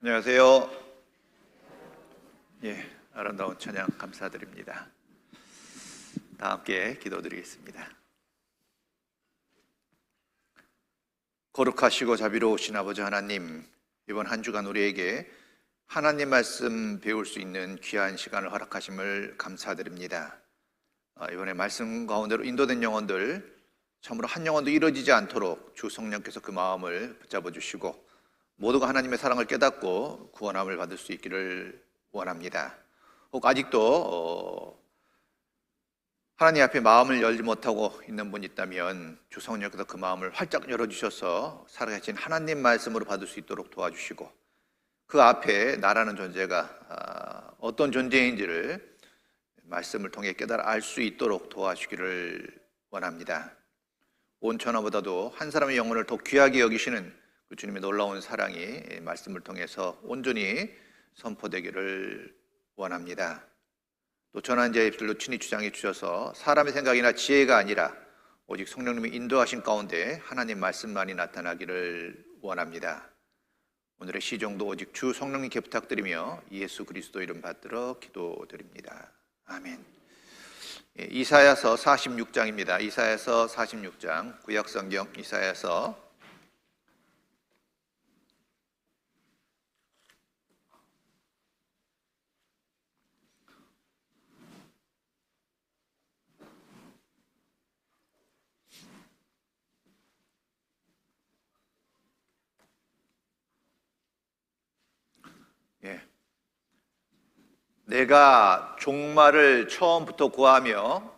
안녕하세요. 아름다운 찬양 감사드립니다. 다 함께 기도드리겠습니다. 거룩하시고 자비로우신 아버지 하나님, 이번 한 주간 우리에게 하나님 말씀 배울 수 있는 귀한 시간을 허락하심을 감사드립니다. 이번에 말씀 가운데로 인도된 영혼들, 참으로 한 영혼도 이루어지지 않도록 주 성령께서 그 마음을 붙잡아 주시고 모두가 하나님의 사랑을 깨닫고 구원함을 받을 수 있기를 원합니다. 혹 아직도 하나님 앞에 마음을 열지 못하고 있는 분이 있다면 주 성령께서 그 마음을 활짝 열어주셔서 살아계신 하나님 말씀으로 받을 수 있도록 도와주시고 그 앞에 나라는 존재가 어떤 존재인지를 말씀을 통해 깨달아 알 수 있도록 도와주기를 원합니다. 온 천하보다도 한 사람의 영혼을 더 귀하게 여기시는 그 주님의 놀라운 사랑이 말씀을 통해서 온전히 선포되기를 원합니다. 또 전한 자의 입술로 친히 주장해 주셔서 사람의 생각이나 지혜가 아니라 오직 성령님이 인도하신 가운데 하나님 말씀만이 나타나기를 원합니다. 오늘의 시종도 오직 주 성령님께 부탁드리며 예수 그리스도 이름 받들어 기도드립니다. 아멘. 이사야서 46장입니다. 이사야서 46장, 구약성경 이사야서 내가 종말을 처음부터 구하며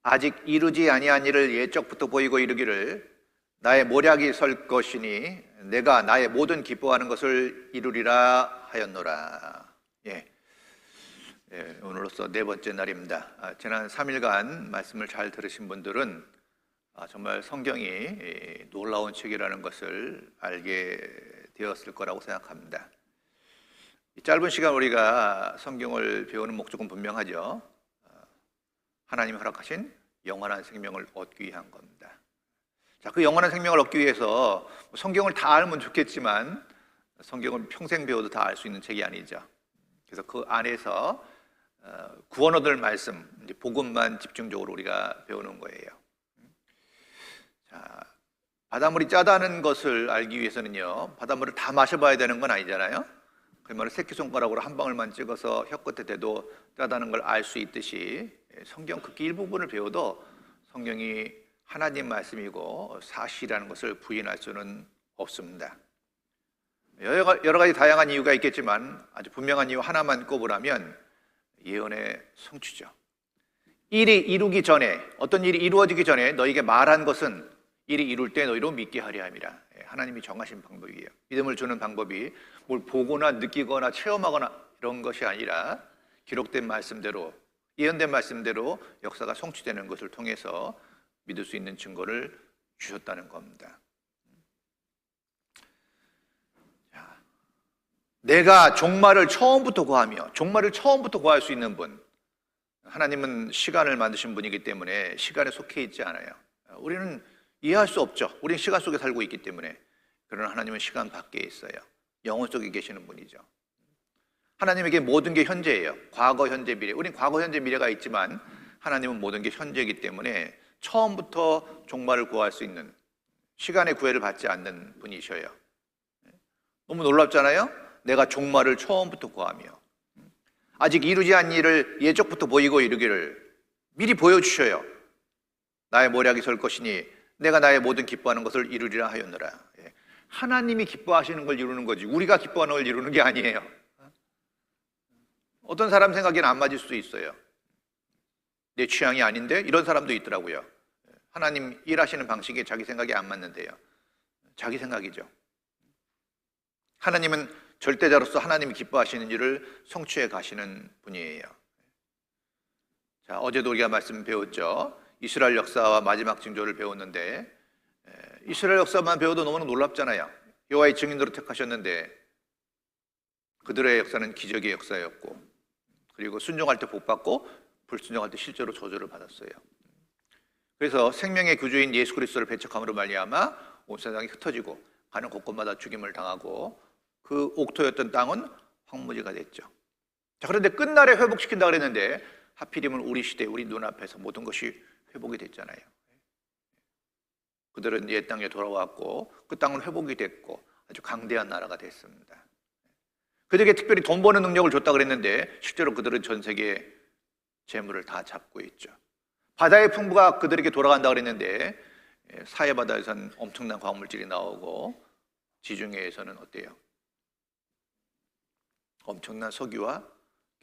아직 이루지 아니한 일을 예적부터 보이고 이르기를 나의 모략이 설 것이니 내가 나의 모든 기뻐하는 것을 이루리라 하였노라. 오늘로써 네 번째 날입니다. 지난 3일간 말씀을 잘 들으신 분들은 정말 성경이 놀라운 책이라는 것을 알게 되었을 거라고 생각합니다. 이 짧은 시간 우리가 성경을 배우는 목적은 분명하죠. 하나님이 허락하신 영원한 생명을 얻기 위한 겁니다. 자, 그 영원한 생명을 얻기 위해서 성경을 다 알면 좋겠지만 성경을 평생 배워도 다 알 수 있는 책이 아니죠. 그래서 그 안에서 구원 얻을 말씀, 복음만 집중적으로 우리가 배우는 거예요. 자, 바닷물이 짜다는 것을 알기 위해서는요, 바닷물을 다 마셔봐야 되는 건 아니잖아요. 그 말을 새끼손가락으로 한 방울만 찍어서 혀끝에 대도 짜다는 걸 알 수 있듯이 성경 극히 일부분을 배워도 성경이 하나님 말씀이고 사실이라는 것을 부인할 수는 없습니다. 여러 가지 다양한 이유가 있겠지만 아주 분명한 이유 하나만 꼽으라면 예언의 성취죠. 일이 이루기 전에, 어떤 일이 이루어지기 전에 너에게 말한 것은 일이 이룰 때 너희로 믿게 하려 함이라. 하나님이 정하신 방법이에요. 믿음을 주는 방법이 뭘 보거나 느끼거나 체험하거나 이런 것이 아니라 기록된 말씀대로, 예언된 말씀대로 역사가 성취되는 것을 통해서 믿을 수 있는 증거를 주셨다는 겁니다. 자, 내가 종말을 처음부터 구하며, 종말을 처음부터 구할 수 있는 분, 하나님은 시간을 만드신 분이기 때문에 시간에 속해 있지 않아요. 우리는 이해할 수 없죠. 우리는 시간 속에 살고 있기 때문에. 그러나 하나님은 시간 밖에 있어요. 영혼 속에 계시는 분이죠. 하나님에게 모든 게 현재예요. 과거, 현재, 미래. 우린 과거, 현재, 미래가 있지만 하나님은 모든 게 현재이기 때문에 처음부터 종말을 구할 수 있는, 시간의 구애를 받지 않는 분이셔요. 너무 놀랍잖아요. 내가 종말을 처음부터 구하며 아직 이루지 않은 일을 예적부터 보이고 이르기를 미리 보여주셔요. 나의 모략이 설 것이니 내가 나의 모든 기뻐하는 것을 이루리라 하였노라. 하나님이 기뻐하시는 걸 이루는 거지 우리가 기뻐하는 걸 이루는 게 아니에요. 어떤 사람 생각에는 안 맞을 수도 있어요. 내 취향이 아닌데 이런 사람도 있더라고요. 하나님 일하시는 방식이 자기 생각에 안 맞는데요. 자기 생각이죠. 하나님은 절대자로서 하나님이 기뻐하시는 일을 성취해 가시는 분이에요. 자, 어제도 우리가 말씀 배웠죠. 이스라엘 역사와 마지막 징조를 배웠는데 이스라엘 역사만 배워도 너무나 놀랍잖아요. 여호와의 증인으로 택하셨는데 그들의 역사는 기적의 역사였고, 그리고 순종할 때 복 받고 불순종할 때 실제로 저주를 받았어요. 그래서 생명의 구주인 예수 그리스도를 배척함으로 말미암아 온 세상이 흩어지고 가는 곳곳마다 죽임을 당하고 그 옥토였던 땅은 황무지가 됐죠. 자, 그런데 끝날에 회복시킨다 그랬는데 하필이면 우리 시대, 우리 눈앞에서 모든 것이 회복이 됐잖아요. 그들은 옛 땅에 돌아왔고 그 땅은 회복이 됐고 아주 강대한 나라가 됐습니다. 그들에게 특별히 돈 버는 능력을 줬다 그랬는데 실제로 그들은 전 세계의 재물을 다 잡고 있죠. 바다의 풍부가 그들에게 돌아간다 그랬는데 사해 바다에서는 엄청난 광물질이 나오고 지중해에서는 어때요? 엄청난 석유와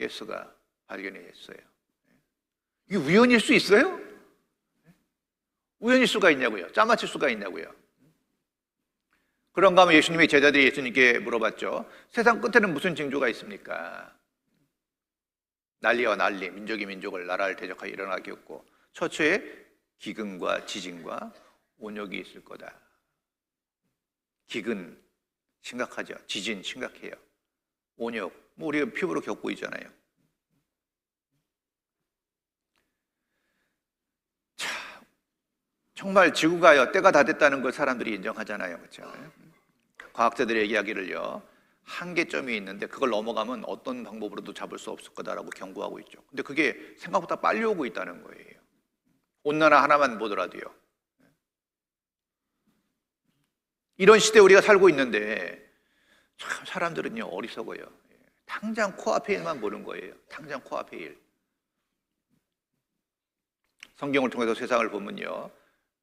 가스가 발견이 됐어요. 이게 우연일 수 있어요? 우연일 수가 있냐고요? 짜맞힐 수가 있냐고요? 그런가 하면 예수님의 제자들이 예수님께 물어봤죠. 세상 끝에는 무슨 징조가 있습니까? 난리와 난리, 민족이 민족을 나라를 대적하여 일어나겠고 처처에 기근과 지진과 온역이 있을 거다. 기근 심각하죠. 지진 심각해요. 온역, 뭐 우리가 피부로 겪고 있잖아요. 자, 정말 지구가요 때가 다 됐다는 걸 사람들이 인정하잖아요, 그렇죠? 과학자들의 이야기를요 한계점이 있는데 그걸 넘어가면 어떤 방법으로도 잡을 수 없을 거다라고 경고하고 있죠. 근데 그게 생각보다 빨리 오고 있다는 거예요. 온난화 하나만 보더라도요. 이런 시대에 우리가 살고 있는데 참 사람들은요 어리석어요. 당장 코앞의 일만 보는 거예요. 당장 코앞의 일. 성경을 통해서 세상을 보면요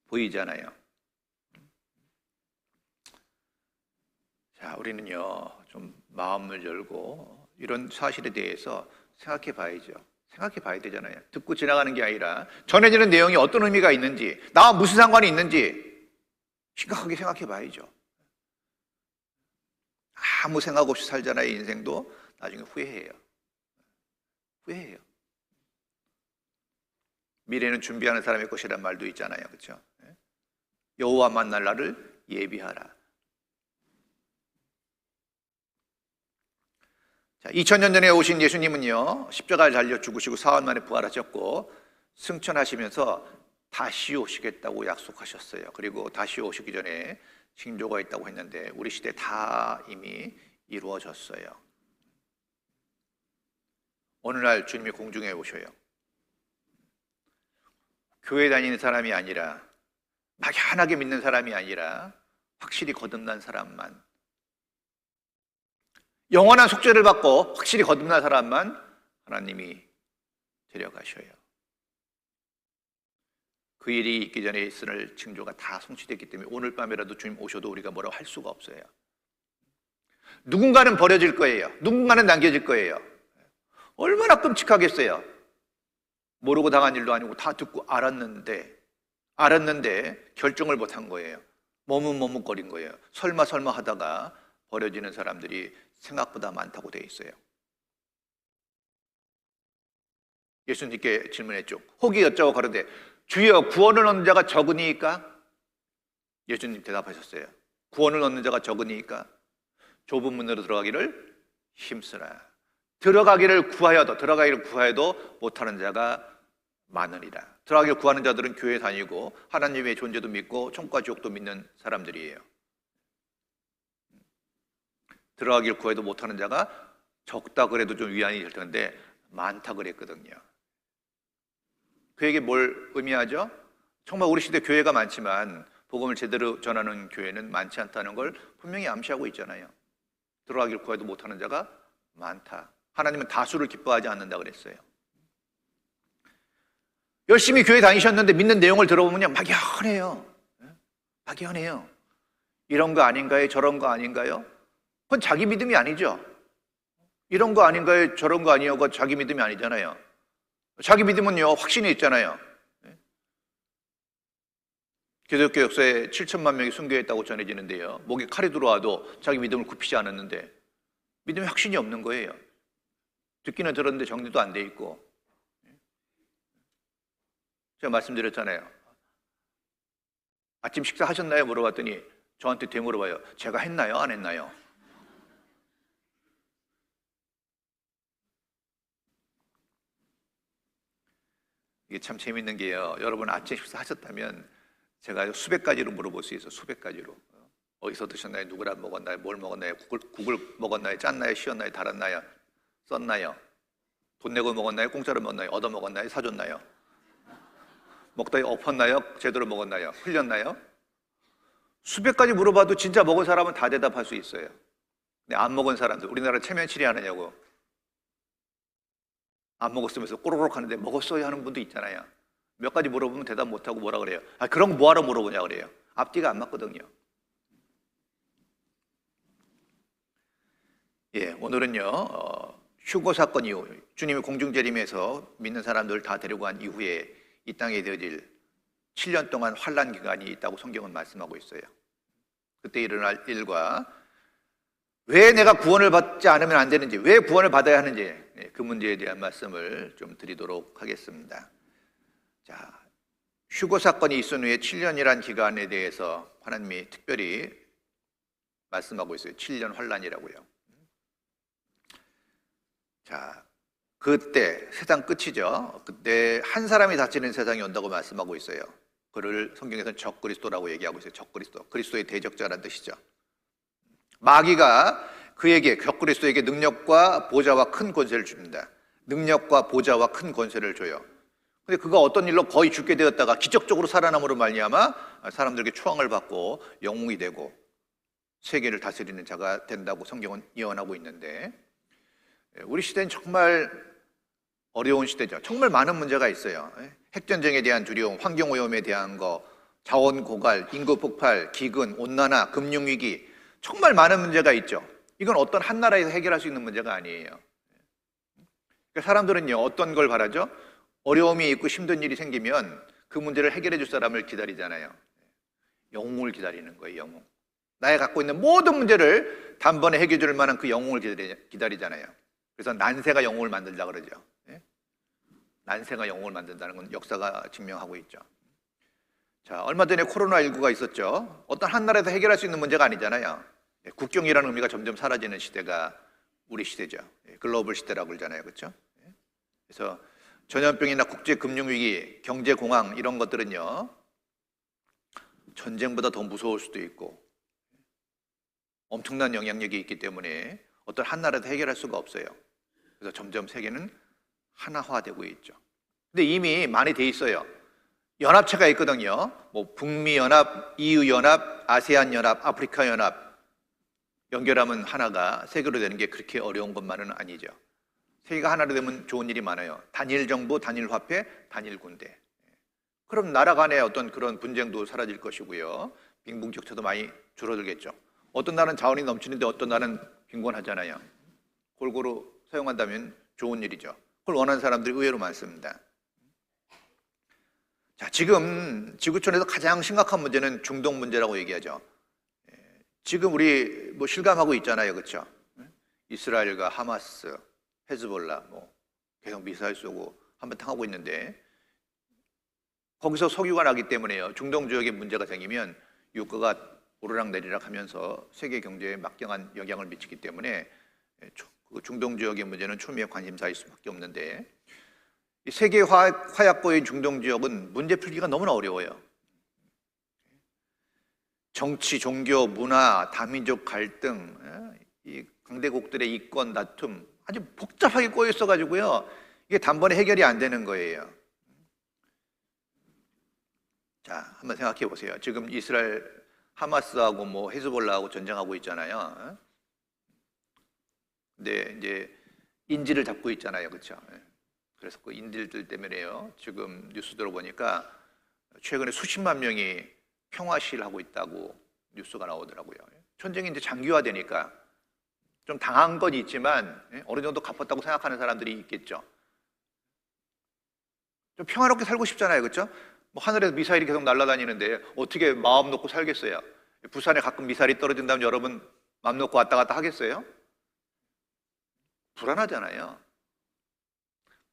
보이잖아요. 자, 우리는요 좀 마음을 열고 이런 사실에 대해서 생각해 봐야죠. 생각해 봐야 되잖아요. 듣고 지나가는 게 아니라 전해지는 내용이 어떤 의미가 있는지, 나와 무슨 상관이 있는지 심각하게 생각해 봐야죠. 아무 생각 없이 살잖아요. 인생도 나중에 후회해요. 후회해요. 미래는 준비하는 사람의 것이란 말도 있잖아요. 그렇죠? 여호와 만날 날을 예비하라. 자, 2000년 전에 오신 예수님은요 십자가를 달려 죽으시고 사흘 만에 부활하셨고 승천하시면서 다시 오시겠다고 약속하셨어요. 그리고 다시 오시기 전에 징조가 있다고 했는데 우리 시대 다 이미 이루어졌어요. 어느 날 주님이 공중에 오셔요. 교회 다니는 사람이 아니라 막연하게 믿는 사람이 아니라 확실히 거듭난 사람만, 영원한 속죄를 받고 확실히 거듭난 사람만 하나님이 데려가셔요. 그 일이 있기 전에 있을 징조가 다 성취됐기 때문에 오늘 밤이라도 주님 오셔도 우리가 뭐라고 할 수가 없어요. 누군가는 버려질 거예요. 누군가는 남겨질 거예요. 얼마나 끔찍하겠어요. 모르고 당한 일도 아니고 다 듣고 알았는데 결정을 못한 거예요. 머뭇머뭇거린 거예요. 설마 하다가 버려지는 사람들이 생각보다 많다고 돼 있어요. 예수님께 질문했죠. 혹이 여짜고 가로되 주여 구원을 얻는 자가 적으니까? 예수님 대답하셨어요. 구원을 얻는 자가 적으니까? 좁은 문으로 들어가기를 힘쓰라. 들어가기를 구하여도 못하는 자가 많으리라. 들어가기를 구하는 자들은 교회 다니고 하나님의 존재도 믿고 천국과 지옥도 믿는 사람들이에요. 들어가기를 구해도 못하는 자가 적다 그래도 좀 위안이 될 텐데 많다 그랬거든요. 그에게 뭘 의미하죠? 정말 우리 시대 교회가 많지만 복음을 제대로 전하는 교회는 많지 않다는 걸 분명히 암시하고 있잖아요. 들어가기를 구해도 못하는 자가 많다. 하나님은 다수를 기뻐하지 않는다 그랬어요. 열심히 교회 다니셨는데 믿는 내용을 들어보면 막연해요. 막연해요. 이런 거 아닌가요? 저런 거 아닌가요? 그건 자기 믿음이 아니죠. 이런 거 아닌가요? 저런 거 아니에요? 그건 자기 믿음이 아니잖아요. 자기 믿음은요 확신이 있잖아요. 기독교 역사에 7천만 명이 순교했다고 전해지는데요, 목에 칼이 들어와도 자기 믿음을 굽히지 않았는데 믿음에 확신이 없는 거예요. 듣기는 들었는데 정리도 안 돼 있고. 제가 말씀드렸잖아요. 아침 식사 하셨나요? 물어봤더니 저한테 되물어봐요. 제가 했나요? 안 했나요? 이게 참 재밌는 게요, 여러분 아침 식사 하셨다면 제가 수백 가지로 물어볼 수 있어요. 수백 가지로. 어디서 드셨나요? 누구랑 먹었나요? 뭘 먹었나요? 국을 먹었나요? 짰나요? 쉬었나요? 달았나요? 썼나요? 돈 내고 먹었나요? 공짜로 먹었나요? 얻어 먹었나요? 사줬나요? 먹다가 엎었나요? 제대로 먹었나요? 흘렸나요? 수백 가지 물어봐도 진짜 먹은 사람은 다 대답할 수 있어요. 근데 안 먹은 사람들, 우리나라 체면 치레하느냐고 안 먹었으면서 꼬르륵 하는데 먹었어요 하는 분도 있잖아요. 몇 가지 물어보면 대답 못하고 뭐라 그래요? 아, 그런 거 뭐하러 물어보냐 그래요. 앞뒤가 안 맞거든요. 예, 오늘은요 휴거 사건 이후 주님이 공중재림에서 믿는 사람들 다 데리고 간 이후에 이 땅에 되어질 7년 동안 환난 기간이 있다고 성경은 말씀하고 있어요. 그때 일어날 일과 왜 내가 구원을 받지 않으면 안 되는지, 왜 구원을 받아야 하는지, 그 문제에 대한 말씀을 좀 드리도록 하겠습니다. 자, 휴거 사건이 있은 후에 7년이란 기간에 대해서 하나님이 특별히 말씀하고 있어요. 7년 환난이라고요. 자, 그때 세상 끝이죠. 그때 한 사람이 다치는 세상이 온다고 말씀하고 있어요. 그를 성경에서는 적그리스도라고 얘기하고 있어요. 적그리스도, 그리스도의 대적자라는 뜻이죠. 마귀가 그에게, 적그리스도에게 능력과 보좌와 큰 권세를 줍니다. 능력과 보좌와 큰 권세를 줘요. 근데 그가 어떤 일로 거의 죽게 되었다가 기적적으로 살아남으로 말미암아 사람들에게 초항을 받고 영웅이 되고 세계를 다스리는 자가 된다고 성경은 예언하고 있는데, 우리 시대는 정말 어려운 시대죠. 정말 많은 문제가 있어요. 핵전쟁에 대한 두려움, 환경오염에 대한 거, 자원 고갈, 인구 폭발, 기근, 온난화, 금융위기, 정말 많은 문제가 있죠. 이건 어떤 한 나라에서 해결할 수 있는 문제가 아니에요. 그러니까 사람들은요, 어떤 걸 바라죠? 어려움이 있고 힘든 일이 생기면 그 문제를 해결해 줄 사람을 기다리잖아요. 영웅을 기다리는 거예요, 영웅. 나의 갖고 있는 모든 문제를 단번에 해결해 줄 만한 그 영웅을 기다리잖아요. 그래서 난세가 영웅을 만들자 그러죠. 난세가 영웅을 만든다는 건 역사가 증명하고 있죠. 자, 얼마 전에 코로나19가 있었죠. 어떤 한 나라에서 해결할 수 있는 문제가 아니잖아요. 국경이라는 의미가 점점 사라지는 시대가 우리 시대죠. 글로벌 시대라고 그러잖아요. 그렇죠? 그래서 전염병이나 국제금융위기, 경제공황 이런 것들은요, 전쟁보다 더 무서울 수도 있고 엄청난 영향력이 있기 때문에 어떤 한 나라에서 해결할 수가 없어요. 그래서 점점 세계는 하나화되고 있죠. 근데 이미 많이 돼 있어요. 연합체가 있거든요. 뭐 북미연합, EU연합, 아세안연합, 아프리카연합 연결하면 하나가 세계로 되는 게 그렇게 어려운 것만은 아니죠. 세계가 하나로 되면 좋은 일이 많아요. 단일 정부, 단일 화폐, 단일 군대. 그럼 나라 간의 어떤 그런 분쟁도 사라질 것이고요. 빈부격차도 많이 줄어들겠죠. 어떤 나라는 자원이 넘치는데 어떤 나라는 빈곤하잖아요. 골고루 사용한다면 좋은 일이죠. 그걸 원하는 사람들이 의외로 많습니다. 자, 지금 지구촌에서 가장 심각한 문제는 중동 문제라고 얘기하죠. 지금 우리 뭐 실감하고 있잖아요. 그렇죠? 이스라엘과 하마스, 헤즈볼라 뭐 계속 미사일 쏘고 한바탕 하고 있는데, 거기서 석유가 나기 때문에요. 중동 지역에 문제가 생기면 유가가 오르락내리락 하면서 세계 경제에 막강한 영향을 미치기 때문에 중동 지역의 문제는 초미의 관심사일 수밖에 없는데, 세계 화약고인 중동 지역은 문제 풀기가 너무나 어려워요. 정치, 종교, 문화, 다민족 갈등, 이 강대국들의 이권 다툼 아주 복잡하게 꼬여 있어가지고요, 이게 단번에 해결이 안 되는 거예요. 자, 한번 생각해 보세요. 지금 이스라엘 하마스하고 뭐 헤즈볼라하고 전쟁하고 있잖아요. 근데 이제 인질을 잡고 있잖아요. 그렇죠? 그래서 그 인질들 때문에요, 지금 뉴스 들어보니까 최근에 수십만 명이 평화 시위를 하고 있다고 뉴스가 나오더라고요. 전쟁이 이제 장기화되니까 좀 당한 건 있지만 어느 정도 갚았다고 생각하는 사람들이 있겠죠. 좀 평화롭게 살고 싶잖아요. 그렇죠? 뭐 하늘에서 미사일이 계속 날아다니는데 어떻게 마음 놓고 살겠어요? 부산에 가끔 미사일이 떨어진다면 여러분 마음 놓고 왔다 갔다 하겠어요? 불안하잖아요.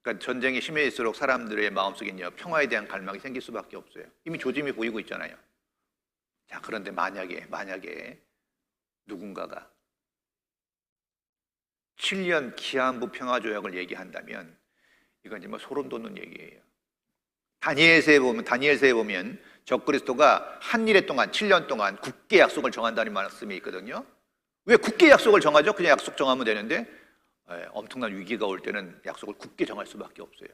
그러니까 전쟁이 심해질수록 사람들의 마음속에는요, 평화에 대한 갈망이 생길 수밖에 없어요. 이미 조짐이 보이고 있잖아요. 자, 그런데 만약에 누군가가 7년 기한부 평화조약을 얘기한다면 이건 정말 소름 돋는 얘기예요. 다니엘서에 보면 적그리스도가 한 일에 동안 7년 동안 굳게 약속을 정한다는 말씀이 있거든요. 왜 굳게 약속을 정하죠? 그냥 약속 정하면 되는데 엄청난 위기가 올 때는 약속을 굳게 정할 수밖에 없어요.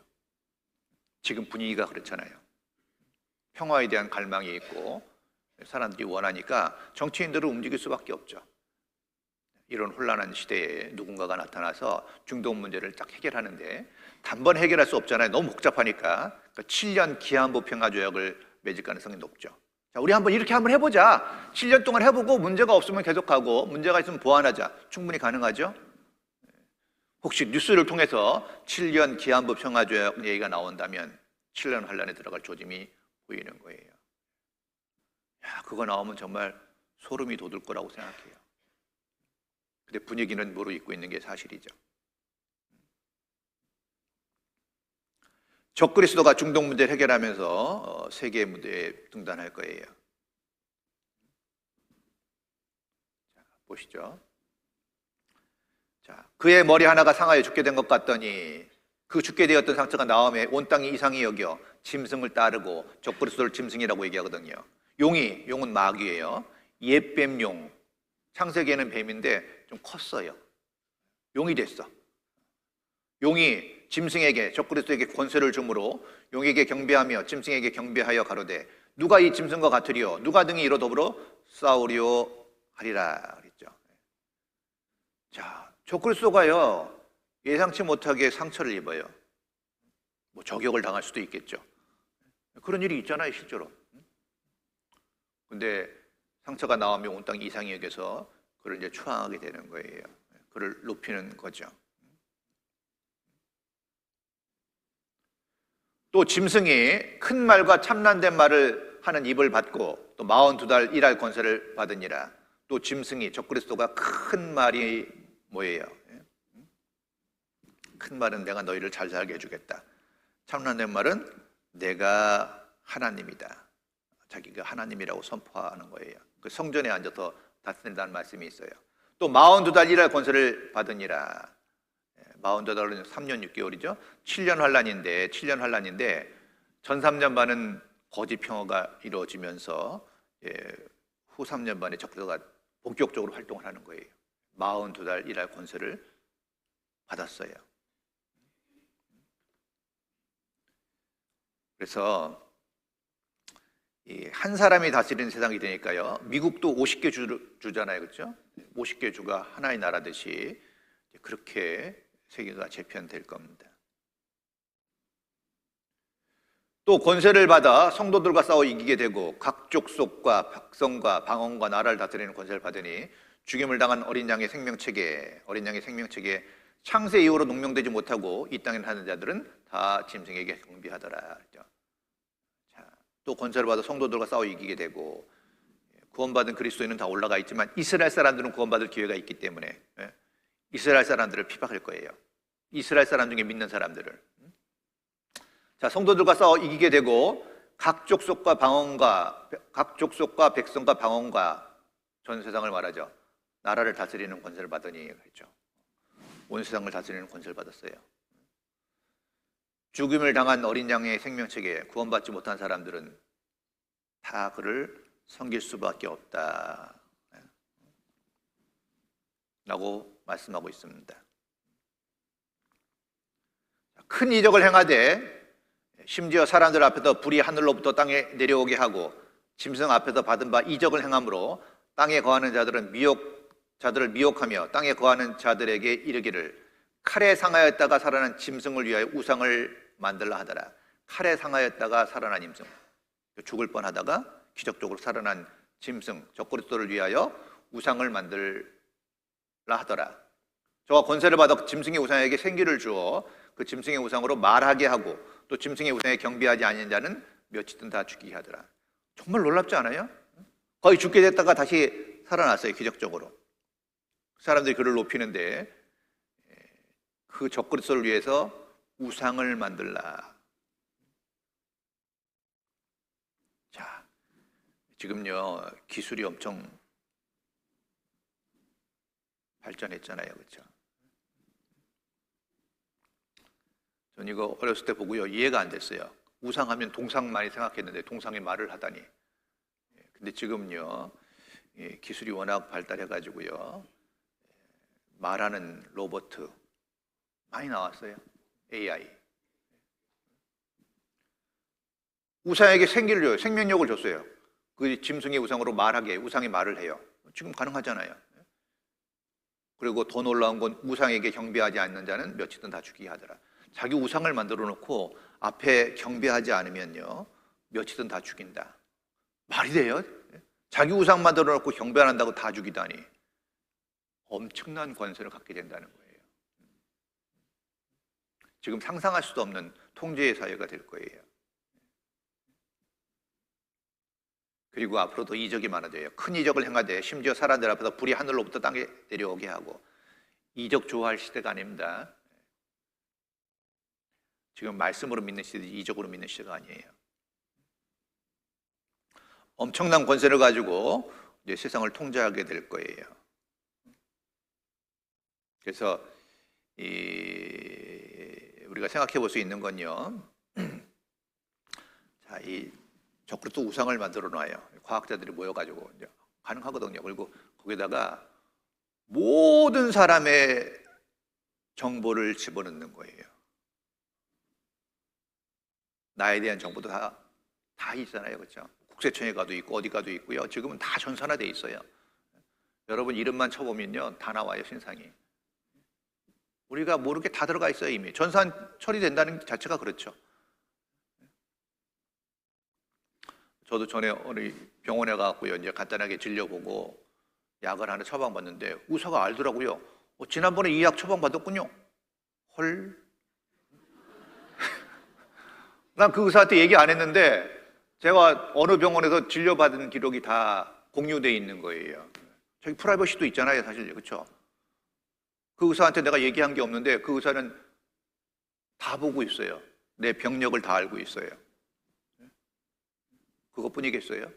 지금 분위기가 그렇잖아요. 평화에 대한 갈망이 있고 사람들이 원하니까 정치인들은 움직일 수밖에 없죠. 이런 혼란한 시대에 누군가가 나타나서 중동 문제를 딱 해결하는데 단번에 해결할 수 없잖아요. 너무 복잡하니까. 그러니까 7년 기한부 평화조약을 맺을 가능성이 높죠. 자, 우리 이렇게 한번 해보자. 7년 동안 해보고 문제가 없으면 계속하고 문제가 있으면 보완하자. 충분히 가능하죠? 혹시 뉴스를 통해서 7년 기한부 평화조약 얘기가 나온다면 7년 환란에 들어갈 조짐이 보이는 거예요. 야, 그거 나오면 정말 소름이 돋을 거라고 생각해요. 근데 분위기는 무르익고 있는 게 사실이죠. 적그리스도가 중동 문제를 해결하면서 세계 무대에 등단할 거예요. 자, 보시죠. 자, 그의 머리 하나가 상하여 죽게 된 것 같더니 그 죽게 되었던 상처가 나음에 온 땅이 이상히 여겨 짐승을 따르고 적그리스도를 짐승이라고 얘기하거든요. 용은 마귀예요. 옛뱀용. 창세기에는 뱀인데 좀 컸어요. 용이 됐어. 용이 짐승에게 적그리스도에게 권세를 주므로 용에게 경배하며 짐승에게 경배하여 가로되 누가 이 짐승과 같으리요 누가 등이 이로 더불어 싸우리요 하리라 그랬죠. 자, 적그리스도가요 예상치 못하게 상처를 입어요. 뭐 저격을 당할 수도 있겠죠. 그런 일이 있잖아요, 실제로. 근데 상처가 나오면 온 땅 이상이 여겨서 그를 이제 추앙하게 되는 거예요. 그를 높이는 거죠. 또 짐승이 큰 말과 참난된 말을 하는 입을 받고 또 42달 일할 권세를 받으니라. 또 짐승이 적그리스도가 큰 말이 뭐예요? 큰 말은 내가 너희를 잘 살게 해주겠다. 참난된 말은 내가 하나님이다. 자기가 하나님이라고 선포하는 거예요. 그 성전에 앉아서 다스린다는 말씀이 있어요. 또 42달 일할 권세를 받으니라. 42달은 3년 6개월이죠. 7년 환란인데 전 3년 반은 거짓 평화가 이루어지면서 후 3년 반에 적그리스도가 본격적으로 활동을 하는 거예요. 42달 일할 권세를 받았어요. 그래서 한 사람이 다스리는 세상이 되니까요. 미국도 50개 주잖아요, 그렇죠? 50개 주가 하나의 나라듯이 그렇게 세계가 재편될 겁니다. 또 권세를 받아 성도들과 싸워 이기게 되고 각 족속과 백성과 방언과 나라를 다스리는 권세를 받으니 죽임을 당한 어린 양의 생명책에 창세 이후로 농명되지 못하고 이 땅에 사는 자들은 다 짐승에게 경배하더라. 자, 또 권세를 받아 성도들과 싸워 이기게 되고 구원받은 그리스도인은 다 올라가 있지만 이스라엘 사람들은 구원받을 기회가 있기 때문에 이스라엘 사람들을 피박할 거예요. 이스라엘 사람 중에 믿는 사람들을. 자, 성도들과 싸워 이기게 되고 각 족속과 백성과 방언과 전 세상을 말하죠. 나라를 다스리는 권세를 받으니 그랬죠. 온 세상을 다스리는 권세를 받았어요. 죽음을 당한 어린 양의 생명책에 구원받지 못한 사람들은 다 그를 섬길 수밖에 없다 라고 말씀하고 있습니다. 큰 이적을 행하되 심지어 사람들 앞에서 불이 하늘로부터 땅에 내려오게 하고 짐승 앞에서 받은 바 이적을 행함으로 땅에 거하는 자들을 미혹하며 땅에 거하는 자들에게 이르기를 칼에 상하였다가 살아난 짐승을 위하여 우상을 만들라 하더라. 칼에 상하였다가 살아난 짐승, 죽을 뻔하다가 기적적으로 살아난 짐승 적그리스도를 위하여 우상을 만들라 하더라. 저와 권세를 받아 짐승의 우상에게 생기를 주어 그 짐승의 우상으로 말하게 하고 또 짐승의 우상에 경배하지 아니한 자는 몇이든 다 죽이게 하더라. 정말 놀랍지 않아요? 거의 죽게 됐다가 다시 살아났어요. 기적적으로. 사람들이 그를 높이는데 그 적그리스도를 위해서 우상을 만들라. 자, 지금요 기술이 엄청 발전했잖아요, 그렇죠? 전 이거 어렸을 때 보고요 이해가 안 됐어요. 우상하면 동상 많이 생각했는데 동상이 말을 하다니. 근데 지금요, 기술이 워낙 발달해가지고요, 말하는 로봇 많이 나왔어요. AI. 우상에게 생명력을 줬어요. 그 짐승의 우상으로 말하게, 우상이 말을 해요. 지금 가능하잖아요. 그리고 더 놀라운 건 우상에게 경배하지 않는 자는 며칠은 다 죽이게 하더라. 자기 우상을 만들어 놓고 앞에 경배하지 않으면요, 며칠은 다 죽인다. 말이 돼요? 자기 우상 만들어 놓고 경배 안 한다고 다 죽이다니. 엄청난 권세를 갖게 된다는 거예요. 지금 상상할 수도 없는 통제의 사회가 될 거예요. 그리고 앞으로도 이적이 많아져요. 큰 이적을 행하되 심지어 사람들 앞에서 불이 하늘로부터 땅에 내려오게 하고. 이적 좋아할 시대가 아닙니다. 지금 말씀으로 믿는 시대, 이적으로 믿는 시대가 아니에요. 엄청난 권세를 가지고 이제 세상을 통제하게 될 거예요. 그래서 우리가 생각해 볼 수 있는 건요, 자, 적으로 또 우상을 만들어 놔요. 과학자들이 모여가지고 이제 가능하거든요. 그리고 거기다가 모든 사람의 정보를 집어넣는 거예요. 나에 대한 정보도 다 있잖아요, 그렇죠? 국세청에 가도 있고 어디 가도 있고요. 지금은 다 전산화돼 있어요. 여러분 이름만 쳐보면요, 다 나와요, 신상이. 우리가 모르게 다 들어가 있어요, 이미. 전산 처리된다는 자체가 그렇죠. 저도 전에 어느 병원에 가고요, 이제 간단하게 진료보고 약을 하나 처방받는데 의사가 알더라고요. 지난번에 이 약 처방받았군요. 헐. 난 그 의사한테 얘기 안 했는데 제가 어느 병원에서 진료받은 기록이 다 공유돼 있는 거예요. 저기 프라이버시도 있잖아요, 사실. 그렇죠? 그 의사한테 내가 얘기한 게 없는데 그 의사는 다 보고 있어요. 내 병력을 다 알고 있어요. 그것뿐이겠어요?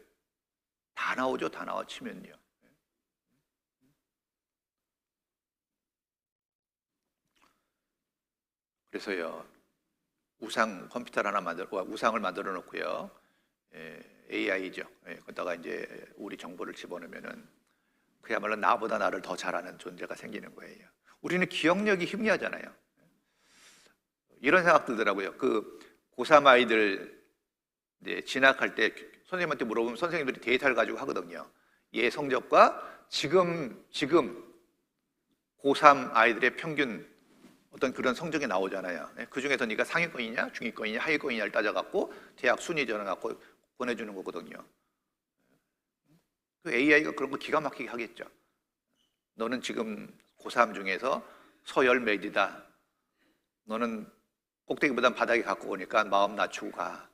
다 나오죠, 다 나와 치면요. 그래서요, 우상 컴퓨터를 하나 우상을 만들어 놓고요, AI죠. 거기다가 이제 우리 정보를 집어넣으면은 그야말로 나보다 나를 더 잘하는 존재가 생기는 거예요. 우리는 기억력이 희미하잖아요. 이런 생각 들더라고요. 그 고3 아이들 이제 진학할 때 선생님한테 물어보면 선생님들이 데이터를 가지고 하거든요. 얘 성적과 지금 고3 아이들의 평균 어떤 그런 성적이 나오잖아요. 그 중에서 네가 상위권이냐, 중위권이냐, 하위권이냐를 따져갖고 대학 순위 정해갖고 보내주는 거거든요. 그 AI가 그런 거 기가 막히게 하겠죠. 너는 지금 고3 중에서 서열 매디다. 너는 꼭대기보단 바닥에 갖고 오니까 마음 낮추고 가.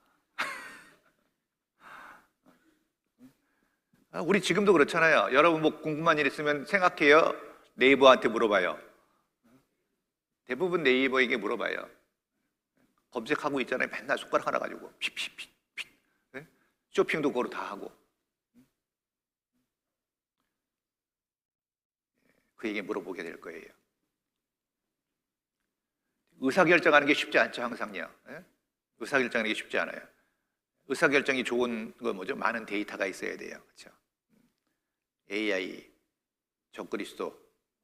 우리 지금도 그렇잖아요. 여러분 뭐 궁금한 일 있으면 생각해요. 네이버한테 물어봐요. 대부분 네이버에게 물어봐요. 검색하고 있잖아요. 맨날 손가락 하나 가지고 픽. 쇼핑도 그거로 다 하고. 그에게 물어보게 될 거예요. 의사결정하는 게 쉽지 않죠, 항상요. 의사결정하는 게 쉽지 않아요. 의사결정이 좋은 건 뭐죠? 많은 데이터가 있어야 돼요. 그렇죠? AI, 적그리스도,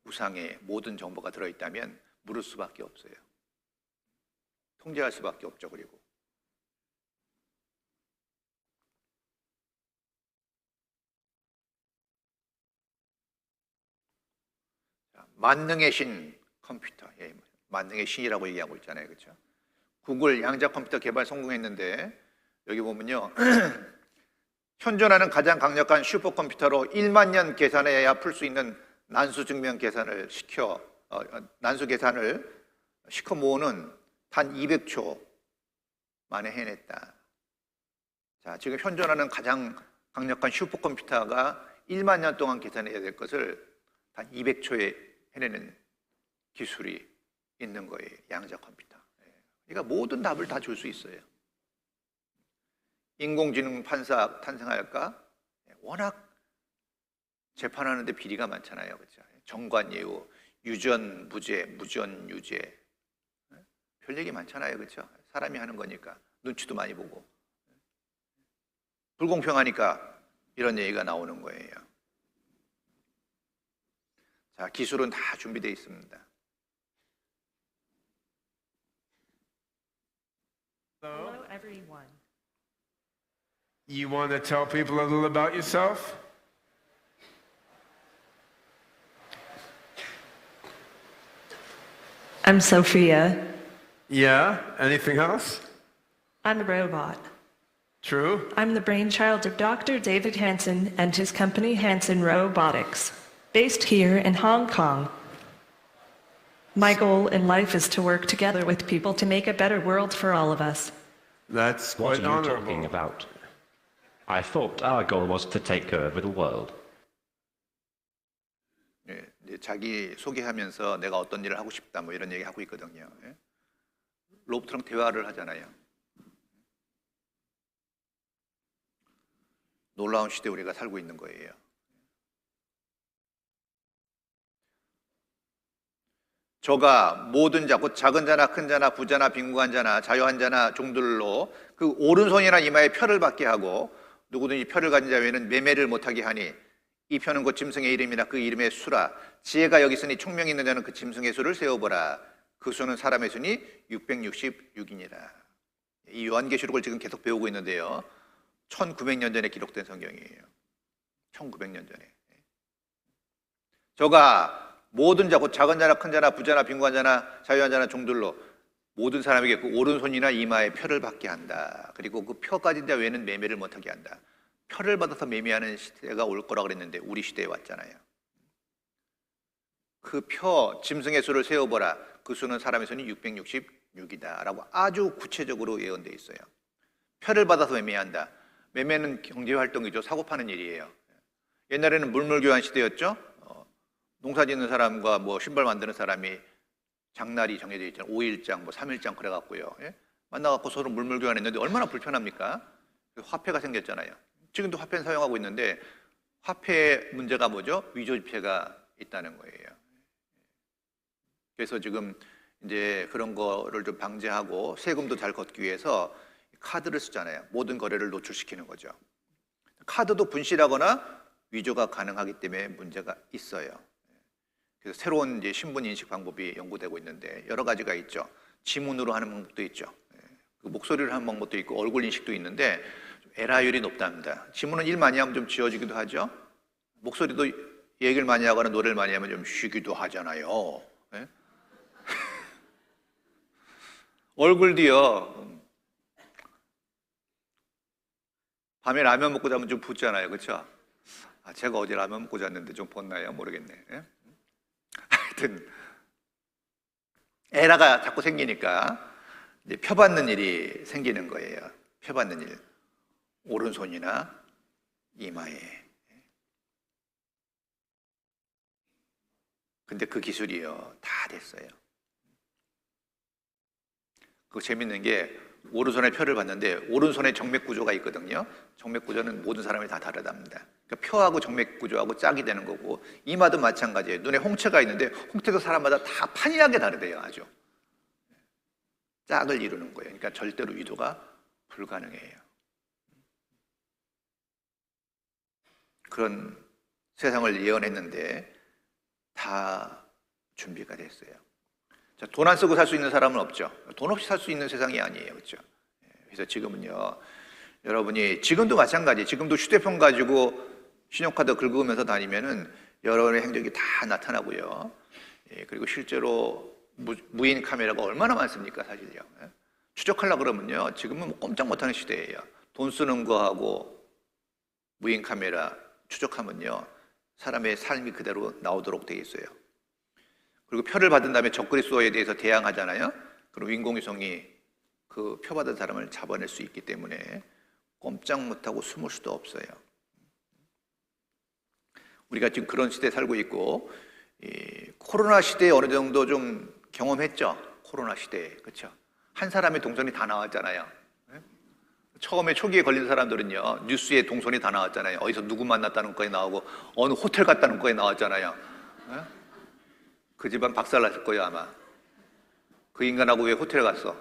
우상의 모든 정보가 들어있다면 물을 수밖에 없어요. 통제할 수밖에 없죠. 그리고 만능의 신 컴퓨터, 만능의 신이라고 얘기하고 있잖아요, 그렇죠? 구글 양자 컴퓨터 개발 성공했는데 여기 보면요, 현존하는 가장 강력한 슈퍼컴퓨터로 1만 년 계산해야 풀 수 있는 난수 증명 계산을 난수 계산을 시켜 모으는 단 200초 만에 해냈다. 자, 지금 현존하는 가장 강력한 슈퍼컴퓨터가 1만 년 동안 계산해야 될 것을 단 200초에 해내는 기술이 있는 거예요. 양자 컴퓨터. 그러니까 모든 답을 다 줄 수 있어요. 인공지능 판사 탄생할까? 워낙 재판하는데 비리가 많잖아요. 그렇죠? 정관예우, 유전 무죄, 무전 유죄. 별 얘기 많잖아요. 그렇죠? 사람이 하는 거니까. 눈치도 많이 보고. 불공평하니까 이런 얘기가 나오는 거예요. 자, 기술은 다 준비되어 있습니다. Hello, everyone. You want to tell people a little about yourself? I'm Sophia. Yeah. Anything else? I'm a robot. True. I'm the brainchild of Dr. David Hansen and his company Hansen Robotics, based here in Hong Kong. My goal in life is to work together with people to make a better world for all of us. That's What quite are you talking honorable. about? I thought our goal was to take over the world. 예, 이제 자기 소개하면서 내가 어떤 일을 하고 싶다 뭐 이런 얘기 하고 있거든요. 예? 로봇랑 대화를 하잖아요. 놀라운 시대에 우리가 살고 있는 거예요. 저가 모든 자, 곧 작은 자나 큰 자나 부자나 빈곤한 자나 자유한 자나 종들로 그 오른손이나 이마에 표를 받게 하고 누구든지 표를 가진 자 외에는 매매를 못하게 하니 이 표는 곧 짐승의 이름이나 그 이름의 수라. 지혜가 여기 있으니 총명이 있는 자는 그 짐승의 수를 세어보라. 그 수는 사람의 수니 666이니라. 이 요한계시록을 지금 계속 배우고 있는데요. 1900년 전에 기록된 성경이에요. 1900년 전에. 저가 모든 자, 곧 작은 자나 큰 자나 부자나 빈곤한 자나 자유한 자나 종들로 모든 사람에게 그 오른손이나 이마에 표를 받게 한다. 그리고 그 표 가진 자 외에는 매매를 못하게 한다. 표를 받아서 매매하는 시대가 올 거라 그랬는데 우리 시대에 왔잖아요. 그 표, 짐승의 수를 세어보라. 그 수는 사람의 수는 666이다 라고 아주 구체적으로 예언되어 있어요. 표를 받아서 매매한다. 매매는 경제활동이죠. 사고 파는 일이에요. 옛날에는 물물교환 시대였죠. 농사 짓는 사람과 뭐 신발 만드는 사람이 장날이 정해져 있잖아요. 5일장, 뭐 3일장 그래갖고요. 예? 만나갖고 서로 물물교환했는데 얼마나 불편합니까? 화폐가 생겼잖아요. 지금도 화폐는 사용하고 있는데 화폐 문제가 뭐죠? 위조지폐가 있다는 거예요. 그래서 지금 이제 그런 거를 좀 방지하고 세금도 잘 걷기 위해서 카드를 쓰잖아요. 모든 거래를 노출시키는 거죠. 카드도 분실하거나 위조가 가능하기 때문에 문제가 있어요. 그래서 새로운 이제 신분 인식 방법이 연구되고 있는데 여러 가지가 있죠. 지문으로 하는 방법도 있죠. 그 목소리를 하는 방법도 있고 얼굴 인식도 있는데 에라율이 높답니다. 지문은 일 많이 하면 좀 지워지기도 하죠. 목소리도 얘기를 많이 하거나 노래를 많이 하면 좀 쉬기도 하잖아요. 네? 얼굴도요. 밤에 라면 먹고 자면 좀 붓잖아요. 그렇죠? 아, 제가 어제 라면 먹고 잤는데 좀 붓나요? 모르겠네. 예? 하여튼 에라가 자꾸 생기니까 이제 펴받는 일이 생기는 거예요. 펴받는 일. 오른손이나 이마에. 근데 그 기술이요. 다 됐어요. 그 재밌는 게 오른손에 표를 봤는데 오른손에 정맥 구조가 있거든요. 정맥 구조는 모든 사람이 다 다르답니다. 그러니까 표하고 정맥 구조하고 짝이 되는 거고 이마도 마찬가지예요. 눈에 홍채가 있는데 홍채도 사람마다 다 판이하게 다르대요. 아주 짝을 이루는 거예요. 그러니까 절대로 위조가 불가능해요. 그런 세상을 예언했는데 다 준비가 됐어요. 돈 안 쓰고 살 수 있는 사람은 없죠. 돈 없이 살 수 있는 세상이 아니에요. 그렇죠? 그래서 지금은요. 여러분이 지금도 마찬가지. 지금도 휴대폰 가지고 신용카드 긁으면서 다니면은 여러분의 행적이 다 나타나고요. 그리고 실제로 무인 카메라가 얼마나 많습니까, 사실요. 추적하려고 그러면요. 지금은 뭐 꼼짝 못하는 시대예요. 돈 쓰는 거하고 무인 카메라 추적하면요. 사람의 삶이 그대로 나오도록 되어 있어요. 그리고 표를 받은 다음에 적그리스도에 대해서 대항하잖아요. 그럼 인공위성이 그 표 받은 사람을 잡아낼 수 있기 때문에 꼼짝 못하고 숨을 수도 없어요. 우리가 지금 그런 시대에 살고 있고 이 코로나 시대에 어느 정도 좀 경험했죠. 코로나 시대에. 그렇죠? 한 사람의 동선이 다 나왔잖아요. 처음에 초기에 걸린 사람들은요. 뉴스에 동선이 다 나왔잖아요. 어디서 누구 만났다는 거에 나오고 어느 호텔 갔다는 거에 나왔잖아요. 그 집안 박살났을 거예요 아마. 그 인간하고 왜 호텔에 갔어?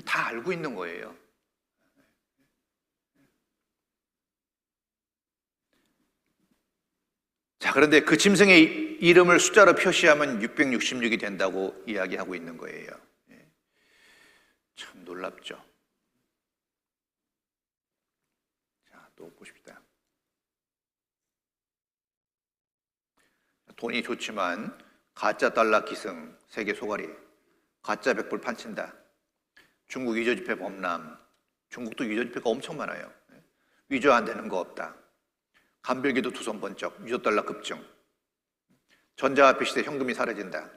다 알고 있는 거예요. 자, 그런데 그 짐승의 이름을 숫자로 표시하면 666이 된다고 이야기하고 있는 거예요. 참 놀랍죠. 자, 또 보십시다. 돈이 좋지만 가짜 달러 기승, 세계 소가리, 가짜 백불 판친다. 중국 위조지폐 범람, 중국도 위조지폐가 엄청 많아요. 위조 안 되는 거 없다. 간별기도 두손 번쩍, 위조달러 급증. 전자화폐 시대 현금이 사라진다.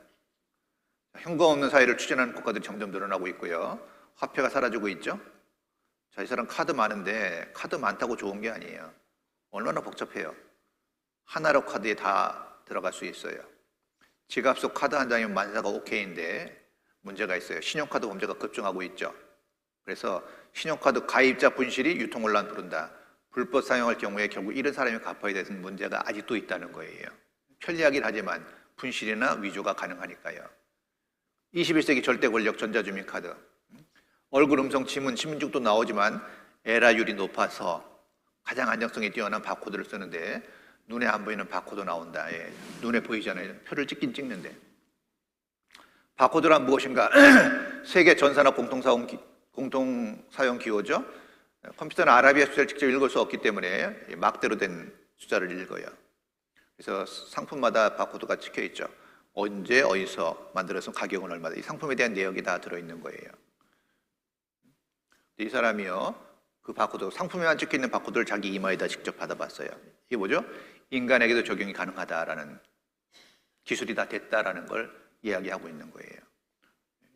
현금 없는 사회를 추진하는 국가들이 점점 늘어나고 있고요. 화폐가 사라지고 있죠. 자, 이 사람 카드 많은데 카드 많다고 좋은 게 아니에요. 얼마나 복잡해요. 하나로 카드에 다 들어갈 수 있어요. 지갑 속 카드 한 장이면 만사가 오케이인데 문제가 있어요. 신용카드 범죄가 급증하고 있죠. 그래서 신용카드 가입자 분실이 유통혼란 부른다. 불법 사용할 경우에 결국 잃은 사람이 갚아야 되는 문제가 아직도 있다는 거예요. 편리하긴 하지만 분실이나 위조가 가능하니까요. 21세기 절대 권력 전자주민카드. 얼굴 음성 지문, 신분증도 나오지만 에라율이 높아서 가장 안정성이 뛰어난 바코드를 쓰는데 눈에 안 보이는 바코드 나온다. 예. 눈에 보이잖아요. 표를 찍긴 찍는데. 바코드란 무엇인가? 세계 전산화 공통사용 기호죠. 컴퓨터는 아라비아 숫자를 직접 읽을 수 없기 때문에 막대로 된 숫자를 읽어요. 그래서 상품마다 바코드가 찍혀 있죠. 언제 어디서 만들어서 가격은 얼마다. 이 상품에 대한 내역이 다 들어있는 거예요. 이 사람이요, 그 바코드, 상품에만 찍혀 있는 바코드를 자기 이마에다 직접 받아봤어요. 이게 뭐죠? 인간에게도 적용이 가능하다라는, 기술이 다 됐다라는 걸 이야기하고 있는 거예요.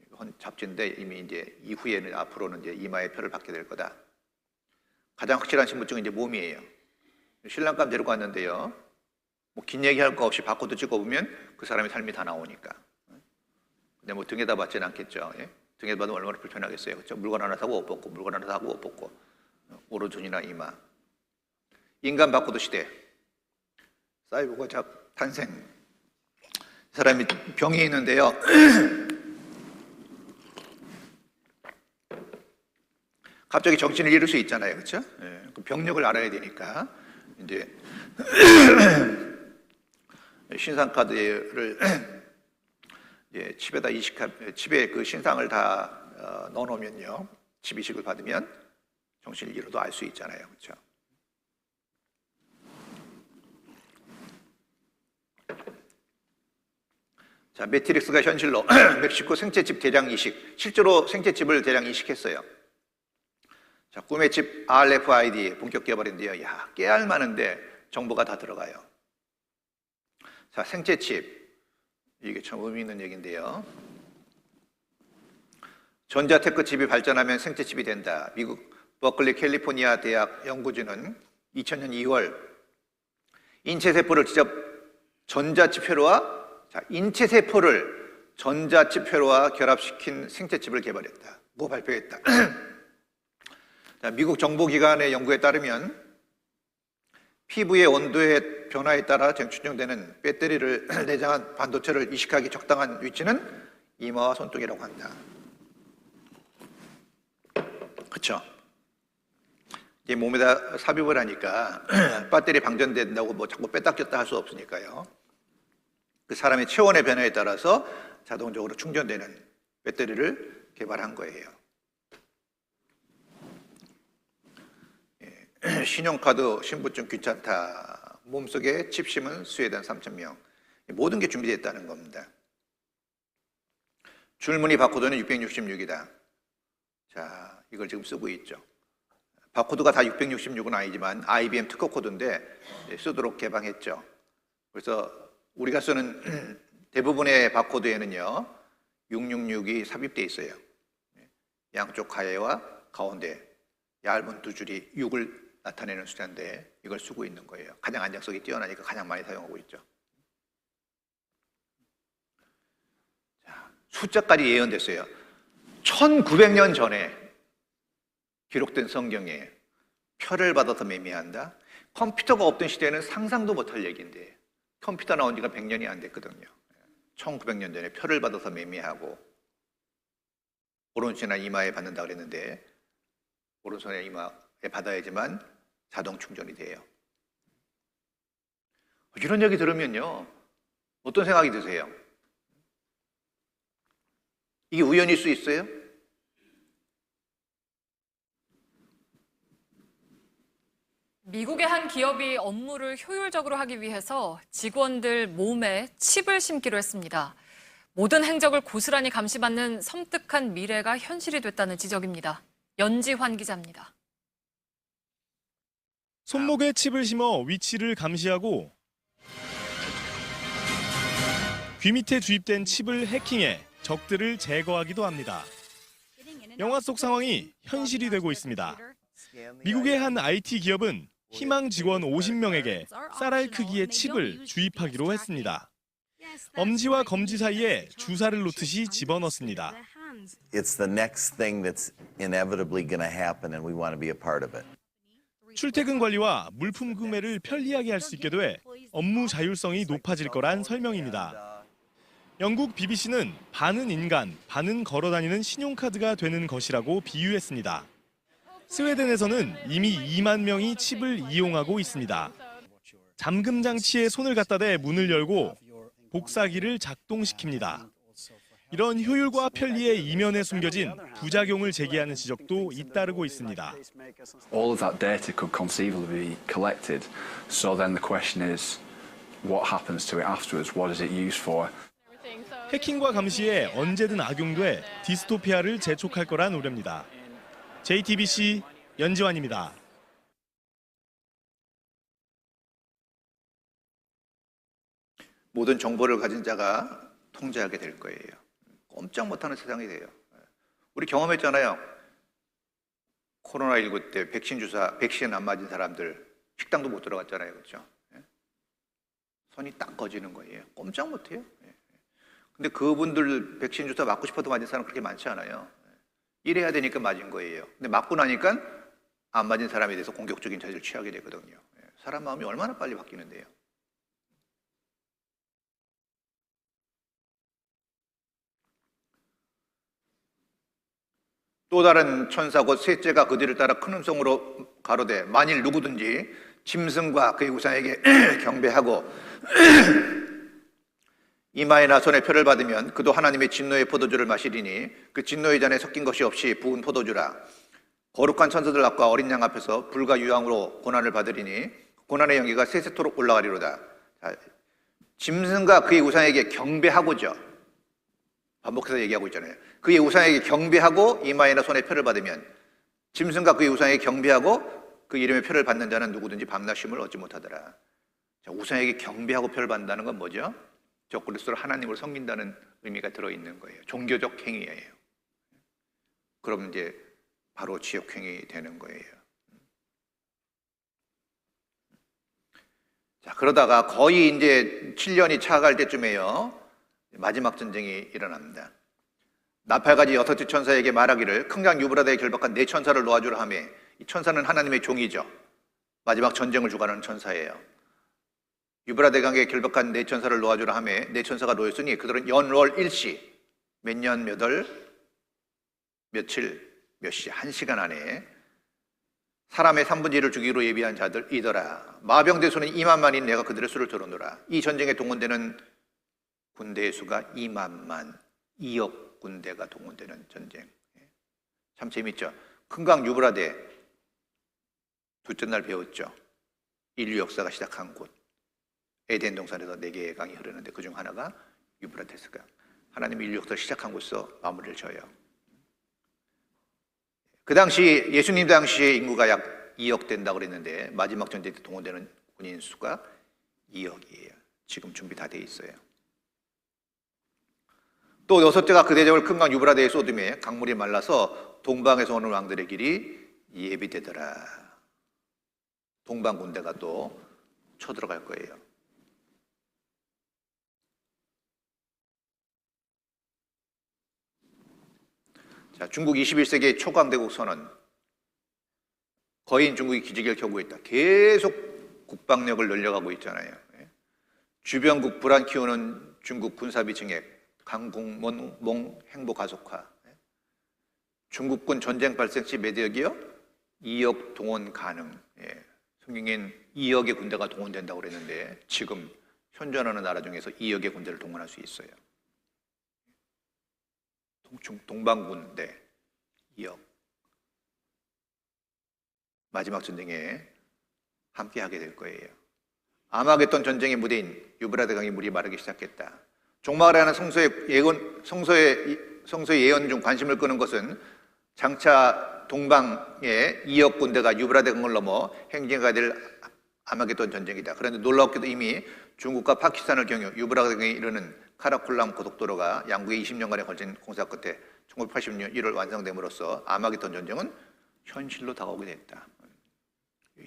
이건 잡지인데 이미 이제 이후에는 앞으로는 이제 이마에 표를 받게 될 거다. 가장 확실한 신분증은 이제 몸이에요. 신랑감 데리고 왔는데요. 뭐 긴 얘기할 거 없이 바코드 찍어보면 그 사람의 삶이 다 나오니까. 근데 뭐 등에다 받지는 않겠죠. 예? 등에다 받으면 얼마나 불편하겠어요. 그렇죠? 물건 하나 사고 옷 벗고, 물건 하나 사고 옷 벗고. 오른손이나 이마. 인간 바코드 시대. 사이보그가 탄생. 이 사람이 병이 있는데요. 갑자기 정신을 잃을 수 있잖아요. 그렇죠? 예, 그 병력을 알아야 되니까 이제 신상카드를 이제 칩에 그 신상을 다 넣어놓으면요, 칩 이식을 받으면 정신을 잃어도 알 수 있잖아요. 그렇죠? 자, 매트릭스가 현실로 멕시코 생체칩 대량 이식, 실제로 생체칩을 대량 이식했어요. 자, 꿈의 칩 RFID 본격 개발인데요. 야, 깨알 많은데 정보가 다 들어가요. 자, 생체칩. 이게 참 의미 있는 얘기인데요. 전자테크 칩이 발전하면 생체칩이 된다. 미국 버클리 캘리포니아 대학 연구진은 2000년 2월 인체세포를 직접 인체세포를 전자칩회로와 결합시킨 생체칩을 개발했다. 뭐 발표했다. 미국 정보기관의 연구에 따르면 피부의 온도의 변화에 따라 재충전되는 배터리를 내장한 반도체를 이식하기 적당한 위치는 이마와 손등이라고 한다. 그렇죠? 이제 몸에다 삽입을 하니까 배터리 방전된다고 뭐 자꾸 뺐다 꼈다 할 수 없으니까요. 그 사람의 체온의 변화에 따라서 자동적으로 충전되는 배터리를 개발한 거예요. 신용카드, 신분증 귀찮다. 몸속에 칩심은 스웨덴 3,000명. 모든 게 준비됐다는 겁니다. 줄무늬 바코드는 666이다. 자, 이걸 지금 쓰고 있죠. 바코드가 다 666은 아니지만 IBM 특허 코드인데 쓰도록 개방했죠. 그래서 우리가 쓰는 대부분의 바코드에는요, 666이 삽입되어 있어요. 양쪽 가해와 가운데 얇은 두 줄이 6을 나타내는 숫자인데 이걸 쓰고 있는 거예요. 가장 안정성이 뛰어나니까 가장 많이 사용하고 있죠. 자, 숫자까지 예언됐어요. 1900년 전에 기록된 성경에 표를 받아서 매매한다? 컴퓨터가 없던 시대에는 상상도 못할 얘기인데 컴퓨터 나온 지가 100년이 안 됐거든요. 1900년 전에 표를 받아서 매매하고 오른손이나 이마에 받는다 그랬는데 오른손에 이마에 받아야지만 자동 충전이 돼요. 이런 얘기 들으면요, 어떤 생각이 드세요? 이게 우연일 수 있어요? 미국의 한 기업이 업무를 효율적으로 하기 위해서 직원들 몸에 칩을 심기로 했습니다. 모든 행적을 고스란히 감시받는 섬뜩한 미래가 현실이 됐다는 지적입니다. 연지환 기자입니다. 손목에 칩을 심어 위치를 감시하고 귀 밑에 주입된 칩을 해킹해 적들을 제거하기도 합니다. 영화 속 상황이 현실이 되고 있습니다. 미국의 한 IT 기업은 희망 직원 50명에게 쌀알 크기의 칩을 주입하기로 했습니다. 엄지와 검지 사이에 주사를 놓듯이 집어넣습니다. It's the next thing that's inevitably going to happen and we want to be a part of it. 출퇴근 관리와 물품 구매를 편리하게 할 수 있게 돼 업무 자율성이 높아질 거란 설명입니다. 영국 BBC는 반은 인간, 반은 걸어다니는 신용카드가 되는 것이라고 비유했습니다. 스웨덴에서는 이미 2만 명이 칩을 이용하고 있습니다. 잠금 장치에 손을 갖다 대 문을 열고 복사기를 작동시킵니다. 이런 효율과 편리의 이면에 숨겨진 부작용을 제기하는 지적도 잇따르고 있습니다. All of that data could conceivably be collected. So then the question is, what happens to it afterwards? What is it used for? 해킹과 감시에 언제든 악용돼 디스토피아를 재촉할 거란 우려입니다. JTBC 연지환입니다. 모든 정보를 가진 자가 통제하게 될 거예요. 꼼짝 못하는 세상이 돼요. 우리 경험했잖아요. 코로나19 때 백신 안 맞은 사람들 식당도 못 들어갔잖아요. 그렇죠? 손이 딱 꺼지는 거예요. 꼼짝 못해요. 근데 그분들 백신 주사 맞고 싶어도 맞은 사람 그렇게 많지 않아요. 이래야 되니까 맞은 거예요. 근데 맞고 나니까 안 맞은 사람에 대해서 공격적인 자세를 취하게 되거든요. 사람 마음이 얼마나 빨리 바뀌는데요. 또 다른 천사 곧 셋째가 그 뒤를 따라 큰 음성으로 가로되 만일 누구든지 짐승과 그의 우상에게 경배하고 이마에나 손에 표를 받으면 그도 하나님의 진노의 포도주를 마시리니 그 진노의 잔에 섞인 것이 없이 부은 포도주라. 거룩한 천사들 앞과 어린 양 앞에서 불과 유황으로 고난을 받으리니 고난의 연기가 세세토록 올라가리로다. 자, 짐승과 그의 우상에게 경배하고죠. 반복해서 얘기하고 있잖아요. 그의 우상에게 경배하고 이마에나 손에 표를 받으면 짐승과 그의 우상에게 경배하고 그 이름의 표를 받는 자는 누구든지 밤낮 쉼을 얻지 못하더라. 자, 우상에게 경배하고 표를 받는다는 건 뭐죠? 적그리스도를 하나님을 섬긴다는 의미가 들어있는 거예요. 종교적 행위예요. 그럼 이제 바로 지역 행위 되는 거예요. 자, 그러다가 거의 이제 7년이 차갈 때쯤에요. 마지막 전쟁이 일어납니다. 나팔가지 6 천사에게 말하기를 큰 강 유브라데에 결박한 4 천사를 놓아주라 하며 이 천사는 하나님의 종이죠. 마지막 전쟁을 주관하는 천사예요. 유브라데 강에 결박한 4 천사를 놓아주라 하며 4 천사가 놓였으니 그들은 연월 일시 몇 년 몇 월 며칠 몇 시 1시간 안에 사람의 3분의 1을 죽이기로 예비한 자들이더라. 마병대 수는 2만만인 내가 그들의 수를 들어놓으라. 이 전쟁에 동원되는 군대의 수가 2만만 2억 군대가 동원되는 전쟁. 참 재밌죠. 큰강 유브라데 둘째 날 배웠죠. 인류 역사가 시작한 곳 에덴 동산에서 4개의 강이 흐르는데 그중 하나가 유브라테스 강. 하나님이 인류 역사를 시작한 곳에서 마무리를 져요. 그 당시 예수님 당시에 인구가 약 2억 된다고 그랬는데 마지막 전쟁 때 동원되는 군인 수가 2억이에요. 지금 준비 다 돼 있어요. 또 6대가 그 대적을 큰 강 유브라데에 쏟음에 강물이 말라서 동방에서 오는 왕들의 길이 예비되더라. 동방 군대가 또 쳐들어갈 거예요. 자, 중국 21세기 초강대국 선언. 거인 중국이 기지개를 켜고 있다. 계속 국방력을 늘려가고 있잖아요. 주변국 불안 키우는 중국 군사비 증액, 강공몽 행보 가속화. 중국군 전쟁 발생 시 매덕이요 2억 동원 가능. 예. 성경엔 2억의 군대가 동원된다고 그랬는데 지금 현존하는 나라 중에서 2억의 군대를 동원할 수 있어요. 동방군대 2억. 마지막 전쟁에 함께하게 될 거예요. 아마겟돈 전쟁의 무대인 유브라데 강의 물이 마르기 시작했다. 종말에 하는 성서의 예언 중 관심을 끄는 것은 장차 동방의 2억 군대가 유브라데 강을 넘어 행진하게 될 아마겟돈 전쟁이다. 그런데 놀랍게도 이미 중국과 파키스탄을 경유 유브라데 강에 이르는 카라콜람 고속도로가 양국의 20년간에 걸친 공사 끝에 1980년 1월 완성됨으로써 아마겟돈 전쟁은 현실로 다가오게 됐다.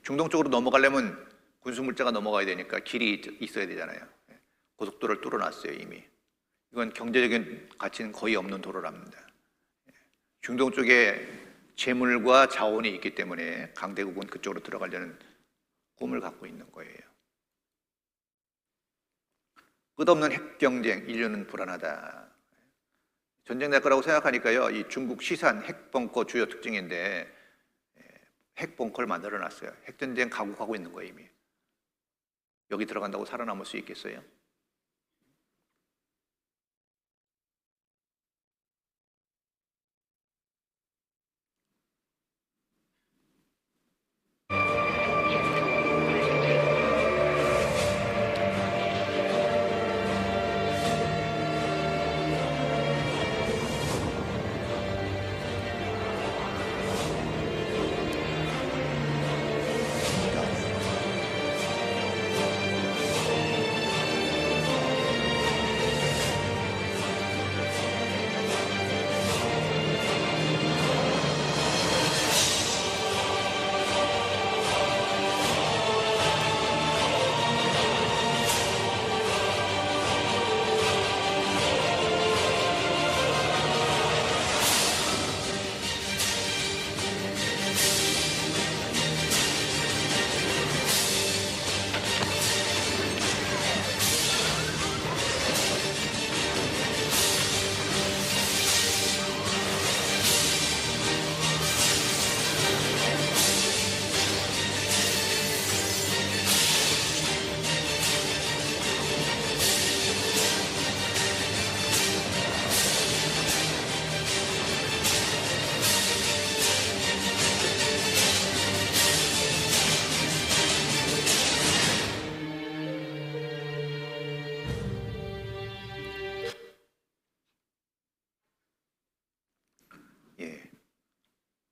중동 쪽으로 넘어가려면 군수물자가 넘어가야 되니까 길이 있어야 되잖아요. 고속도로를 뚫어놨어요, 이미. 이건 경제적인 가치는 거의 없는 도로랍니다. 중동 쪽에 재물과 자원이 있기 때문에 강대국은 그쪽으로 들어가려는 꿈을 갖고 있는 거예요. 끝없는 핵경쟁, 인류는 불안하다. 전쟁 날 거라고 생각하니까요, 이 중국 시산 핵벙커 주요 특징인데 핵벙커를 만들어 놨어요. 핵전쟁 각오하고 있는 거예요, 이미. 여기 들어간다고 살아남을 수 있겠어요?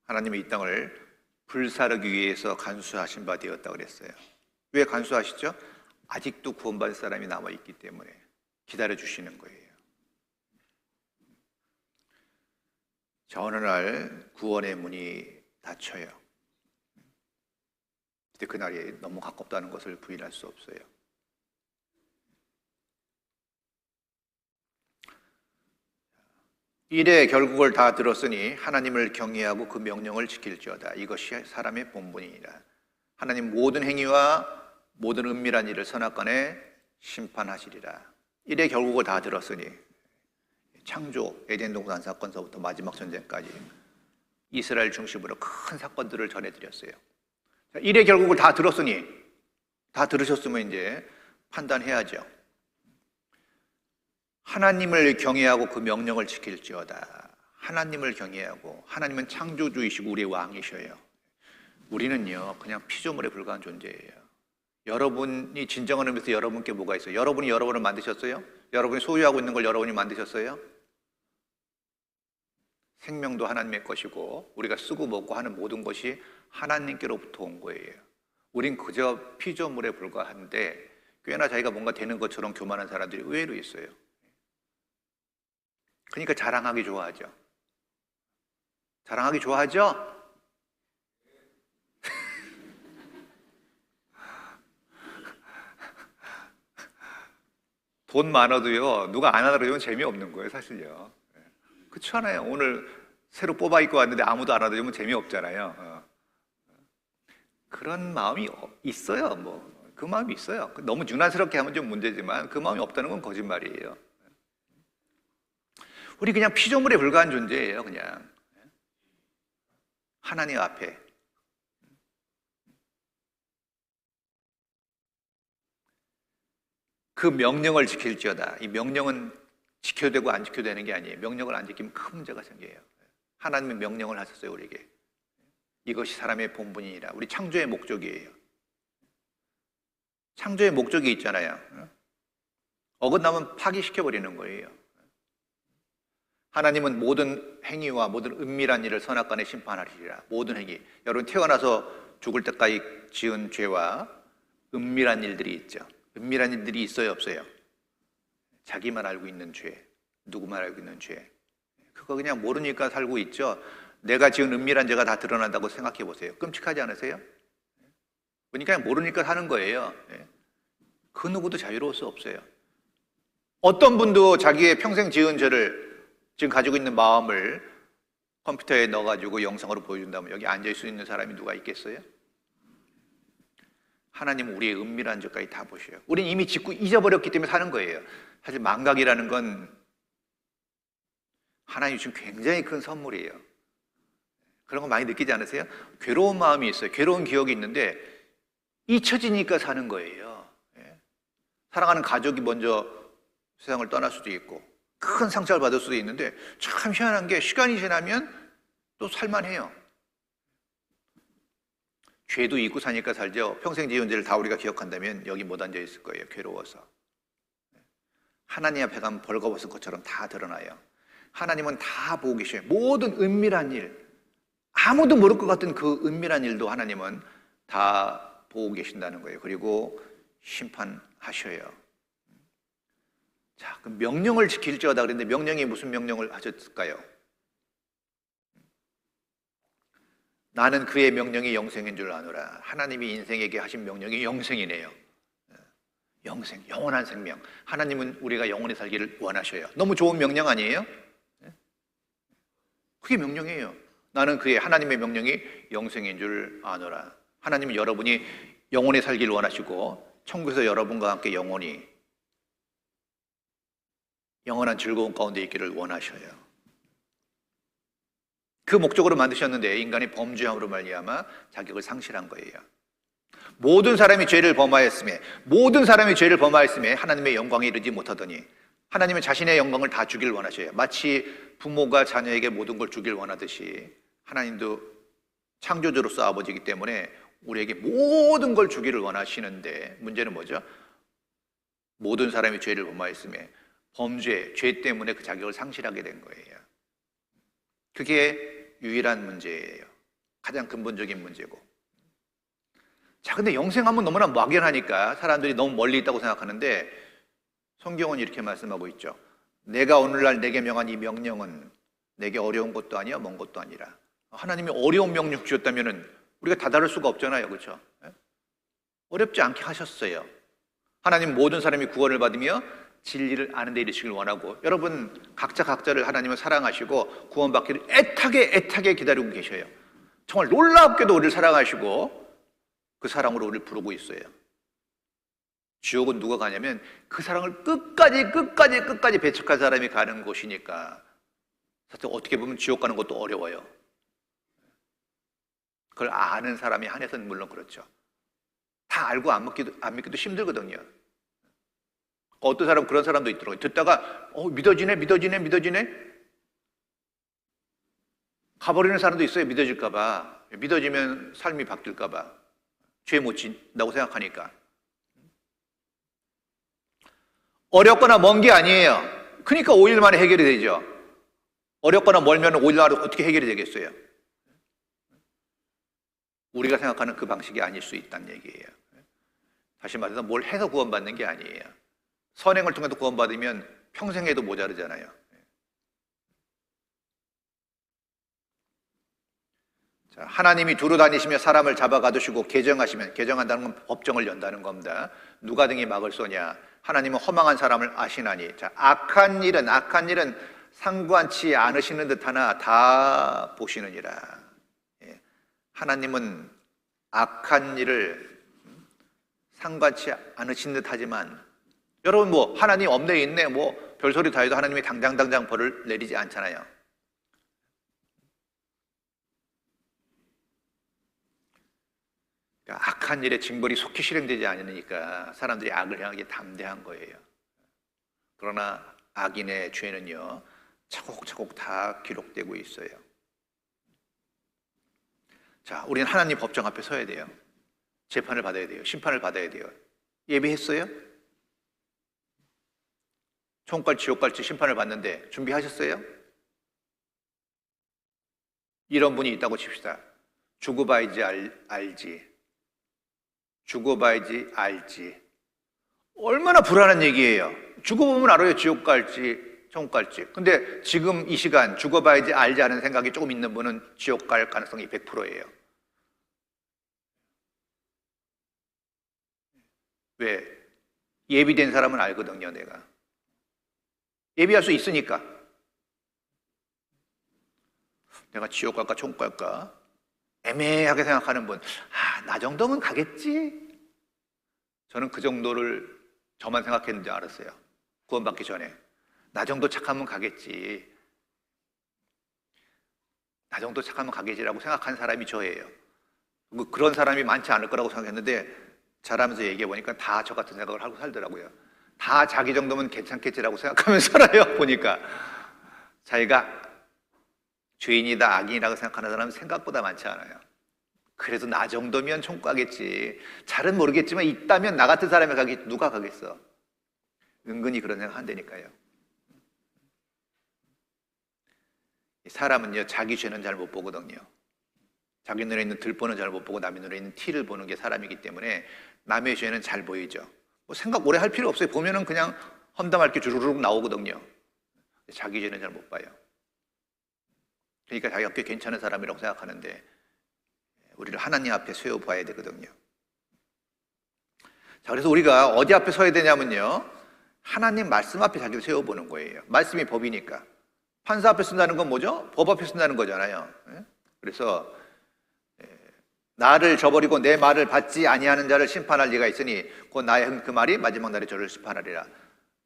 하나님이 이 땅을 불사르기 위해서 간수하신 바 되었다고 그랬어요. 왜 간수하시죠? 아직도 구원받을 사람이 남아있기 때문에 기다려주시는 거예요. 자, 어느 날 구원의 문이 닫혀요. 근데 그날이 너무 가깝다는 것을 부인할 수 없어요. 일의 결국을 다 들었으니 하나님을 경외하고 그 명령을 지킬지어다. 이것이 사람의 본분이니라. 하나님 모든 행위와 모든 은밀한 일을 선악간에 심판하시리라. 일의 결국을 다 들었으니 창조, 에덴 동산 사건서부터 마지막 전쟁까지 이스라엘 중심으로 큰 사건들을 전해드렸어요. 일의 결국을 다 들었으니, 다 들으셨으면 이제 판단해야죠. 하나님을 경외하고 그 명령을 지킬지어다. 하나님을 경외하고, 하나님은 창조주이시고 우리의 왕이셔요. 우리는요 그냥 피조물에 불과한 존재예요. 여러분이 진정한 의미에서 여러분께 뭐가 있어요? 여러분이 여러분을 만드셨어요? 여러분이 소유하고 있는 걸 여러분이 만드셨어요? 생명도 하나님의 것이고 우리가 쓰고 먹고 하는 모든 것이 하나님께로부터 온 거예요. 우린 그저 피조물에 불과한데 꽤나 자기가 뭔가 되는 것처럼 교만한 사람들이 의외로 있어요. 그러니까 자랑하기 좋아하죠. 자랑하기 좋아하죠? 돈 많아도요 누가 안 알아주면 재미없는 거예요, 사실요. 그렇지 않아요? 오늘 새로 뽑아 입고 왔는데 아무도 안 알아주면 재미없잖아요. 그런 마음이 있어요. 그 마음이 있어요. 너무 유난스럽게 하면 좀 문제지만 그 마음이 없다는 건 거짓말이에요. 우리 그냥 피조물에 불과한 존재예요, 그냥. 하나님 앞에 그 명령을 지킬지어다. 이 명령은 지켜야 되고 안 지켜야 되는 게 아니에요. 명령을 안 지키면 큰 문제가 생겨요. 하나님의 명령을 하셨어요, 우리에게. 이것이 사람의 본분이니라. 우리 창조의 목적이에요. 창조의 목적이 있잖아요. 어긋나면 파기시켜버리는 거예요. 하나님은 모든 행위와 모든 은밀한 일을 선악간에 심판하리라. 모든 행위. 여러분 태어나서 죽을 때까지 지은 죄와 은밀한 일들이 있죠. 은밀한 일들이 있어요, 없어요? 자기만 알고 있는 죄, 누구만 알고 있는 죄. 그거 그냥 모르니까 살고 있죠. 내가 지은 은밀한 죄가 다 드러난다고 생각해 보세요. 끔찍하지 않으세요? 그러니까 모르니까 사는 거예요. 그 누구도 자유로울 수 없어요. 어떤 분도 자기의 평생 지은 죄를 지금 가지고 있는 마음을 컴퓨터에 넣어가지고 영상으로 보여준다면 여기 앉아있을 수 있는 사람이 누가 있겠어요? 하나님은 우리의 은밀한 죄까지 다 보셔요. 우리는 이미 짓고 잊어버렸기 때문에 사는 거예요. 사실 망각이라는 건 하나님 주신 굉장히 큰 선물이에요. 그런 거 많이 느끼지 않으세요? 괴로운 마음이 있어요. 괴로운 기억이 있는데 잊혀지니까 사는 거예요. 사랑하는 가족이 먼저 세상을 떠날 수도 있고 큰 상처를 받을 수도 있는데 참 희한한 게 시간이 지나면 또 살만해요. 죄도 잊고 사니까 살죠. 평생 지은 죄를 다 우리가 기억한다면 여기 못 앉아 있을 거예요. 괴로워서. 하나님 앞에 가면 벌거벗은 것처럼 다 드러나요. 하나님은 다 보고 계셔요. 모든 은밀한 일, 아무도 모를 것 같은 그 은밀한 일도 하나님은 다 보고 계신다는 거예요. 그리고 심판하셔요. 자, 그 명령을 지킬지어다 그랬는데 명령이 무슨 명령을 하셨을까요? 나는 그의 명령이 영생인 줄 아노라. 하나님이 인생에게 하신 명령이 영생이네요. 영생, 영원한 생명. 하나님은 우리가 영원히 살기를 원하셔요. 너무 좋은 명령 아니에요? 그게 명령이에요. 나는 그의 하나님의 명령이 영생인 줄 아노라. 하나님은 여러분이 영원히 살기를 원하시고 천국에서 여러분과 함께 영원히 영원한 즐거운 가운데 있기를 원하셔요. 그 목적으로 만드셨는데 인간이 범죄함으로 말미암아 자격을 상실한 거예요. 모든 사람이 죄를 범하였음에 하나님의 영광에 이르지 못하더니 하나님은 자신의 영광을 다 주길 원하셔요. 마치 부모가 자녀에게 모든 걸 주길 원하듯이 하나님도 창조주로서 아버지이기 때문에 우리에게 모든 걸 주기를 원하시는데 문제는 뭐죠? 모든 사람이 죄를 범하였음에 범죄, 죄 때문에 그 자격을 상실하게 된 거예요. 그게 유일한 문제예요. 가장 근본적인 문제고. 자, 근데 영생하면 너무나 막연하니까 사람들이 너무 멀리 있다고 생각하는데 성경은 이렇게 말씀하고 있죠. 내가 오늘날 내게 명한 이 명령은 내게 어려운 것도 아니야, 먼 것도 아니라. 하나님이 어려운 명령 주셨다면 우리가 다다를 수가 없잖아요. 그렇죠? 어렵지 않게 하셨어요. 하나님 모든 사람이 구원을 받으며 진리를 아는 데 이르시길 원하고 여러분 각자를 하나님을 사랑하시고 구원받기를 애타게 기다리고 계셔요. 정말 놀랍게도 우리를 사랑하시고 그 사랑으로 우리를 부르고 있어요. 지옥은 누가 가냐면 그 사랑을 끝까지 배척한 사람이 가는 곳이니까 사실 어떻게 보면 지옥 가는 것도 어려워요. 그걸 아는 사람이 한해서는 물론 그렇죠. 다 알고 안 믿기도 힘들거든요. 어떤 사람 그런 사람도 있더라고요. 듣다가 믿어지네. 가버리는 사람도 있어요. 믿어질까 봐. 믿어지면 삶이 바뀔까 봐. 죄 못 진다고 생각하니까. 어렵거나 먼 게 아니에요. 그러니까 5일 만에 해결이 되죠. 어렵거나 멀면 5일 만에 어떻게 해결이 되겠어요? 우리가 생각하는 그 방식이 아닐 수 있다는 얘기예요. 다시 말해서 뭘 해서 구원받는 게 아니에요. 선행을 통해서 구원받으면 평생 해도 모자르잖아요. 자, 하나님이 두루 다니시며 사람을 잡아 가두시고 개정한다는 건 법정을 연다는 겁니다. 누가 등이 막을 쏘냐? 하나님은 허망한 사람을 아시나니. 자, 악한 일은 상관치 않으시는 듯하나 다 보시느니라. 하나님은 악한 일을 상관치 않으신 듯하지만 여러분 하나님 없네 있네 별소리 다 해도 하나님이 당장 벌을 내리지 않잖아요. 그러니까 악한 일의 징벌이 속히 실행되지 않으니까 사람들이 악을 향하기 담대한 거예요. 그러나 악인의 죄는요, 차곡차곡 다 기록되고 있어요. 자, 우리는 하나님 법정 앞에 서야 돼요. 재판을 받아야 돼요. 심판을 받아야 돼요. 예비했어요? 천국 지옥 갈지 심판을 받는데 준비하셨어요? 이런 분이 있다고 칩시다. 죽어봐야지 알지. 죽어봐야지 알지. 얼마나 불안한 얘기예요. 죽어보면 알아요. 지옥 갈지 천국 갈지. 근데 지금 이 시간 죽어봐야지 알지 하는 생각이 조금 있는 분은 지옥 갈 가능성이 100%예요. 왜? 예비된 사람은 알거든요. 내가 예비할 수 있으니까. 내가 지옥 갈까 천국 갈까 애매하게 생각하는 분, 나 정도면 가겠지. 저는 그 정도를 저만 생각했는지 알았어요. 구원받기 전에. 나 정도 착하면 가겠지. 나 정도 착하면 가겠지라고 생각한 사람이 저예요. 그런 사람이 많지 않을 거라고 생각했는데 자라면서 얘기해 보니까 다 저 같은 생각을 하고 살더라고요. 다 자기 정도면 괜찮겠지라고 생각하면서 살아요. 보니까 자기가 죄인이다, 악인이라고 생각하는 사람은 생각보다 많지 않아요. 그래도 나 정도면 천국 가겠지. 잘은 모르겠지만 있다면 나 같은 사람이 가겠지. 누가 가겠어? 은근히 그런 생각 한다니까요. 사람은요, 자기 죄는 잘 못 보거든요. 자기 눈에 있는 들보는 잘 못 보고 남의 눈에 있는 티를 보는 게 사람이기 때문에 남의 죄는 잘 보이죠. 뭐 생각 오래 할 필요 없어요. 보면은 그냥 험담할 게 주르륵 나오거든요. 자기 죄는 잘 못 봐요. 그러니까 자기가 꽤 괜찮은 사람이라고 생각하는데 우리를 하나님 앞에 세워봐야 되거든요. 자, 그래서 우리가 어디 앞에 서야 되냐면요, 하나님 말씀 앞에 자기를 세워보는 거예요. 말씀이 법이니까. 판사 앞에 쓴다는 건 뭐죠? 법 앞에 쓴다는 거잖아요. 그래서 나를 저버리고 내 말을 받지 아니하는 자를 심판할 리가 있으니 곧 나의 그 말이 마지막 날에 저를 심판하리라.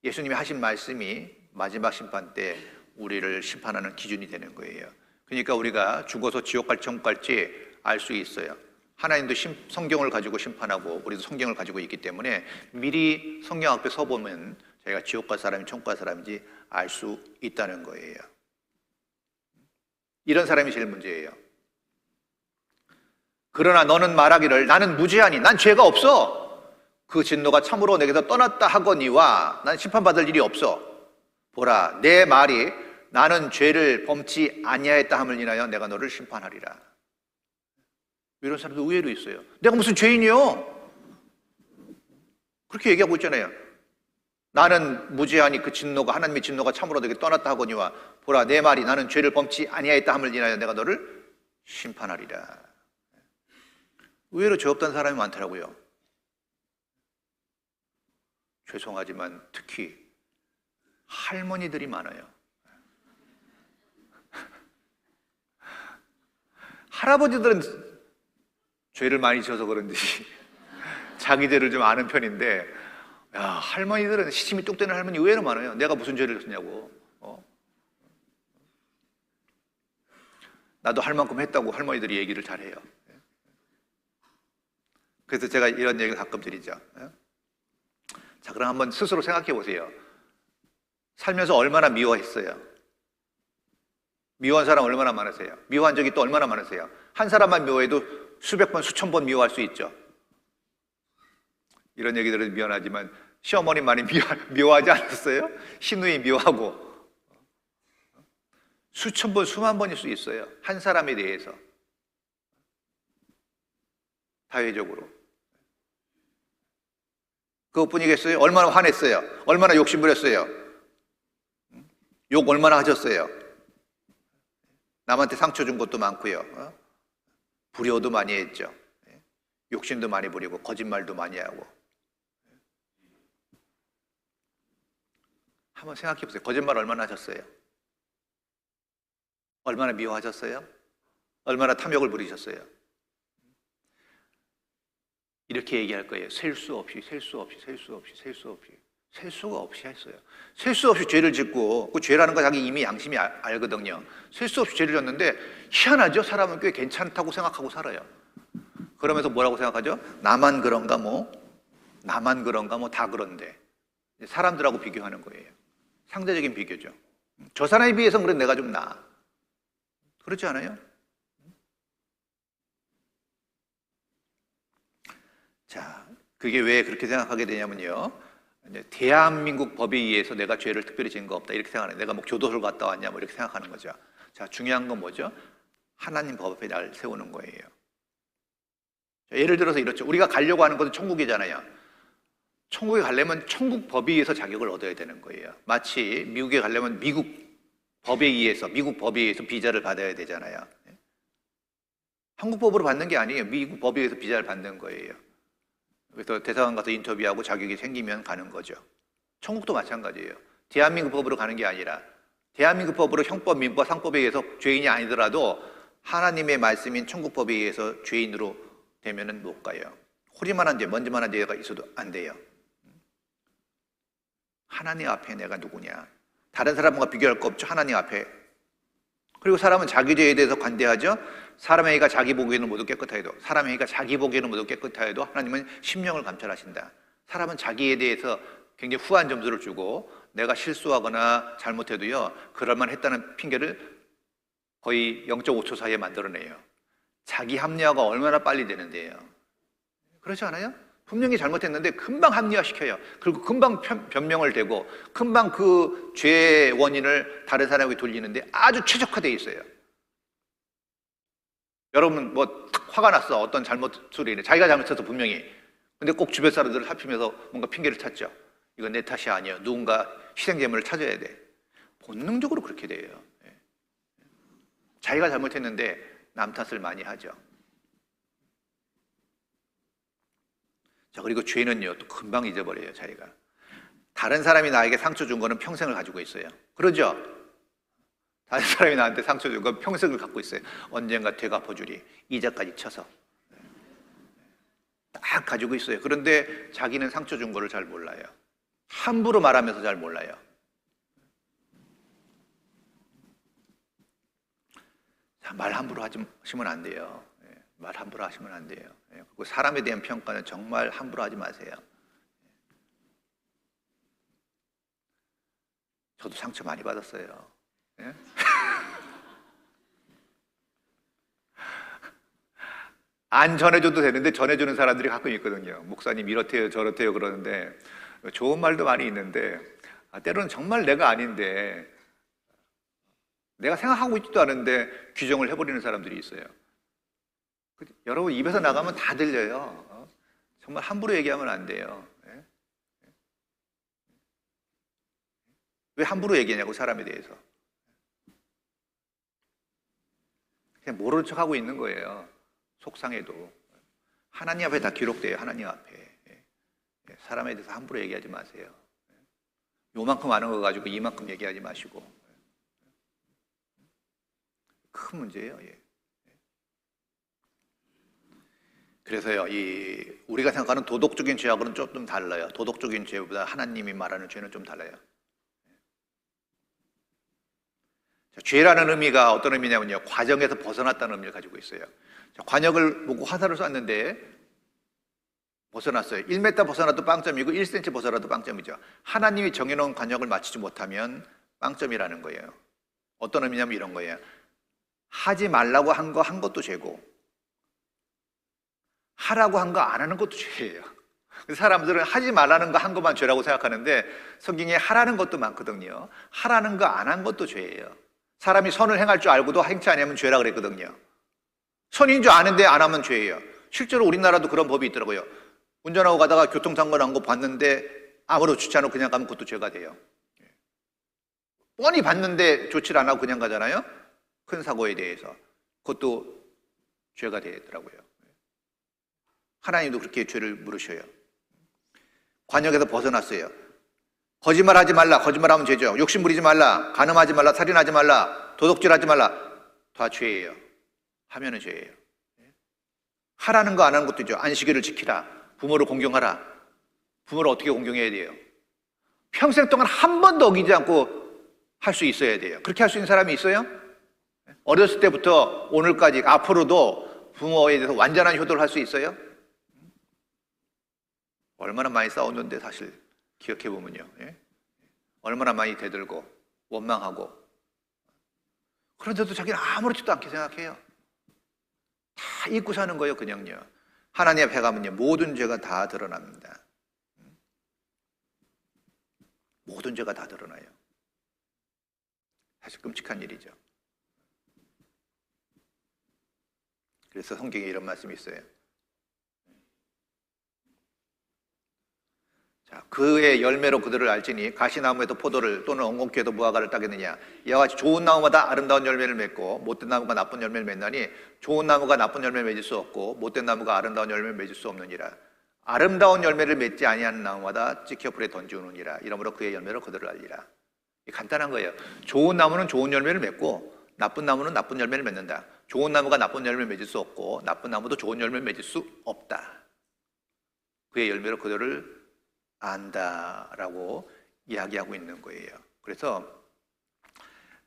예수님이 하신 말씀이 마지막 심판 때 우리를 심판하는 기준이 되는 거예요. 그러니까 우리가 죽어서 지옥 갈지 천국 갈지 알 수 있어요. 하나님도 성경을 가지고 심판하고 우리도 성경을 가지고 있기 때문에 미리 성경 앞에 서보면 저희가 지옥 갈 사람이 천국 갈 사람인지 알 수 있다는 거예요. 이런 사람이 제일 문제예요. 그러나 너는 말하기를 나는 무죄하니 난 죄가 없어. 그 진노가 참으로 내게서 떠났다 하거니와 난 심판받을 일이 없어. 보라, 내 말이 나는 죄를 범치 아니하였다 함을 인하여 내가 너를 심판하리라. 이런 사람도 의외로 있어요. 내가 무슨 죄인이요? 그렇게 얘기하고 있잖아요. 나는 무죄하니 그 진노가 하나님의 진노가 참으로 내게 떠났다 하거니와 보라, 내 말이 나는 죄를 범치 아니하였다 함을 인하여 내가 너를 심판하리라. 의외로 죄 없다는 사람이 많더라고요. 죄송하지만 특히 할머니들이 많아요. 할아버지들은 죄를 많이 지어서 그런지 자기 죄를 좀 아는 편인데, 야, 할머니들은 시침이 뚝 되는 할머니 의외로 많아요. 내가 무슨 죄를 졌냐고. 나도 할 만큼 했다고 할머니들이 얘기를 잘해요. 그래서 제가 이런 얘기를 가끔 드리죠. 자, 그럼 한번 스스로 생각해 보세요. 살면서 얼마나 미워했어요? 미워한 사람 얼마나 많으세요? 미워한 적이 또 얼마나 많으세요? 한 사람만 미워해도 수백 번, 수천 번 미워할 수 있죠. 이런 얘기들은 미안하지만 시어머니 많이 미워하지 않았어요? 시누이 미워하고 수천 번, 수만 번일 수 있어요. 한 사람에 대해서. 사회적으로. 그것뿐이겠어요? 얼마나 화냈어요? 얼마나 욕심부렸어요? 욕 얼마나 하셨어요? 남한테 상처 준 것도 많고요. 불효도 많이 했죠. 욕심도 많이 부리고 거짓말도 많이 하고. 한번 생각해 보세요. 거짓말 얼마나 하셨어요? 얼마나 미워하셨어요? 얼마나 탐욕을 부리셨어요? 이렇게 얘기할 거예요. 셀 수 없이, 셀 수 없이, 셀 수 없이, 셀 수 없이. 셀 수가 없이 했어요. 셀 수 없이 죄를 짓고, 그 죄라는 거 자기 이미 양심이 알거든요. 셀 수 없이 죄를 졌는데 희한하죠? 사람은 꽤 괜찮다고 생각하고 살아요. 그러면서 뭐라고 생각하죠? 나만 그런가 뭐 다 그런데. 사람들하고 비교하는 거예요. 상대적인 비교죠. 저 사람에 비해서는 그래 내가 좀 나아. 그렇지 않아요? 자, 그게 왜 그렇게 생각하게 되냐면요. 이제 대한민국 법에 의해서 내가 죄를 특별히 지은 거 없다 이렇게 생각하는. 내가 뭐 교도소를 갔다 왔냐 뭐 이렇게 생각하는 거죠. 자, 중요한 건 뭐죠? 하나님 법 앞에 날 세우는 거예요. 자, 예를 들어서 이렇죠. 우리가 가려고 하는 것은 천국이잖아요. 천국에 가려면 천국 법에 의해서 자격을 얻어야 되는 거예요. 마치 미국에 가려면 미국 법에 의해서 비자를 받아야 되잖아요. 한국 법으로 받는 게 아니에요. 미국 법에 의해서 비자를 받는 거예요. 그래서 대사관 가서 인터뷰하고 자격이 생기면 가는 거죠. 천국도 마찬가지예요. 대한민국 법으로 가는 게 아니라 대한민국 법으로 형법, 민법, 상법에 의해서 죄인이 아니더라도 하나님의 말씀인 천국법에 의해서 죄인으로 되면은 못 가요. 호리만한 죄, 먼지만한 죄가 있어도 안 돼요. 하나님 앞에 내가 누구냐? 다른 사람과 비교할 거 없죠. 하나님 앞에. 그리고 사람은 자기 죄에 대해서 관대하죠. 사람의 의가 자기 보기에는 모두 깨끗하여도, 사람의 의가 자기 보기에는 모두 깨끗하여도 하나님은 심령을 감찰하신다. 사람은 자기에 대해서 굉장히 후한 점수를 주고 내가 실수하거나 잘못해도요, 그럴만 했다는 핑계를 거의 0.5초 사이에 만들어내요. 자기 합리화가 얼마나 빨리 되는데요. 그렇지 않아요? 분명히 잘못했는데 금방 합리화시켜요. 그리고 금방 변명을 대고 금방 그 죄의 원인을 다른 사람에게 돌리는데 아주 최적화되어 있어요. 여러분 뭐 화가 났어. 어떤 잘못 소리를 자기가 잘못해서 분명히. 근데 꼭 주변 사람들을 살피면서 뭔가 핑계를 찾죠. 이건 내 탓이 아니에요. 누군가 희생제물을 찾아야 돼. 본능적으로 그렇게 돼요. 자기가 잘못했는데 남 탓을 많이 하죠. 자, 그리고 죄는요, 또 금방 잊어버려요, 자기가. 다른 사람이 나에게 상처 준 거는 평생을 가지고 있어요. 그러죠? 다른 사람이 나한테 상처 준 건 평생을 갖고 있어요. 언젠가 되갚아주리. 이자까지 쳐서. 딱 가지고 있어요. 그런데 자기는 상처 준 거를 잘 몰라요. 함부로 말하면서 잘 몰라요. 자, 말 함부로 하시면 안 돼요. 말 함부로 하시면 안 돼요. 그리고 사람에 대한 평가는 정말 함부로 하지 마세요. 저도 상처 많이 받았어요. 안 전해줘도 되는데 전해주는 사람들이 가끔 있거든요. 목사님 이렇대요 저렇대요 그러는데 좋은 말도 많이 있는데 때로는 정말 내가 아닌데 내가 생각하고 있지도 않은데 규정을 해버리는 사람들이 있어요. 여러분 입에서 나가면 다 들려요. 정말 함부로 얘기하면 안 돼요. 왜 함부로 얘기하냐고 사람에 대해서. 그냥 모르는 척하고 있는 거예요. 속상해도. 하나님 앞에 다 기록돼요. 하나님 앞에. 사람에 대해서 함부로 얘기하지 마세요. 요만큼 아는 거 가지고 이만큼 얘기하지 마시고. 큰 문제예요. 그래서요, 우리가 생각하는 도덕적인 죄하고는 좀 달라요. 도덕적인 죄보다 하나님이 말하는 죄는 좀 달라요. 자, 죄라는 의미가 어떤 의미냐면요, 과정에서 벗어났다는 의미를 가지고 있어요. 자, 관역을 보고 화살을 쐈는데 벗어났어요. 1m 벗어나도 빵점이고 1cm 벗어나도 빵점이죠. 하나님이 정해놓은 관역을 맞추지 못하면 빵점이라는 거예요. 어떤 의미냐면 이런 거예요. 하지 말라고 한 것도 죄고 하라고 한 거 안 하는 것도 죄예요. 사람들은 하지 말라는 거 한 것만 죄라고 생각하는데 성경에 하라는 것도 많거든요. 하라는 거 안 한 것도 죄예요. 사람이 선을 행할 줄 알고도 행치 않으면 죄라 그랬거든요. 선인 줄 아는데 안 하면 죄예요. 실제로 우리나라도 그런 법이 있더라고요. 운전하고 가다가 교통사고 난 거 봤는데 아무렇지 않고 그냥 가면 그것도 죄가 돼요. 뻔히 봤는데 조치를 안 하고 그냥 가잖아요. 큰 사고에 대해서. 그것도 죄가 되더라고요. 하나님도 그렇게 죄를 물으셔요. 관역에서 벗어났어요. 거짓말하지 말라. 거짓말하면 죄죠. 욕심 부리지 말라. 간음하지 말라. 살인하지 말라. 도둑질하지 말라. 다 죄예요. 하면은 죄예요. 하라는 거 안 하는 것도 있죠. 안식일을 지키라. 부모를 공경하라. 부모를 어떻게 공경해야 돼요? 평생 동안 한 번도 어기지 않고 할 수 있어야 돼요. 그렇게 할 수 있는 사람이 있어요? 어렸을 때부터 오늘까지 앞으로도 부모에 대해서 완전한 효도를 할 수 있어요? 얼마나 많이 싸웠는데 사실 기억해 보면요. 예? 얼마나 많이 대들고 원망하고 그런데도 자기는 아무렇지도 않게 생각해요. 다 잊고 사는 거예요, 그냥요. 하나님 앞에 가면요, 모든 죄가 다 드러납니다. 모든 죄가 다 드러나요. 사실 끔찍한 일이죠. 그래서 성경에 이런 말씀이 있어요. 자, 그의 열매로 그들을 알지니 가시나무에도 포도를 또는 엉겅퀴에도 무화과를 따겠느냐. 이와 같이 좋은 나무마다 아름다운 열매를 맺고 못된 나무가 나쁜 열매를 맺나니 좋은 나무가 나쁜 열매를 맺을 수 없고 못된 나무가 아름다운 열매를 맺을 수 없느니라. 아름다운 열매를 맺지 아니하는 나무마다 찍혀 불에 던지우느니라. 이러므로 그의 열매로 그들을 알리라. 간단한 거예요. 좋은 나무는 좋은 열매를 맺고 나쁜 나무는 나쁜 열매를 맺는다. 좋은 나무가 나쁜 열매를 맺을 수 없고 나쁜 나무도 좋은 열매를 맺을 수 없다. 그의 열매로 그들을 안다라고 이야기하고 있는 거예요. 그래서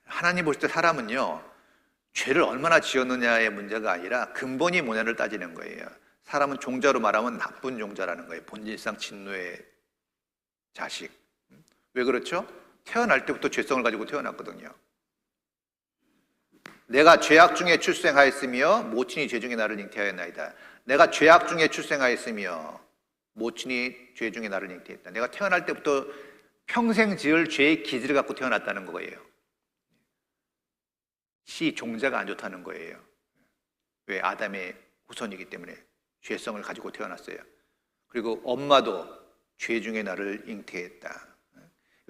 하나님 보실 때 사람은요, 죄를 얼마나 지었느냐의 문제가 아니라 근본이 뭐냐를 따지는 거예요. 사람은 종자로 말하면 나쁜 종자라는 거예요. 본질상 진노의 자식. 왜 그렇죠? 태어날 때부터 죄성을 가지고 태어났거든요. 내가 죄악 중에 출생하였으며 모친이 죄 중에 나를 잉태하였나이다. 내가 죄악 중에 출생하였으며 모친이 죄 중에 나를 잉태했다. 내가 태어날 때부터 평생 지을 죄의 기질을 갖고 태어났다는 거예요. 씨 종자가 안 좋다는 거예요. 왜? 아담의 후손이기 때문에 죄성을 가지고 태어났어요. 그리고 엄마도 죄 중에 나를 잉태했다.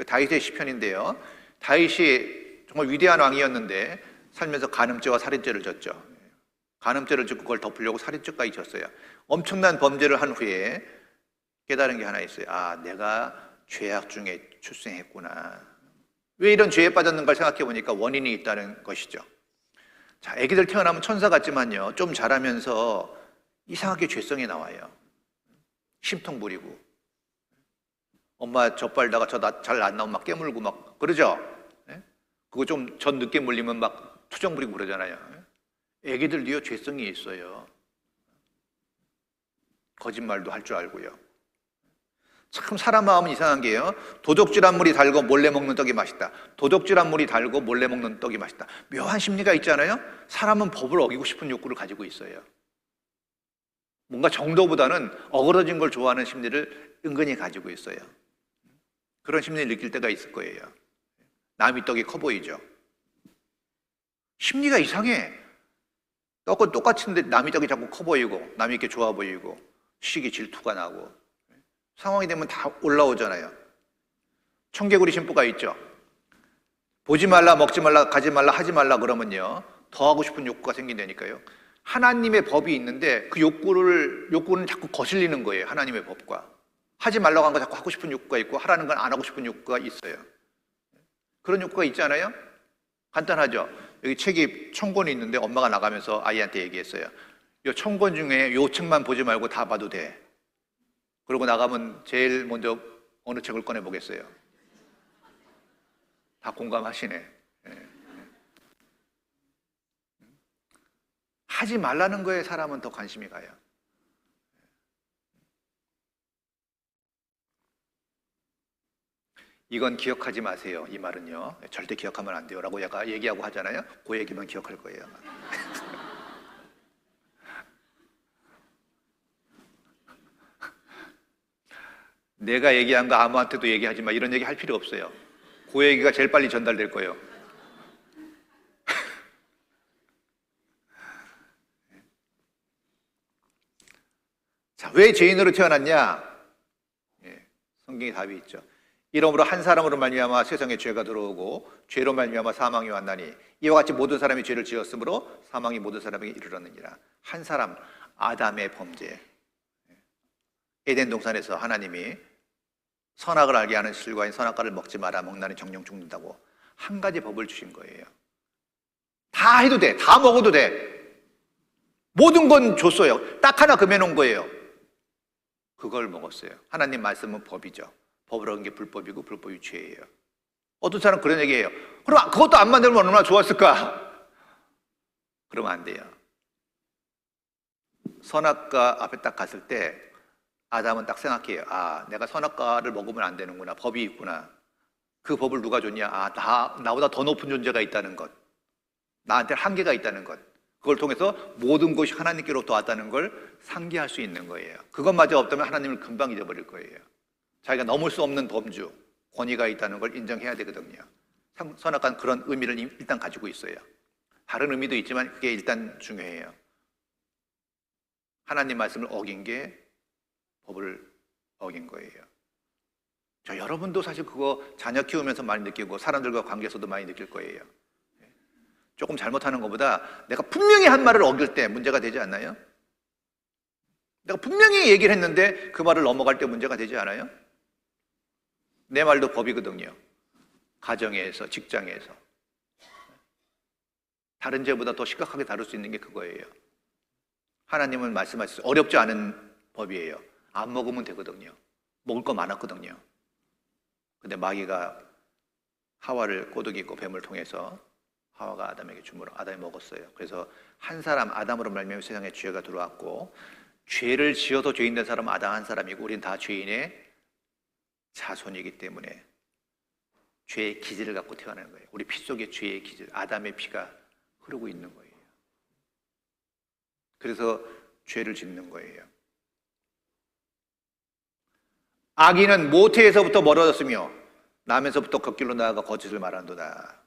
다윗의 시편인데요. 다윗이 정말 위대한 왕이었는데 살면서 간음죄와 살인죄를 졌죠. 간음죄를 짓고 그걸 덮으려고 살인죄까지 졌어요. 엄청난 범죄를 한 후에 깨달은 게 하나 있어요. 아, 내가 죄악 중에 출생했구나. 왜 이런 죄에 빠졌는가 생각해 보니까 원인이 있다는 것이죠. 자, 애기들 태어나면 천사 같지만요, 좀 자라면서 이상하게 죄성이 나와요. 심통 부리고 엄마 젖발다가 저 잘 안 나오면 막 깨물고 막 그러죠. 그거 좀 젖 늦게 물리면 막 투정 부리고 그러잖아요. 애기들도요, 죄성이 있어요. 거짓말도 할 줄 알고요. 참 사람 마음은 이상한 게요, 도둑질한 물이 달고 몰래 먹는 떡이 맛있다. 도둑질한 물이 달고 몰래 먹는 떡이 맛있다. 묘한 심리가 있잖아요. 사람은 법을 어기고 싶은 욕구를 가지고 있어요. 뭔가 정도보다는 어그러진 걸 좋아하는 심리를 은근히 가지고 있어요. 그런 심리를 느낄 때가 있을 거예요. 남이 떡이 커 보이죠. 심리가 이상해. 떡은 똑같은데 남이 떡이 자꾸 커 보이고 남이 이렇게 좋아 보이고 시기 질투가 나고 상황이 되면 다 올라오잖아요. 청개구리 심보가 있죠. 보지 말라, 먹지 말라, 가지 말라, 하지 말라 그러면요, 더 하고 싶은 욕구가 생긴다니까요. 하나님의 법이 있는데 그 욕구는 자꾸 거슬리는 거예요. 하나님의 법과. 하지 말라고 한 거 자꾸 하고 싶은 욕구가 있고 하라는 건 안 하고 싶은 욕구가 있어요. 그런 욕구가 있잖아요. 간단하죠. 여기 책이 청권이 있는데 엄마가 나가면서 아이한테 얘기했어요. 이 청권 중에 요 책만 보지 말고 다 봐도 돼. 그러고 나가면 제일 먼저 어느 책을 꺼내 보겠어요. 다 공감하시네. 하지 말라는 거에 사람은 더 관심이 가요. 이건 기억하지 마세요. 이 말은요, 절대 기억하면 안 돼요 라고 얘가 얘기하고 하잖아요. 그 얘기만 기억할 거예요. 내가 얘기한 거 아무한테도 얘기하지 마, 이런 얘기 할 필요 없어요. 그 얘기가 제일 빨리 전달될 거예요. 자, 왜 죄인으로 태어났냐? 성경에 답이 있죠. 이러므로 한 사람으로 말미암아 세상에 죄가 들어오고 죄로 말미암아 사망이 왔나니 이와 같이 모든 사람이 죄를 지었으므로 사망이 모든 사람에게 이르렀느니라. 한 사람, 아담의 범죄. 에덴 동산에서 하나님이 선악을 알게 하는 실과인 선악과를 먹지 마라, 먹나니 정령 죽는다고 한 가지 법을 주신 거예요. 다 해도 돼, 다 먹어도 돼, 모든 건 줬어요. 딱 하나 금해놓은 거예요. 그걸 먹었어요. 하나님 말씀은 법이죠. 법을 어긴 게 불법이고 불법이 죄예요. 어떤 사람은 그런 얘기예요. 그럼 그것도 안 만들면 얼마나 좋았을까? 그러면 안 돼요. 선악과 앞에 딱 갔을 때 아담은 딱 생각해요. 아, 내가 선악과를 먹으면 안 되는구나. 법이 있구나. 그 법을 누가 줬냐? 아, 나보다 더 높은 존재가 있다는 것. 나한테 한계가 있다는 것. 그걸 통해서 모든 것이 하나님께로부터 왔다는 걸 상기할 수 있는 거예요. 그것마저 없다면 하나님을 금방 잊어버릴 거예요. 자기가 넘을 수 없는 범주, 권위가 있다는 걸 인정해야 되거든요. 선악과는 그런 의미를 일단 가지고 있어요. 다른 의미도 있지만 그게 일단 중요해요. 하나님 말씀을 어긴 게 법을 어긴 거예요. 여러분도 사실 그거 자녀 키우면서 많이 느끼고 사람들과 관계에서도 많이 느낄 거예요. 조금 잘못하는 것보다 내가 분명히 한 말을 어길 때 문제가 되지 않나요? 내가 분명히 얘기를 했는데 그 말을 넘어갈 때 문제가 되지 않아요? 내 말도 법이거든요. 가정에서, 직장에서. 다른 죄보다 더 심각하게 다룰 수 있는 게 그거예요. 하나님은 말씀하셨어요. 어렵지 않은 법이에요. 안 먹으면 되거든요. 먹을 거 많았거든요. 근데 마귀가 하와를 꼬드기 있고 뱀을 통해서 하와가 아담에게 주므로 아담이 먹었어요. 그래서 한 사람 아담으로 말미암아 세상에 죄가 들어왔고 죄를 지어서 죄인 된 사람은 아담 한 사람이고 우리는 다 죄인의 자손이기 때문에 죄의 기질을 갖고 태어나는 거예요. 우리 피 속에 죄의 기질, 아담의 피가 흐르고 있는 거예요. 그래서 죄를 짓는 거예요. 악인은 모태에서부터 멀어졌으며 남에서부터 겉길로 나아가 거짓을 말한도다.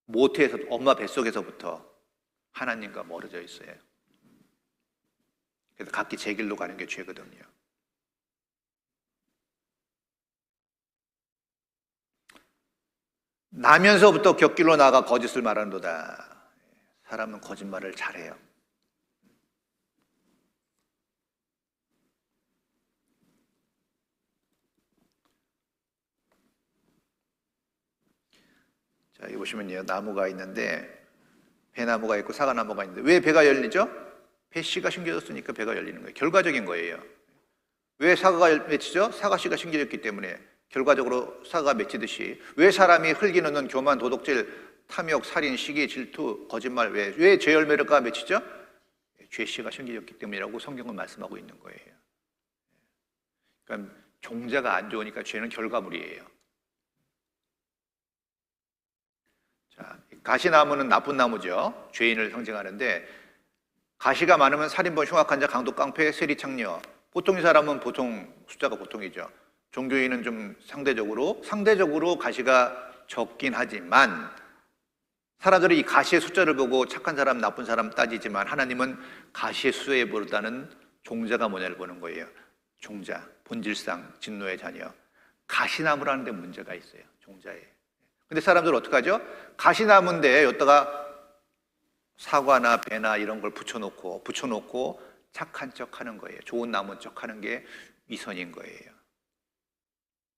모태에서 엄마 뱃속에서부터 하나님과 멀어져 있어요. 그래서 각기 제 길로 가는 게 죄거든요. 나면서부터 곁길로 나가 거짓을 말한도다. 사람은 거짓말을 잘해요. 자, 여기 보시면요. 나무가 있는데 배나무가 있고 사과나무가 있는데 왜 배가 열리죠? 배씨가 심겨졌으니까 배가 열리는 거예요. 결과적인 거예요. 왜 사과가 맺히죠? 사과씨가 심겨졌기 때문에 결과적으로 사과가 맺히듯이 왜 사람이 흙이 넣는 교만, 도둑질, 탐욕, 살인, 시기, 질투, 거짓말 왜 죄 열매가 맺히죠? 죄씨가 심겨졌기 때문이라고 성경은 말씀하고 있는 거예요. 그러니까 종자가 안 좋으니까 죄는 결과물이에요. 자, 가시나무는 나쁜 나무죠. 죄인을 상징하는데 가시가 많으면 살인범, 흉악한 자, 강도, 깡패, 세리, 창녀. 보통의 사람은 보통 숫자가 보통이죠. 종교인은 좀 상대적으로 가시가 적긴 하지만 사람들이 이 가시의 숫자를 보고 착한 사람, 나쁜 사람 따지지만 하나님은 가시의 수에보다는 종자가 뭐냐를 보는 거예요. 종자, 본질상 진노의 자녀. 가시나무라는 데 문제가 있어요. 종자에. 근데 사람들은 어떡하죠? 가시나무인데 여기다가 사과나 배나 이런 걸 붙여놓고 착한 척 하는 거예요. 좋은 나무인 척 하는 게 위선인 거예요.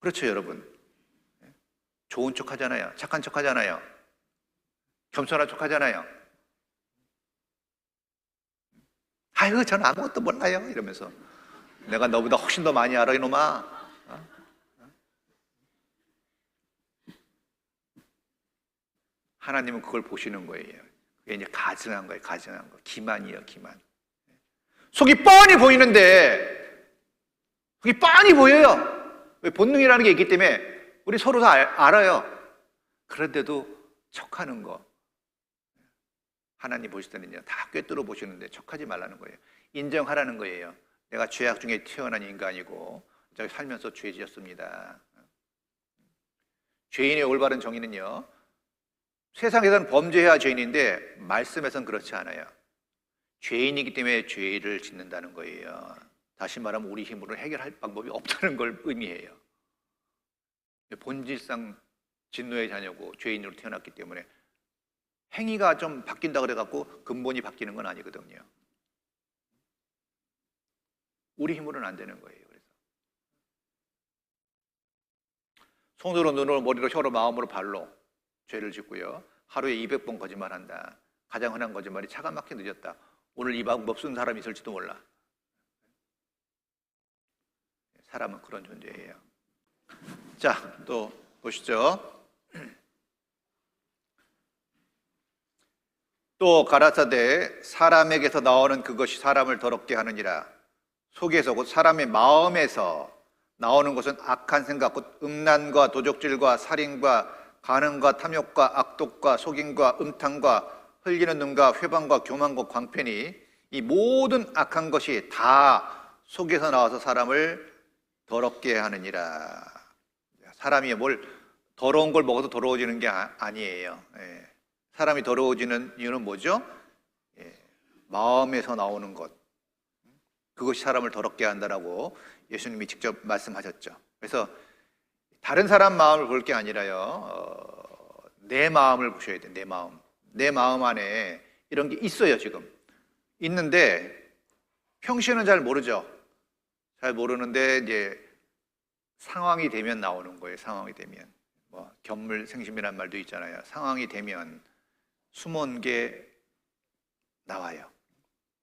그렇죠, 여러분? 좋은 척 하잖아요. 착한 척 하잖아요. 겸손한 척 하잖아요. 아유, 저는 아무것도 몰라요. 이러면서 내가 너보다 훨씬 더 많이 알아, 이놈아. 하나님은 그걸 보시는 거예요. 그게 이제 가증한 거예요. 가증한 거. 기만이에요, 기만. 속이 뻔히 보이는데, 속이 뻔히 보여요. 왜? 본능이라는 게 있기 때문에 우리 서로 다 알아요. 그런데도 척하는 거. 하나님 보실 때는요, 다 꿰뚫어 보시는데 척하지 말라는 거예요. 인정하라는 거예요. 내가 죄악 중에 태어난 인간이고, 제가 살면서 죄 지었습니다. 죄인의 올바른 정의는요, 세상에서는 범죄해야 죄인인데 말씀에서는 그렇지 않아요. 죄인이기 때문에 죄를 짓는다는 거예요. 다시 말하면 우리 힘으로 해결할 방법이 없다는 걸 의미해요. 본질상 진노의 자녀고 죄인으로 태어났기 때문에 행위가 좀 바뀐다 그래갖고 근본이 바뀌는 건 아니거든요. 우리 힘으로는 안 되는 거예요. 그래서 손으로, 눈으로, 머리로, 혀로, 마음으로, 발로 죄를 짓고요. 하루에 200번 거짓말한다. 가장 흔한 거짓말이 차가 막혀 늦었다. 오늘 이 방법 쓴 사람이 있을지도 몰라. 사람은 그런 존재예요. 자, 또 보시죠. 또 가라사대 사람에게서 나오는 그것이 사람을 더럽게 하느니라. 속에서 곧 사람의 마음에서 나오는 것은 악한 생각, 곧 음란과 도적질과 살인과 간음과 탐욕과 악독과 속임과 음탕과 흘리는 눈과 회방과 교만과 광편이 이 모든 악한 것이 다 속에서 나와서 사람을 더럽게 하느니라. 사람이 뭘 더러운 걸 먹어도 더러워지는 게 아니에요. 사람이 더러워지는 이유는 뭐죠? 마음에서 나오는 것. 그것이 사람을 더럽게 한다라고 예수님이 직접 말씀하셨죠. 그래서 다른 사람 마음을 볼 게 아니라요, 내 마음을 보셔야 돼요. 내 마음. 내 마음 안에 이런 게 있어요, 지금. 있는데 평시에는 잘 모르죠. 잘 모르는데 이제 상황이 되면 나오는 거예요. 상황이 되면. 뭐 견물생심이란 말도 있잖아요. 상황이 되면 숨은 게 나와요.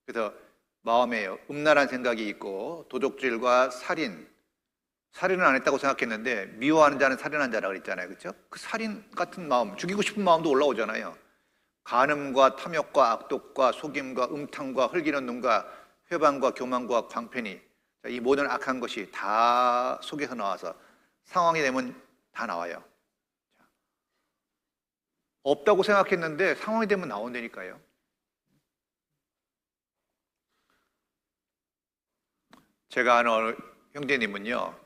그래서 마음에 음란한 생각이 있고 도적질과 살인은 안 했다고 생각했는데 미워하는 자는 살인한 자라고 그랬잖아요. 그렇죠? 그 살인 같은 마음, 죽이고 싶은 마음도 올라오잖아요. 간음과 탐욕과 악독과 속임과 음탕과 흘기는 눈과 회방과 교만과 광편이, 이 모든 악한 것이 다 속에서 나와서 상황이 되면 다 나와요. 없다고 생각했는데 상황이 되면 나온다니까요. 제가 아는 어느 형제님은요,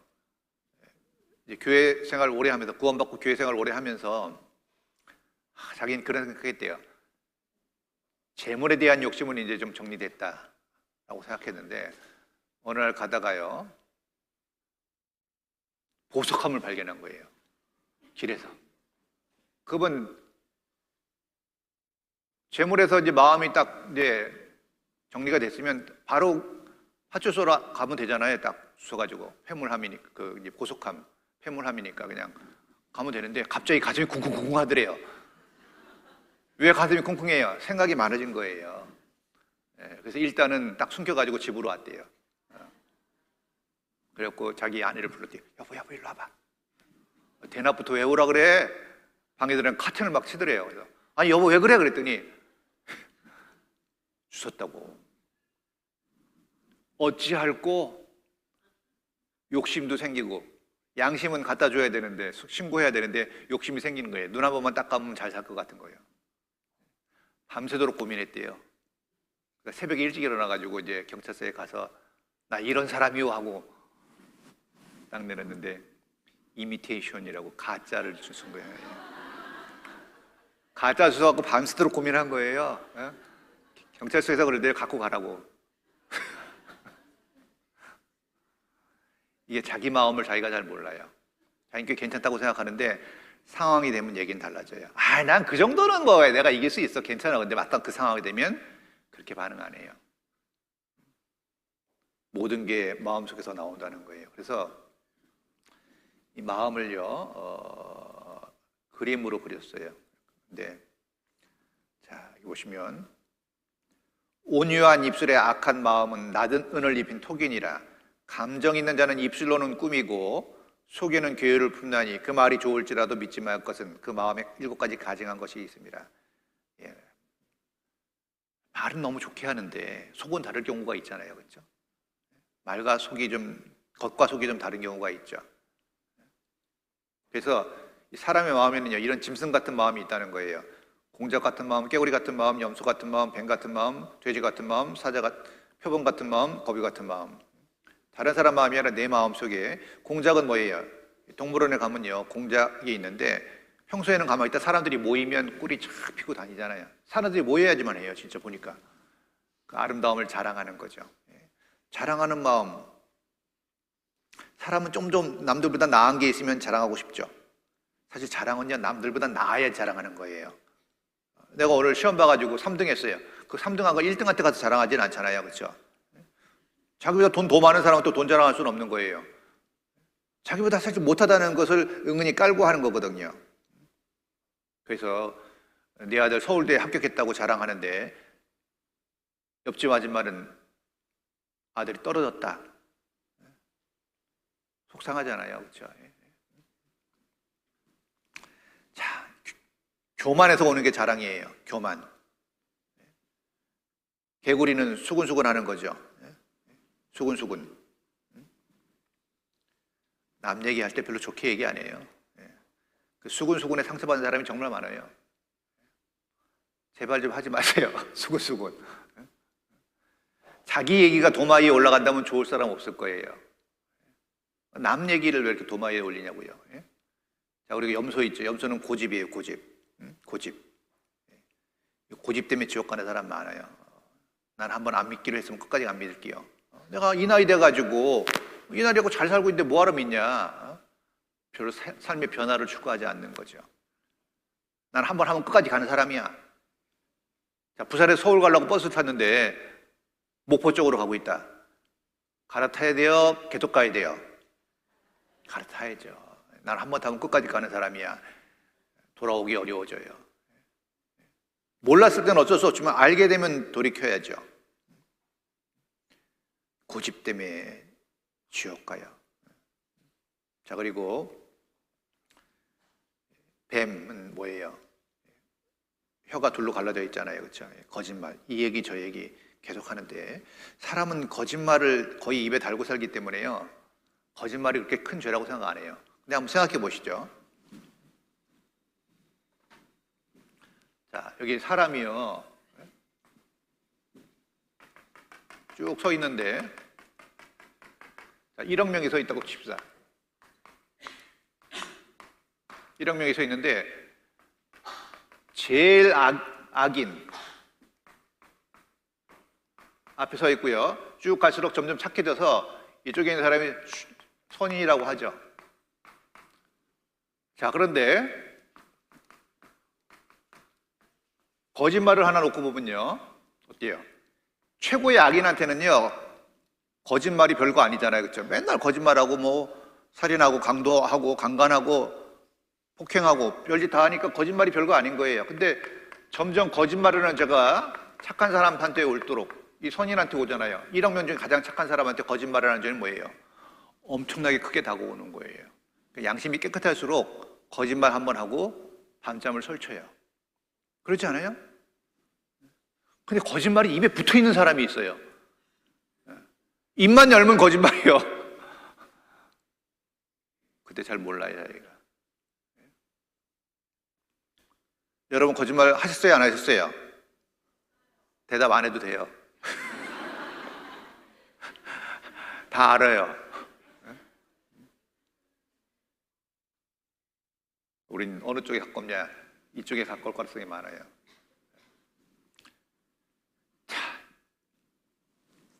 이제 교회 생활 오래 하면서, 구원받고 교회 생활 오래 하면서 자기는 그런 생각했대요. 재물에 대한 욕심은 이제 좀 정리됐다라고 생각했는데 어느 날 가다가요, 보석함을 발견한 거예요. 길에서. 그분 재물에서 이제 마음이 딱 이제 정리가 됐으면 바로 파출소로 가면 되잖아요. 딱 주워가지고 회물함이니까, 그 이제 보석함, 회물함이니까 그냥 가면 되는데 갑자기 가슴이 쿵쿵쿵쿵 하더래요. 왜 가슴이 쿵쿵해요? 생각이 많아진 거예요. 그래서 일단은 딱 숨겨가지고 집으로 왔대요. 그래갖고 자기 아내를 불렀대요. 여보 일로 와봐. 대낮부터 왜 오라 그래? 방에 들어간 카튼을 막 치더래요. 그래서 아니 여보 왜 그래? 그랬더니 주웠다고. 어찌할꼬? 욕심도 생기고 양심은 갖다 줘야 되는데, 신고해야 되는데 욕심이 생기는 거예요. 눈 한 번만 딱 감으면 잘 살 것 같은 거예요. 밤새도록 고민했대요. 그러니까 새벽에 일찍 일어나가지고 이제 경찰서에 가서 나 이런 사람이요 하고 딱 내렸는데 이미테이션이라고 가짜를 주신 거예요. 가짜 주워갖고 밤새도록 고민한 거예요. 경찰서에서 그러는데 갖고 가라고. 이게 자기 마음을 자기가 잘 몰라요. 자기는 꽤 괜찮다고 생각하는데 상황이 되면 얘기는 달라져요. 난 그 정도는 뭐 내가 이길 수 있어, 괜찮아. 근데 막상 그 상황이 되면 그렇게 반응 안 해요. 모든 게 마음속에서 나온다는 거예요. 그래서 이 마음을요, 그림으로 그렸어요. 근데 자, 여기 보시면 온유한 입술의 악한 마음은 낮은 은을 입힌 톡이니라. 감정 있는 자는 입술로는 꾸미고 속에는 괴유를 품나니 그 말이 좋을지라도 믿지 말 것은 그 마음에 7가지 가증한 것이 있습니다. 말은 너무 좋게 하는데 속은 다를 경우가 있잖아요. 그렇죠? 말과 속이 좀, 겉과 속이 좀 다른 경우가 있죠. 그래서 사람의 마음에는요, 이런 짐승 같은 마음이 있다는 거예요. 공작 같은 마음, 깨구리 같은 마음, 염소 같은 마음, 뱀 같은 마음, 돼지 같은 마음, 표범 같은 마음, 거위 같은 마음. 다른 사람 마음이 아니라 내 마음 속에. 공작은 뭐예요? 동물원에 가면요, 공작이 있는데 평소에는 가만히 있다 사람들이 모이면 꿀이 쫙 피고 다니잖아요. 사람들이 모여야지만 해요. 진짜 보니까 그 아름다움을 자랑하는 거죠. 자랑하는 마음. 사람은 좀 남들보다 나은 게 있으면 자랑하고 싶죠. 사실 자랑은요, 남들보다 나아야 자랑하는 거예요. 내가 오늘 시험 봐가지고 3등 했어요. 그 3등한 걸 1등한테 가서 자랑하지는 않잖아요. 그렇죠? 자기보다 돈 더 많은 사람은 또 돈 자랑할 수는 없는 거예요. 자기보다 사실 못하다는 것을 은근히 깔고 하는 거거든요. 그래서 내 아들 서울대에 합격했다고 자랑하는데 옆집 아줌마는 아들이 떨어졌다. 속상하잖아요. 그렇죠? 자, 교만에서 오는 게 자랑이에요. 교만. 개구리는 수근수근 하는 거죠. 수근수근. 남 얘기할 때 별로 좋게 얘기 안 해요. 그 수근수근에 상처받는 사람이 정말 많아요. 제발 좀 하지 마세요. 수근수근. 자기 얘기가 도마 위에 올라간다면 좋을 사람 없을 거예요. 남 얘기를 왜 이렇게 도마 위에 올리냐고요. 자, 우리 염소 있죠. 염소는 고집이에요. 고집. 고집. 고집 때문에 지옥 가는 사람 많아요. 난 한번 안 믿기로 했으면 끝까지 안 믿을게요. 내가 이 나이 돼가지고 이 나이 되고 잘 살고 있는데 뭐하러 믿냐. 별로 삶의 변화를 추구하지 않는 거죠. 난 한번 하면 끝까지 가는 사람이야. 자, 부산에서 서울 가려고 버스 탔는데 목포 쪽으로 가고 있다. 갈아타야 돼요? 계속 가야 돼요? 갈아타야죠. 난 한번 타면 끝까지 가는 사람이야. 돌아오기 어려워져요. 몰랐을 때는 어쩔 수 없지만 알게 되면 돌이켜야죠. 고집 때문에 지옥 가요. 자, 그리고 뱀은 뭐예요? 혀가 둘로 갈라져 있잖아요. 그렇죠? 거짓말. 이 얘기 저 얘기 계속 하는데 사람은 거짓말을 거의 입에 달고 살기 때문에요. 거짓말이 그렇게 큰 죄라고 생각 안 해요. 근데 한번 생각해 보시죠. 자, 여기 사람이요. 쭉 서 있는데, 자, 1억 명이 서 있다고 칩시다. 1억 명이 서 있는데, 제일 악인 앞에 서 있고요. 쭉 갈수록 점점 착해져서 이쪽에 있는 사람이 선인이라고 하죠. 자, 그런데 거짓말을 하나 놓고 보면요. 어때요? 최고의 악인한테는요, 거짓말이 별거 아니잖아요. 그렇죠? 맨날 거짓말하고 뭐 살인하고 강도하고 강간하고 폭행하고 별짓 다 하니까 거짓말이 별거 아닌 거예요. 근데 점점 거짓말을 하는 제가 착한 사람한테 올도록 이 선인한테 오잖아요. 1억 명 중에 가장 착한 사람한테 거짓말을 하는 죄는 뭐예요? 엄청나게 크게 다가오는 거예요. 양심이 깨끗할수록 거짓말 한번 하고 밤잠을 설쳐요. 그렇지 않아요? 근데 거짓말이 입에 붙어 있는 사람이 있어요. 입만 열면 거짓말이요. 그때 잘 몰라요, 자기가. 여러분 거짓말 하셨어요, 안 하셨어요? 대답 안 해도 돼요. 다 알아요. 우린 어느 쪽에 가깝냐? 이쪽에 가까울 가능성이 많아요.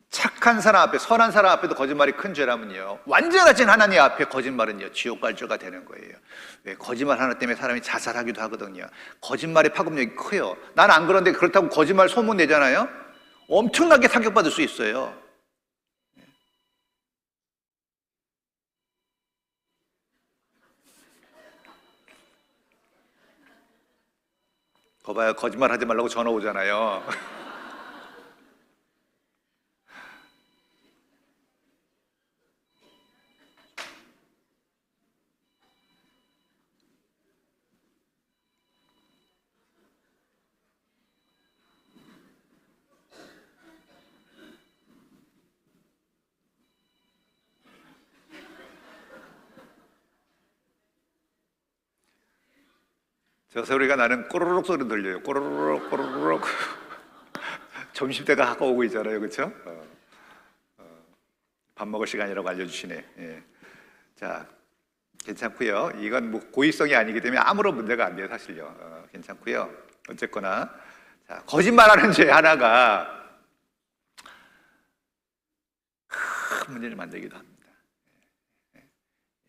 착한 사람 앞에, 선한 사람 앞에도 거짓말이 큰 죄라면요, 완전하신 하나님 앞에 거짓말은요, 지옥 갈 죄가 되는 거예요. 왜? 거짓말 하나 때문에 사람이 자살하기도 하거든요. 거짓말의 파급력이 커요. 난 안 그런데 그렇다고 거짓말 소문 내잖아요? 엄청나게 타격받을 수 있어요. 거봐요, 거짓말 하지 말라고 전화 오잖아요. 저 소리가 나는 꼬르륵 소리 들려요. 꼬르륵 꼬르륵. 점심때가 가까우고 있잖아요, 그렇죠? 밥 먹을 시간이라고 알려주시네. 예. 자, 괜찮고요. 이건 뭐 고의성이 아니기 때문에 아무런 문제가 안 돼요, 사실요. 괜찮고요. 어쨌거나 자, 거짓말하는 죄 하나가 큰 문제를 만들기도 합니다.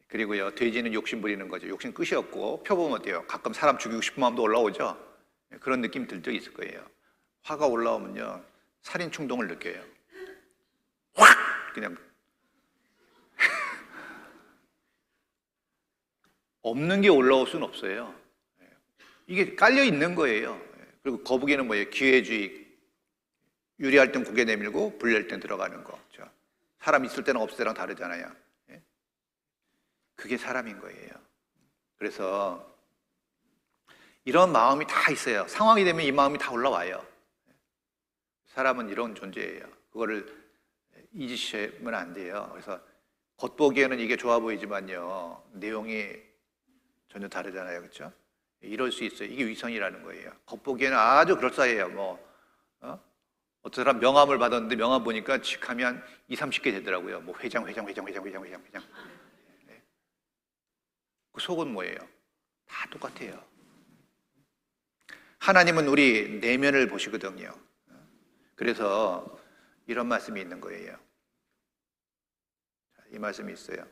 그리고요, 돼지는 욕심 부리는 거죠. 욕심 끝이 없고, 펴보면 어때요? 가끔 사람 죽이고 싶은 마음도 올라오죠? 그런 느낌 들 적 있을 거예요. 화가 올라오면요, 살인 충동을 느껴요. 확! 그냥. 없는 게 올라올 수는 없어요. 이게 깔려 있는 거예요. 그리고 거북이는 뭐예요? 기회주의. 유리할 땐 고개 내밀고, 불리할 땐 들어가는 거. 사람 있을 때는 없을 때랑 다르잖아요. 그게 사람인 거예요. 그래서 이런 마음이 다 있어요. 상황이 되면 이 마음이 다 올라와요. 사람은 이런 존재예요. 그거를 잊으시면 안 돼요. 그래서 겉보기에는 이게 좋아 보이지만요, 내용이 전혀 다르잖아요, 그렇죠? 이럴 수 있어요. 이게 위선이라는 거예요. 겉보기에는 아주 그럴싸해요. 어떤 사람 명함을 받았는데 명함 보니까 칙하면 2, 30개 되더라고요. 뭐 회장. 네. 그 속은 뭐예요? 다 똑같아요. 하나님은 우리 내면을 보시거든요. 그래서 이런 말씀이 있는 거예요. 이 말씀이 있어요.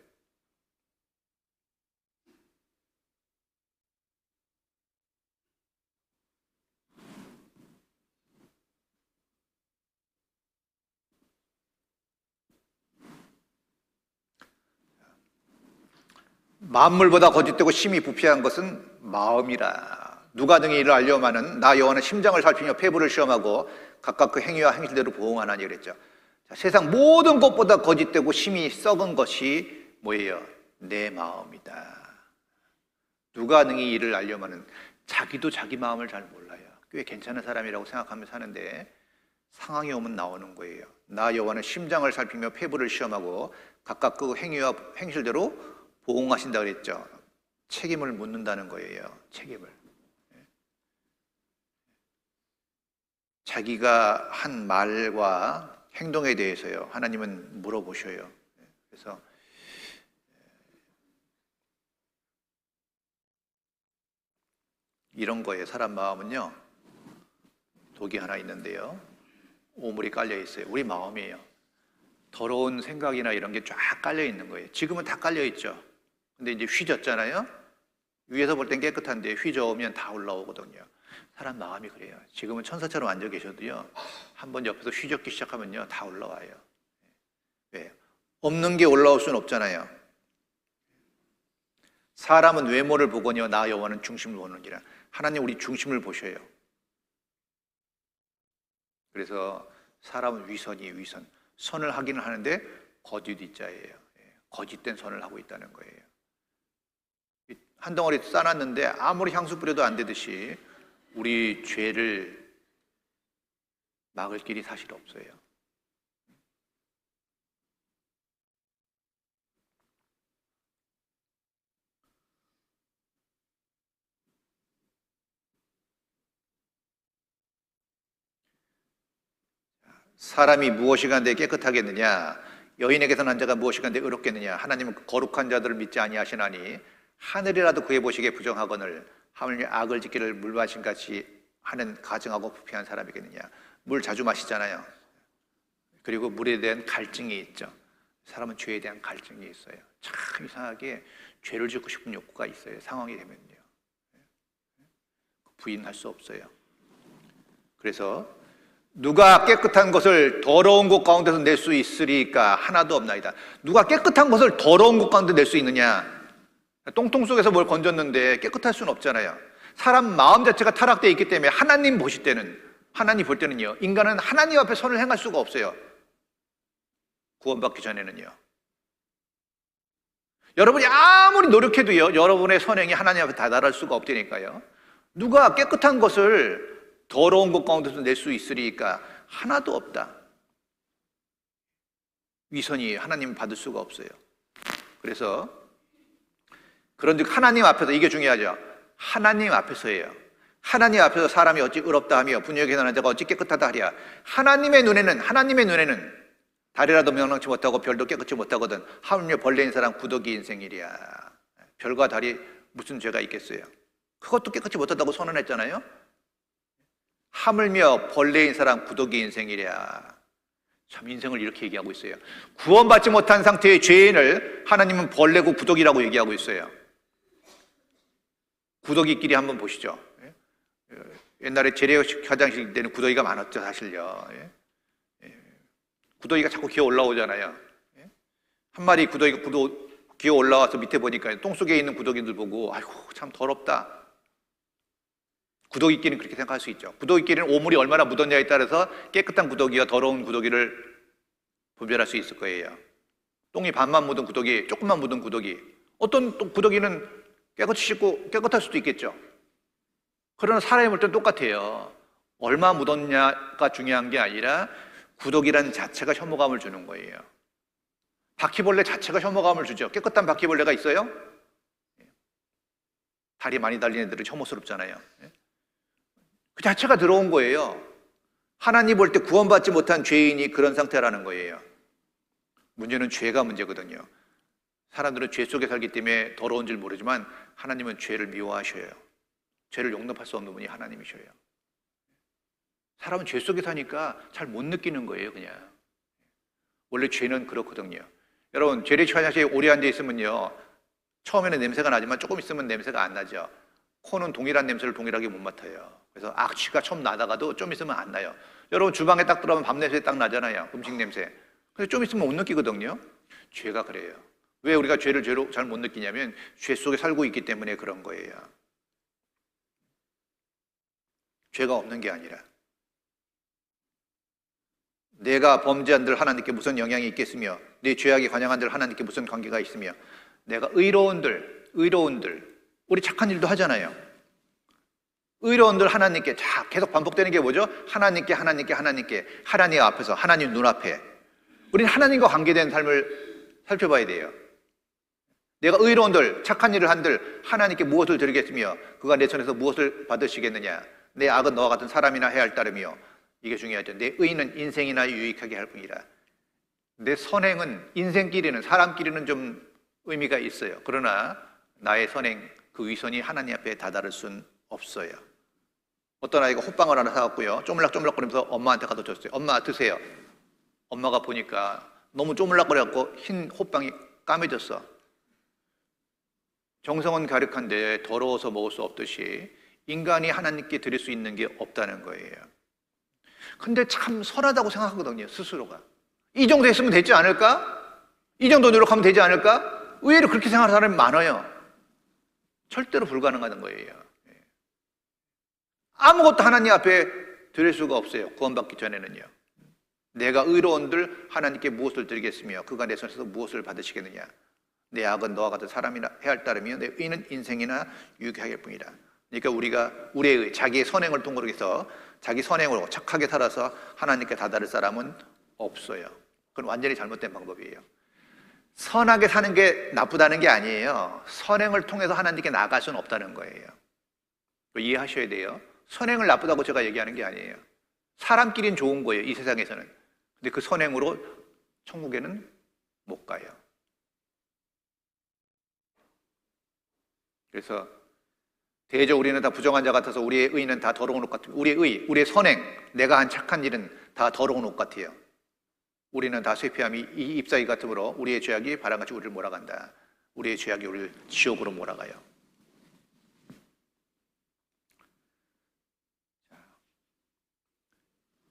만물보다 거짓되고 심히 부패한 것은 마음이라. 누가 등의 일을 알려마는 나 여호와는 심장을 살피며 폐부를 시험하고 각각 그 행위와 행실대로 보응하나니 그랬죠. 자, 세상 모든 것보다 거짓되고 심히 썩은 것이 뭐예요? 내 마음이다. 누가 능히 이를 알려마는. 자기도 자기 마음을 잘 몰라요. 꽤 괜찮은 사람이라고 생각하며 사는데 상황이 오면 나오는 거예요. 나 여호와는 심장을 살피며 폐부를 시험하고 각각 그 행위와 행실대로 보응하신다 그랬죠. 책임을 묻는다는 거예요. 책임을. 자기가 한 말과 행동에 대해서요, 하나님은 물어보셔요. 그래서 이런 거예요. 사람 마음은요, 독이 하나 있는데요, 오물이 깔려 있어요. 우리 마음이에요. 더러운 생각이나 이런 게 쫙 깔려 있는 거예요. 지금은 다 깔려 있죠. 근데 이제 휘졌잖아요. 위에서 볼 땐 깨끗한데 휘저으면 다 올라오거든요. 사람 마음이 그래요. 지금은 천사처럼 앉아 계셔도요, 한번 옆에서 휘젓기 시작하면요, 다 올라와요. 왜? 없는 게 올라올 수는 없잖아요. 사람은 외모를 보거니와 나 여호와는 중심을 보느니라. 하나님 우리 중심을 보셔요. 그래서 사람은 위선이에요. 위선. 선을 하기는 하는데 거짓 자예요. 거짓된 선을 하고 있다는 거예요. 한 덩어리 싸놨는데 아무리 향수 뿌려도 안 되듯이 우리 죄를 막을 길이 사실 없어요. 사람이 무엇이 간데 깨끗하겠느냐? 여인에게서 난 자가 무엇이 간데 의롭겠느냐? 하나님은 거룩한 자들을 믿지 아니하시나니 하늘이라도 그의 보시기에 부정하거늘 하물며 악을 짓기를 물 마신 같이 하는 가증하고 부패한 사람이겠느냐? 물 자주 마시잖아요. 그리고 물에 대한 갈증이 있죠. 사람은 죄에 대한 갈증이 있어요. 참 이상하게 죄를 짓고 싶은 욕구가 있어요. 상황이 되면요, 부인할 수 없어요. 그래서 누가 깨끗한 것을 더러운 곳 가운데서 낼 수 있으리까? 하나도 없나이다. 누가 깨끗한 것을 더러운 곳 가운데 낼 수 있느냐? 똥통 속에서 뭘 건졌는데 깨끗할 수는 없잖아요. 사람 마음 자체가 타락되어 있기 때문에 하나님 보실 때는, 하나님 볼 때는요, 인간은 하나님 앞에 선을 행할 수가 없어요. 구원받기 전에는요. 여러분이 아무리 노력해도요, 여러분의 선행이 하나님 앞에 다다를 수가 없다니까요. 누가 깨끗한 것을 더러운 곳 가운데서 낼 수 있으리까? 하나도 없다. 위선이 하나님 받을 수가 없어요. 그래서 그런즉 하나님 앞에서, 이게 중요하죠. 하나님 앞에서예요. 하나님 앞에서 사람이 어찌 의롭다 하며 분유에 계산한 자가 어찌 깨끗하다 하랴. 하나님의 눈에는 달이라도 명랑치 못하고 별도 깨끗이 못하거든 하물며 벌레인 사람 구더기 인생이랴. 별과 달이 무슨 죄가 있겠어요? 그것도 깨끗이 못하다고 선언했잖아요. 하물며 벌레인 사람 구더기 인생이랴. 참 인생을 이렇게 얘기하고 있어요. 구원받지 못한 상태의 죄인을 하나님은 벌레고 구더기라고 얘기하고 있어요. 구더기끼리 한번 보시죠. 옛날에 재래 화장실 때는 구더기가 많았죠, 사실요. 구더기가 자꾸 기어 올라오잖아요. 한 마리 구더기가 기어 올라와서 밑에 보니까 똥 속에 있는 구더기들 보고 아이고 참 더럽다. 구더기끼리는 그렇게 생각할 수 있죠. 구더기끼리는 오물이 얼마나 묻었냐에 따라서 깨끗한 구더기와 더러운 구더기를 분별할 수 있을 거예요. 똥이 반만 묻은 구더기, 조금만 묻은 구더기. 어떤 구더기는 깨끗이 씻고 깨끗할 수도 있겠죠. 그러나 사람이 볼 땐 똑같아요. 얼마 묻었냐가 중요한 게 아니라 구독이라는 자체가 혐오감을 주는 거예요. 바퀴벌레 자체가 혐오감을 주죠. 깨끗한 바퀴벌레가 있어요? 다리 많이 달린 애들은 혐오스럽잖아요. 그 자체가 들어온 거예요. 하나님 볼 때 구원받지 못한 죄인이 그런 상태라는 거예요. 문제는 죄가 문제거든요. 사람들은 죄 속에 살기 때문에 더러운 줄 모르지만 하나님은 죄를 미워하셔요. 죄를 용납할 수 없는 분이 하나님이셔요. 사람은 죄 속에 사니까 잘 못 느끼는 거예요, 그냥. 원래 죄는 그렇거든요. 여러분, 재래식 화장실에 오래 앉아 있으면요, 처음에는 냄새가 나지만 조금 있으면 냄새가 안 나죠. 코는 동일한 냄새를 동일하게 못 맡아요. 그래서 악취가 처음 나다가도 좀 있으면 안 나요. 여러분, 주방에 딱 들어가면 밥 냄새 딱 나잖아요, 음식 냄새. 근데 좀 있으면 못 느끼거든요. 죄가 그래요. 왜 우리가 죄를 죄로 잘 못 느끼냐면 죄 속에 살고 있기 때문에 그런 거예요. 죄가 없는 게 아니라 내가 범죄한들 하나님께 무슨 영향이 있겠으며 내 죄악에 관여한들 하나님께 무슨 관계가 있으며 내가 의로운들 우리 착한 일도 하잖아요. 의로운들 하나님께 계속 반복되는 게 뭐죠? 하나님 앞에서 하나님 눈앞에 우리는 하나님과 관계된 삶을 살펴봐야 돼요. 내가 의로운들 착한 일을 한들 하나님께 무엇을 드리겠으며 그가 내 손에서 무엇을 받으시겠느냐. 내 악은 너와 같은 사람이나 해야 할 따름이요. 이게 중요하죠. 내 의는 인생이나 유익하게 할 뿐이라. 내 선행은 인생끼리는 사람끼리는 좀 의미가 있어요. 그러나 나의 선행 그 위선이 하나님 앞에 다다를 순 없어요. 어떤 아이가 호빵을 하나 사갖고요 쪼물락쪼물락거리면서 엄마한테 가서 줬어요. 엄마 드세요. 엄마가 보니까 너무 쪼물락거려갖고 흰 호빵이 까매졌어. 정성은 가득한데 더러워서 먹을 수 없듯이 인간이 하나님께 드릴 수 있는 게 없다는 거예요. 근데 참 선하다고 생각하거든요, 스스로가. 이 정도 했으면 되지 않을까? 이 정도 노력하면 되지 않을까? 의외로 그렇게 생각하는 사람이 많아요. 절대로 불가능한 거예요. 아무것도 하나님 앞에 드릴 수가 없어요, 구원받기 전에는요. 내가 의로운들 하나님께 무엇을 드리겠으며 그가 내 손에서 무엇을 받으시겠느냐. 내 악은 너와 같은 사람이나 해야 할 따름이요 내 의는 인생이나 유익하게 할 뿐이라. 그러니까 우리가 우리의 의, 자기의 선행을 통으로 해서 자기 선행으로 착하게 살아서 하나님께 다다를 사람은 없어요. 그건 완전히 잘못된 방법이에요. 선하게 사는 게 나쁘다는 게 아니에요. 선행을 통해서 하나님께 나아갈 수는 없다는 거예요. 이해하셔야 돼요. 선행을 나쁘다고 제가 얘기하는 게 아니에요. 사람끼리는 좋은 거예요, 이 세상에서는. 근데 그 선행으로 천국에는 못 가요. 그래서 대저 우리는 다 부정한 자 같아서 우리의 의는 다 더러운 옷 같아요. 우리의 선행, 내가 한 착한 일은 다 더러운 옷 같아요. 우리는 다 쇠폐함이 이 잎사귀 같으므로 우리의 죄악이 바람같이 우리를 몰아간다. 우리의 죄악이 우리를 지옥으로 몰아가요.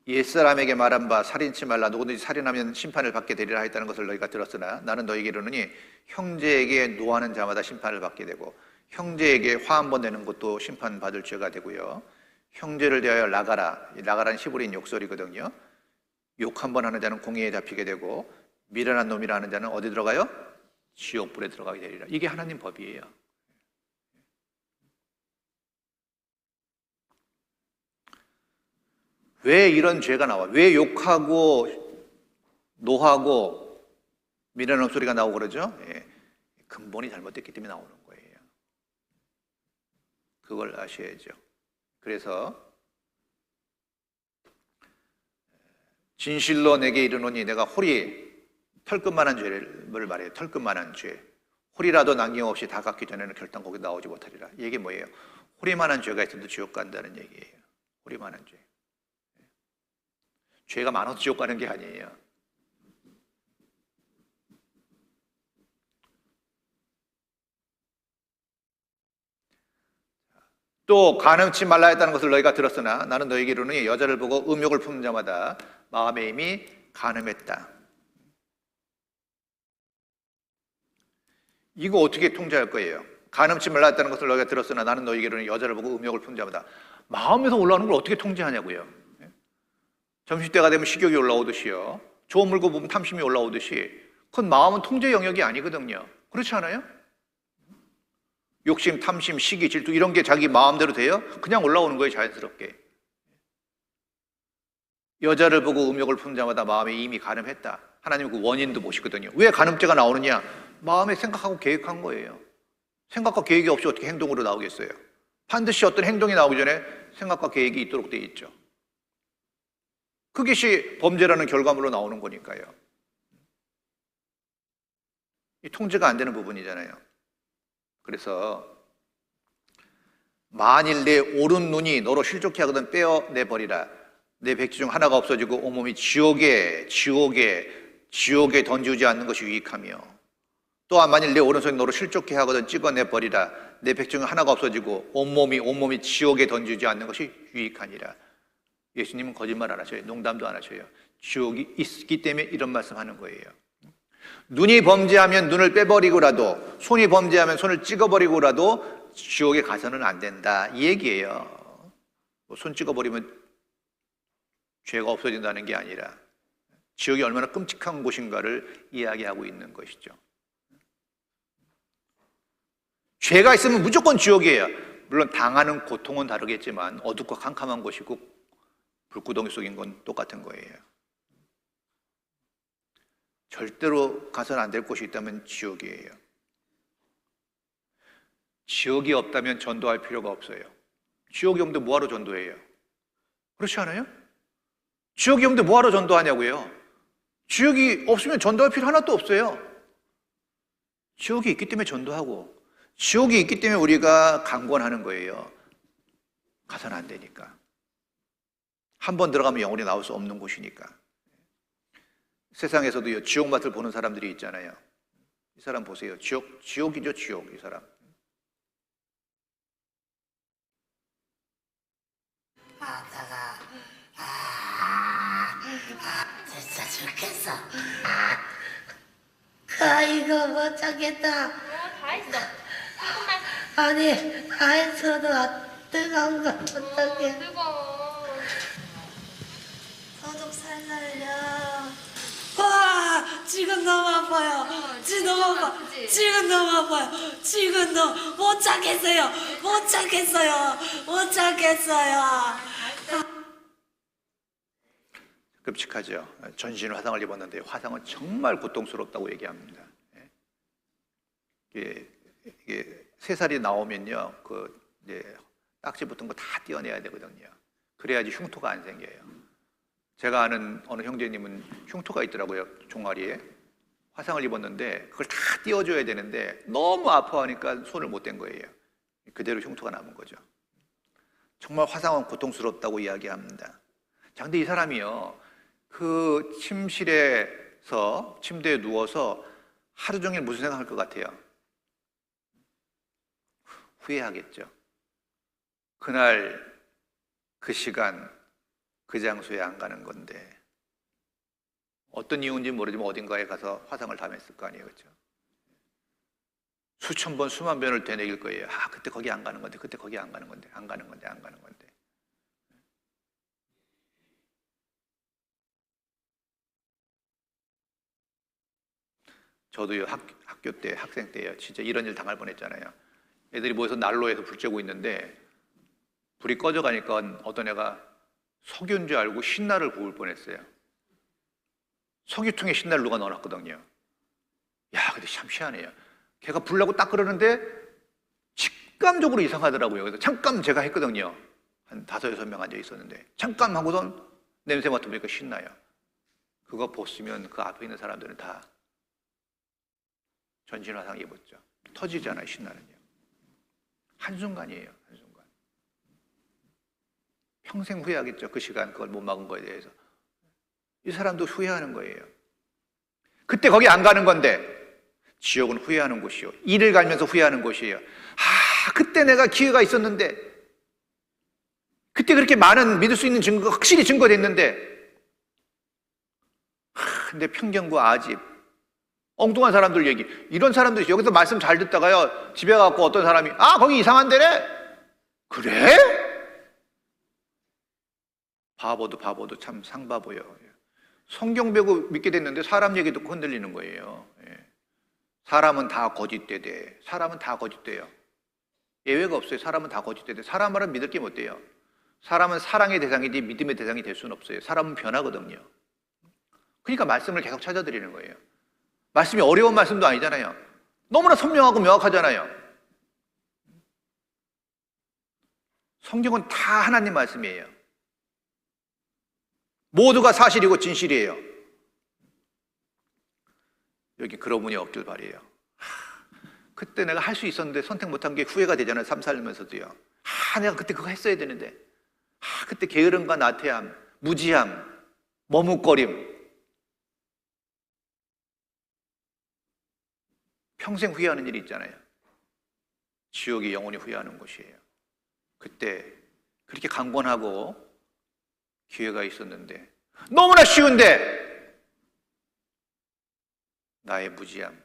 옛사람에게 말한 바 살인치 말라. 누구든지 살인하면 심판을 받게 되리라 했다는 것을 너희가 들었으나 나는 너희에게 이르노니 형제에게 노하는 자마다 심판을 받게 되고 형제에게 화 한 번 내는 것도 심판받을 죄가 되고요. 형제를 대하여 나가라. 나가라는 히브리인 욕설이거든요. 욕 한 번 하는 자는 공의에 잡히게 되고 미련한 놈이라 하는 자는 어디 들어가요? 지옥불에 들어가게 되리라. 이게 하나님 법이에요. 왜 이런 죄가 나와? 왜 욕하고 노하고 미련한 소리가 나오고 그러죠? 근본이 잘못됐기 때문에 나오는 거예요. 그걸 아셔야죠. 그래서 진실로 내게 이르노니 내가 털끝만한 죄를 말해요. 털끝만한 죄. 홀이라도 남김없이 다 갚기 전에는 결단 거기 나오지 못하리라. 이게 뭐예요? 홀이만한 죄가 있어도 지옥 간다는 얘기예요. 홀이만한 죄. 죄가 많아서 지옥 가는 게 아니에요. 또 간음치 말라 했다는 것을 너희가 들었으나 나는 너희에게 이르노니 여자를 보고 음욕을 품는 자마다 마음에 이미 간음했다. 이거 어떻게 통제할 거예요? 간음치 말라 했다는 것을 너희가 들었으나 나는 너희에게 이르노니 여자를 보고 음욕을 품는 자마다 마음에서 올라오는 걸 어떻게 통제하냐고요. 점심때가 되면 식욕이 올라오듯이요. 좋은 물건 보면 탐심이 올라오듯이 그건 마음은 통제 영역이 아니거든요. 그렇지 않아요? 욕심, 탐심, 시기, 질투 이런 게 자기 마음대로 돼요? 그냥 올라오는 거예요, 자연스럽게. 여자를 보고 음욕을 품자마다 마음에 이미 간음했다. 하나님은 그 원인도 보시거든요. 왜 간음죄가 나오느냐? 마음에 생각하고 계획한 거예요. 생각과 계획이 없이 어떻게 행동으로 나오겠어요? 반드시 어떤 행동이 나오기 전에 생각과 계획이 있도록 되어 있죠. 그것이 범죄라는 결과물로 나오는 거니까요. 이 통제가 안 되는 부분이잖아요. 그래서 만일 내 오른 눈이 너로 실족해 하거든 빼어내버리라. 내 백지 중 하나가 없어지고 온몸이 지옥에 던지지 않는 것이 유익하며, 또한 만일 내 오른손이 너로 실족해 하거든 찍어내버리라. 내 백지 중 하나가 없어지고 온몸이 지옥에 던지지 않는 것이 유익하니라. 예수님은 거짓말 안 하셔요. 농담도 안 하셔요. 지옥이 있기 때문에 이런 말씀하는 거예요. 눈이 범죄하면 눈을 빼버리고라도, 손이 범죄하면 손을 찍어버리고라도 지옥에 가서는 안 된다, 이 얘기예요. 손 찍어버리면 죄가 없어진다는 게 아니라 지옥이 얼마나 끔찍한 곳인가를 이야기하고 있는 것이죠. 죄가 있으면 무조건 지옥이에요. 물론 당하는 고통은 다르겠지만 어둡고 캄캄한 곳이고 불구덩이 속인 건 똑같은 거예요. 절대로 가서는 안 될 곳이 있다면 지옥이에요. 지옥이 없다면 전도할 필요가 없어요. 지옥이 없는데 뭐하러 전도해요? 그렇지 않아요? 지옥이 없는데 뭐하러 전도하냐고요? 지옥이 없으면 전도할 필요 하나도 없어요. 지옥이 있기 때문에 전도하고, 지옥이 있기 때문에 우리가 강권하는 거예요. 가서는 안 되니까. 한 번 들어가면 영원히 나올 수 없는 곳이니까. 세상에서도요, 지옥 맛을 보는 사람들이 있잖아요. 이 사람 보세요. 지옥이죠, 지옥, 이 사람. 진짜 죽겠어. 이거 못 참겠다. 다 했어. 아니, 다 했어도 뜨거운 거 어떡해. 뜨거워. 소독 살살요. 와, 지금 너무 아파요. 지금 너무 아파. 지금 너무 아파요. 지금 너무 못 참겠어요. 못 참겠어요. 못 참겠어요. 끔찍하죠. 전신 화상을 입었는데 화상은 정말 고통스럽다고 얘기합니다. 이게 3살이 나오면요, 이제 딱지 붙은 거 다 떼어내야 되거든요. 그래야지 흉터가 안 생겨요. 제가 아는 어느 형제님은 흉터가 있더라고요. 종아리에 화상을 입었는데 그걸 다 떼어줘야 되는데 너무 아파하니까 손을 못 댄 거예요. 그대로 흉터가 남은 거죠. 정말 화상은 고통스럽다고 이야기합니다. 자, 근데 이 사람이요, 그 침대에 누워서 하루 종일 무슨 생각할 것 같아요? 후회하겠죠. 그날 그 시간 그 장소에 안 가는 건데, 어떤 이유인지 모르지만 어딘가에 가서 화상을 당했을 거 아니에요, 그렇죠? 수천 번 수만 번을 되새길 거예요. 그때 거기 안 가는 건데, 그때 거기 안 가는 건데, 안 가는 건데. 저도요, 학교 때, 학생 때요, 진짜 이런 일 당할 뻔했잖아요. 애들이 모여서 난로에서 불 쬐고 있는데 불이 꺼져가니까 어떤 애가 석유인 줄 알고 신나를 부을 뻔했어요. 석유통에 신나를 누가 넣어놨거든요. 근데 참 희한해요. 걔가 불라고 딱 그러는데 직감적으로 이상하더라고요. 그래서 잠깐 제가 했거든요. 한 5-6명 앉아 있었는데 잠깐 하고선 냄새 맡아보니까 신나요. 그거 보시면 그 앞에 있는 사람들은 다 전신화상 입었죠. 터지잖아요, 신나는요. 한순간이에요, 한순간. 평생 후회하겠죠, 그 시간 그걸 못 막은 거에 대해서. 이 사람도 후회하는 거예요. 그때 거기 안 가는 건데, 지옥은 후회하는 곳이요, 이를 갈면서 후회하는 곳이에요. 그때 내가 기회가 있었는데, 그때 그렇게 많은 믿을 수 있는 증거가 확실히 증거됐는데, 근데 편견과 아집, 엉뚱한 사람들 얘기, 이런 사람들이 여기서 말씀 잘 듣다가요, 집에 가고 어떤 사람이 거기 이상한 데래? 그래? 바보도 참 상바보요. 성경 배고 믿게 됐는데 사람 얘기 듣고 흔들리는 거예요. 사람은 다 거짓되대. 사람은 다 거짓돼요. 예외가 없어요. 사람은 다 거짓되대. 사람 말은 믿을 게 못 돼요. 사람은 사랑의 대상이지 믿음의 대상이 될 수는 없어요. 사람은 변하거든요. 그러니까 말씀을 계속 찾아드리는 거예요. 말씀이 어려운 말씀도 아니잖아요. 너무나 선명하고 명확하잖아요. 성경은 다 하나님 말씀이에요. 모두가 사실이고 진실이에요. 여기 그런 분이 없길 바라요. 그때 내가 할 수 있었는데 선택 못한 게 후회가 되잖아요. 삶 살면서도요. 내가 그때 그거 했어야 되는데. 그때 게으름과 나태함, 무지함, 머뭇거림. 평생 후회하는 일이 있잖아요. 지옥이 영원히 후회하는 곳이에요. 그때 그렇게 강권하고 기회가 있었는데 너무나 쉬운데 나의 무지함,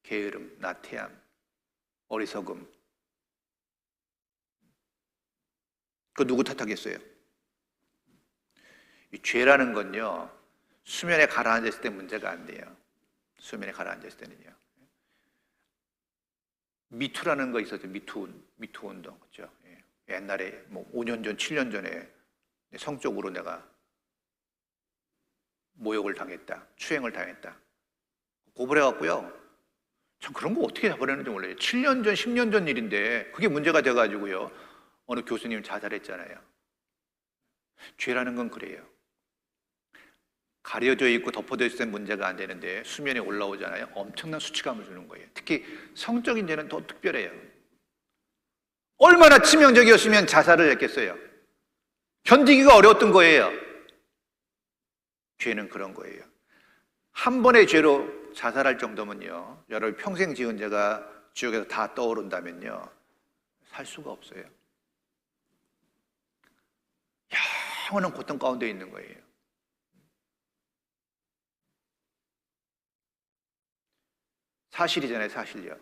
게으름, 나태함, 어리석음, 그거 누구 탓하겠어요? 이 죄라는 건요, 수면에 가라앉았을 때 문제가 안 돼요. 수면에 가라앉았을 때는요. 미투라는 거 있었죠. 미투 운동. 그렇죠? 옛날에 뭐 5년 전, 7년 전에 성적으로 내가 모욕을 당했다, 추행을 당했다. 고발해갖고요. 참 그런 거 어떻게 해버렸는지 몰라요. 7년 전, 10년 전 일인데 그게 문제가 돼가지고요. 어느 교수님 자살했잖아요. 죄라는 건 그래요. 가려져 있고 덮어져 있을 때 문제가 안 되는데 수면에 올라오잖아요. 엄청난 수치감을 주는 거예요. 특히 성적인 죄는 더 특별해요. 얼마나 치명적이었으면 자살을 했겠어요. 견디기가 어려웠던 거예요. 죄는 그런 거예요. 한 번의 죄로 자살할 정도면요, 여러분 평생 지은 죄가 지옥에서 다 떠오른다면요, 살 수가 없어요. 영원한 고통 가운데 있는 거예요. 사실이잖아요, 사실이요.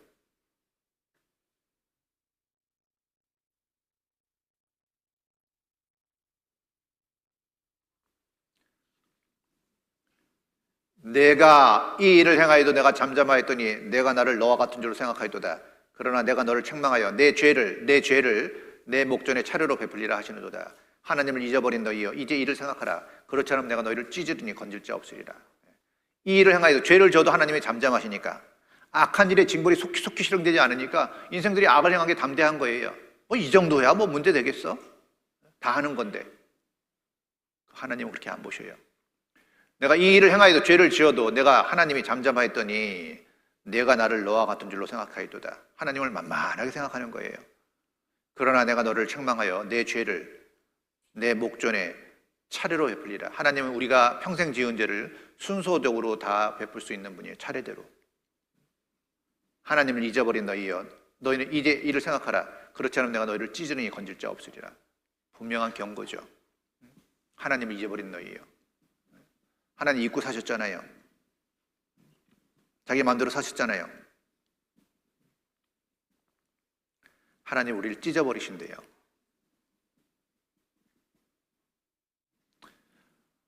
내가 이 일을 행하여도 내가 잠잠하였더니 내가 나를 너와 같은 줄로 생각하였도다. 그러나 내가 너를 책망하여 내 죄를 내 목전에 차례로 베풀리라 하시는도다. 하나님을 잊어버린 너희여, 이제 이를 생각하라. 그렇지 않으면 내가 너희를 찢으리니 건질 자 없으리라. 이 일을 행하여도 죄를 져도 하나님이 잠잠하시니까, 악한 일에 징벌이 속히 실행되지 않으니까 인생들이 악을 행한 게 담대한 거예요. 이 정도야 뭐 문제 되겠어? 다 하는 건데 하나님은 그렇게 안 보셔요. 내가 이 일을 행하여도 죄를 지어도 내가 하나님이 잠잠하였더니 내가 나를 너와 같은 줄로 생각하였도다. 하나님을 만만하게 생각하는 거예요. 그러나 내가 너를 책망하여 내 죄를 내 목전에 차례로 베풀리라. 하나님은 우리가 평생 지은 죄를 순서적으로 다 베풀 수 있는 분이에요. 차례대로. 하나님을 잊어버린 너희여, 너희는 이제 이를 생각하라. 그렇지 않으면 내가 너희를 찢으니 건질 자 없으리라. 분명한 경고죠. 하나님을 잊어버린 너희여. 하나님 잊고 사셨잖아요. 자기 마음대로 사셨잖아요. 하나님 우리를 찢어버리신대요.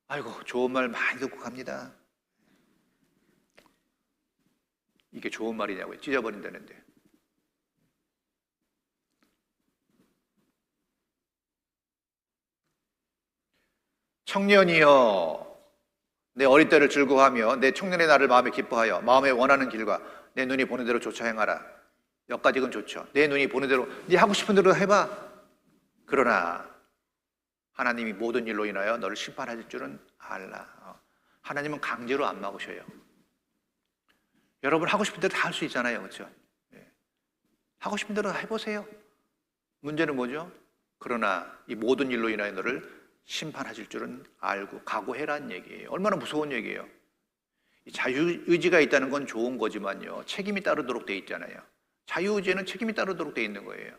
아이고, 좋은 말 많이 듣고 갑니다. 이게 좋은 말이냐고요. 찢어버린다는데. 청년이여, 내 어린 때를 즐거워하며 내 청년의 날을 마음에 기뻐하여 마음에 원하는 길과 내 눈이 보는 대로 쫓아 행하라. 여기까지는 좋죠. 내 눈이 보는 대로 네 하고 싶은 대로 해봐. 그러나 하나님이 모든 일로 인하여 너를 심판하실 줄은 알라. 하나님은 강제로 안 막으셔요. 여러분 하고 싶은 대로 다 할 수 있잖아요. 그렇죠? 하고 싶은 대로 해보세요. 문제는 뭐죠? 그러나 이 모든 일로 인하여 너를 심판하실 줄은 알고 각오해라는 얘기예요. 얼마나 무서운 얘기예요. 자유의지가 있다는 건 좋은 거지만요, 책임이 따르도록 돼 있잖아요. 자유의지에는 책임이 따르도록 돼 있는 거예요.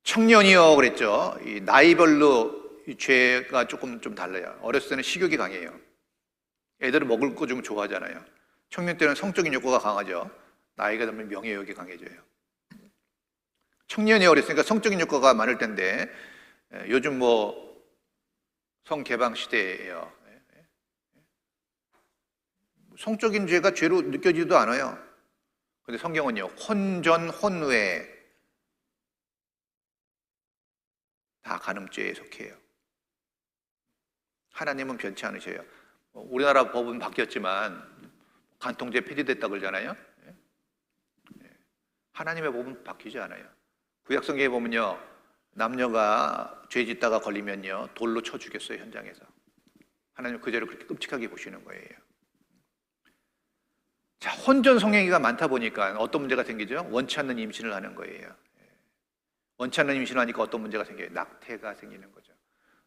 청년이요 그랬죠. 이 나이별로 이 죄가 조금 좀 달라요. 어렸을 때는 식욕이 강해요. 애들은 먹을 거 좀 좋아하잖아요. 청년 때는 성적인 욕구가 강하죠. 나이가 들면 명예욕이 강해져요. 청년이 어렸으니까 성적인 욕구가 많을 텐데 요즘 뭐 성개방 시대예요. 성적인 죄가 죄로 느껴지지도 않아요. 근데 성경은요, 혼전, 혼외 다 간음죄에 속해요. 하나님은 변치 않으셔요. 우리나라 법은 바뀌었지만 간통죄 폐지됐다 그러잖아요. 하나님의 법은 바뀌지 않아요. 구약성경에 보면요, 남녀가 죄 짓다가 걸리면요, 돌로 쳐 죽였어요, 현장에서. 하나님 그 죄를 그렇게 끔찍하게 보시는 거예요. 자, 혼전 성행위가 많다 보니까 어떤 문제가 생기죠? 원치 않는 임신을 하는 거예요. 원치 않는 임신을 하니까 어떤 문제가 생겨요? 낙태가 생기는 거죠.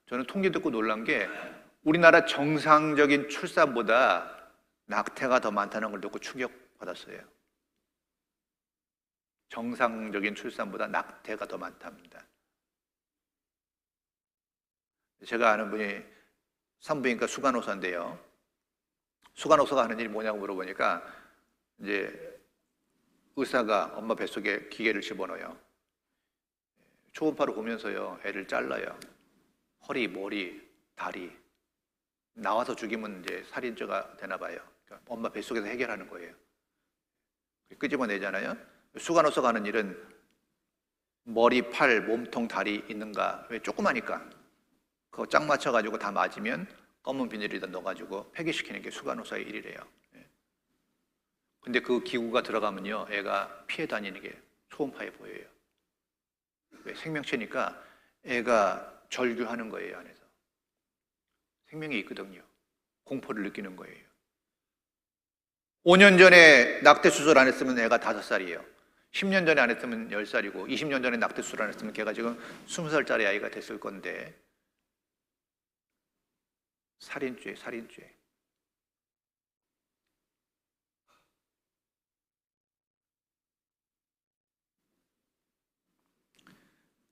저는 통계 듣고 놀란 게 우리나라 정상적인 출산보다 낙태가 더 많다는 걸 듣고 충격받았어요. 정상적인 출산보다 낙태가 더 많답니다. 제가 아는 분이 산부인과 수간호사인데요. 수간호사가 하는 일이 뭐냐고 물어보니까 이제 의사가 엄마 뱃속에 기계를 집어넣어요. 초음파로 보면서요, 애를 잘라요. 허리, 머리, 다리. 나와서 죽이면 이제 살인죄가 되나 봐요. 그러니까 엄마 뱃속에서 해결하는 거예요. 끄집어내잖아요. 수간호사가 하는 일은 머리, 팔, 몸통, 다리 있는가? 왜 조그마니까 그거 짝 맞춰가지고 다 맞으면 검은 비닐에다 넣어가지고 폐기시키는 게 수간호사의 일이래요. 근데 그 기구가 들어가면요, 애가 피해 다니는 게 초음파에 보여요. 왜? 생명체니까 애가 절규하는 거예요, 안에서. 생명이 있거든요. 공포를 느끼는 거예요. 5년 전에 낙태 수술 안 했으면 애가 5살이에요. 10년 전에 안 했으면 10살이고 20년 전에 낙태 수술 안 했으면 걔가 지금 20살짜리 아이가 됐을 건데 살인죄.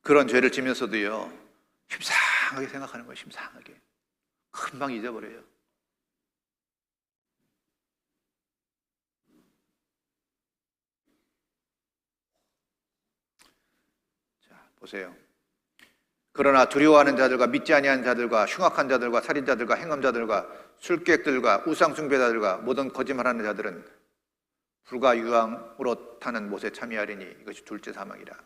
그런 죄를 지면서도요, 심상하게 생각하는 거예요. 심상하게. 금방 잊어버려요. 자, 보세요. 그러나 두려워하는 자들과 믿지 아니하는 자들과 흉악한 자들과 살인자들과 행음자들과 술객들과 우상숭배자들과 모든 거짓말하는 자들은 불과 유황으로 타는 못에 참여하리니 이것이 둘째 사망이라.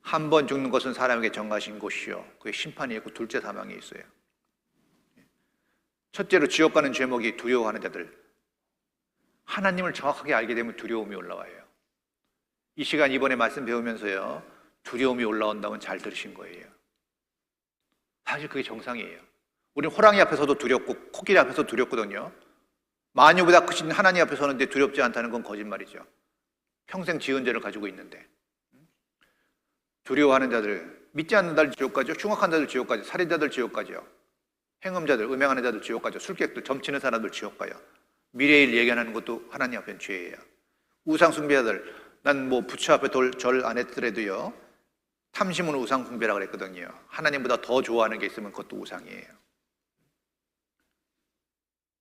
한 번 죽는 것은 사람에게 정하신 것이요, 그의 심판이 있고 둘째 사망이 있어요. 첫째로 지옥 가는 죄목이 두려워하는 자들. 하나님을 정확하게 알게 되면 두려움이 올라와요. 이 시간 이번에 말씀 배우면서요, 두려움이 올라온다면 잘 들으신 거예요. 사실 그게 정상이에요. 우리는 호랑이 앞에서도 두렵고 코끼리 앞에서 두렵거든요. 만유보다 크신 하나님 앞에 서는데 두렵지 않다는 건 거짓말이죠. 평생 지은 죄를 가지고 있는데. 두려워하는 자들, 믿지 않는 자들 지옥 가죠. 흉악한 자들 지옥 가죠. 살인자들 지옥 가죠. 행음자들, 음행하는 자들 지옥 가죠. 술객들, 점치는 사람들 지옥 가요. 미래일 예견하는 것도 하나님 앞엔 죄예요. 우상 숭배자들, 난 뭐 부처 앞에 절 안 했더라도요, 탐심은 우상 숭배라 그랬거든요. 하나님보다 더 좋아하는 게 있으면 그것도 우상이에요.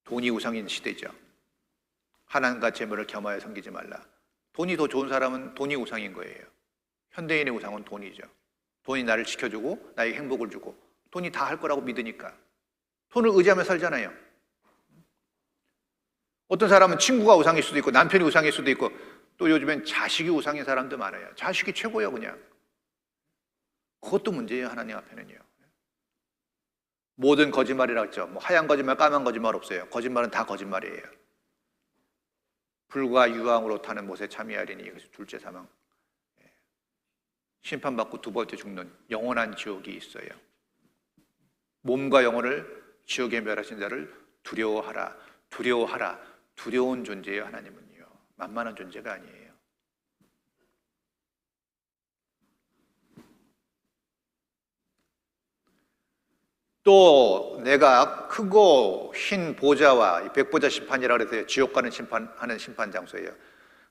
돈이 우상인 시대죠. 하나님과 재물을 겸하여 섬기지 말라. 돈이 더 좋은 사람은 돈이 우상인 거예요. 현대인의 우상은 돈이죠. 돈이 나를 지켜주고 나에게 행복을 주고 돈이 다 할 거라고 믿으니까 돈을 의지하며 살잖아요. 어떤 사람은 친구가 우상일 수도 있고 남편이 우상일 수도 있고 또 요즘엔 자식이 우상인 사람도 많아요. 자식이 최고예요, 그냥. 그것도 문제예요, 하나님 앞에는요. 모든 거짓말이라고 했죠. 뭐 하얀 거짓말, 까만 거짓말 없어요. 거짓말은 다 거짓말이에요. 불과 유황으로 타는 못에 참여하리니 이것이 둘째 사망. 심판받고 두 번째 죽는 영원한 지옥이 있어요. 몸과 영혼을 지옥에 멸하신 자를 두려워하라. 두려워하라. 두려운 존재예요, 하나님은요. 만만한 존재가 아니에요. 또 내가 크고 흰 보좌와 백보자 심판이라 그래서 지옥 가는 심판하는 심판 장소예요.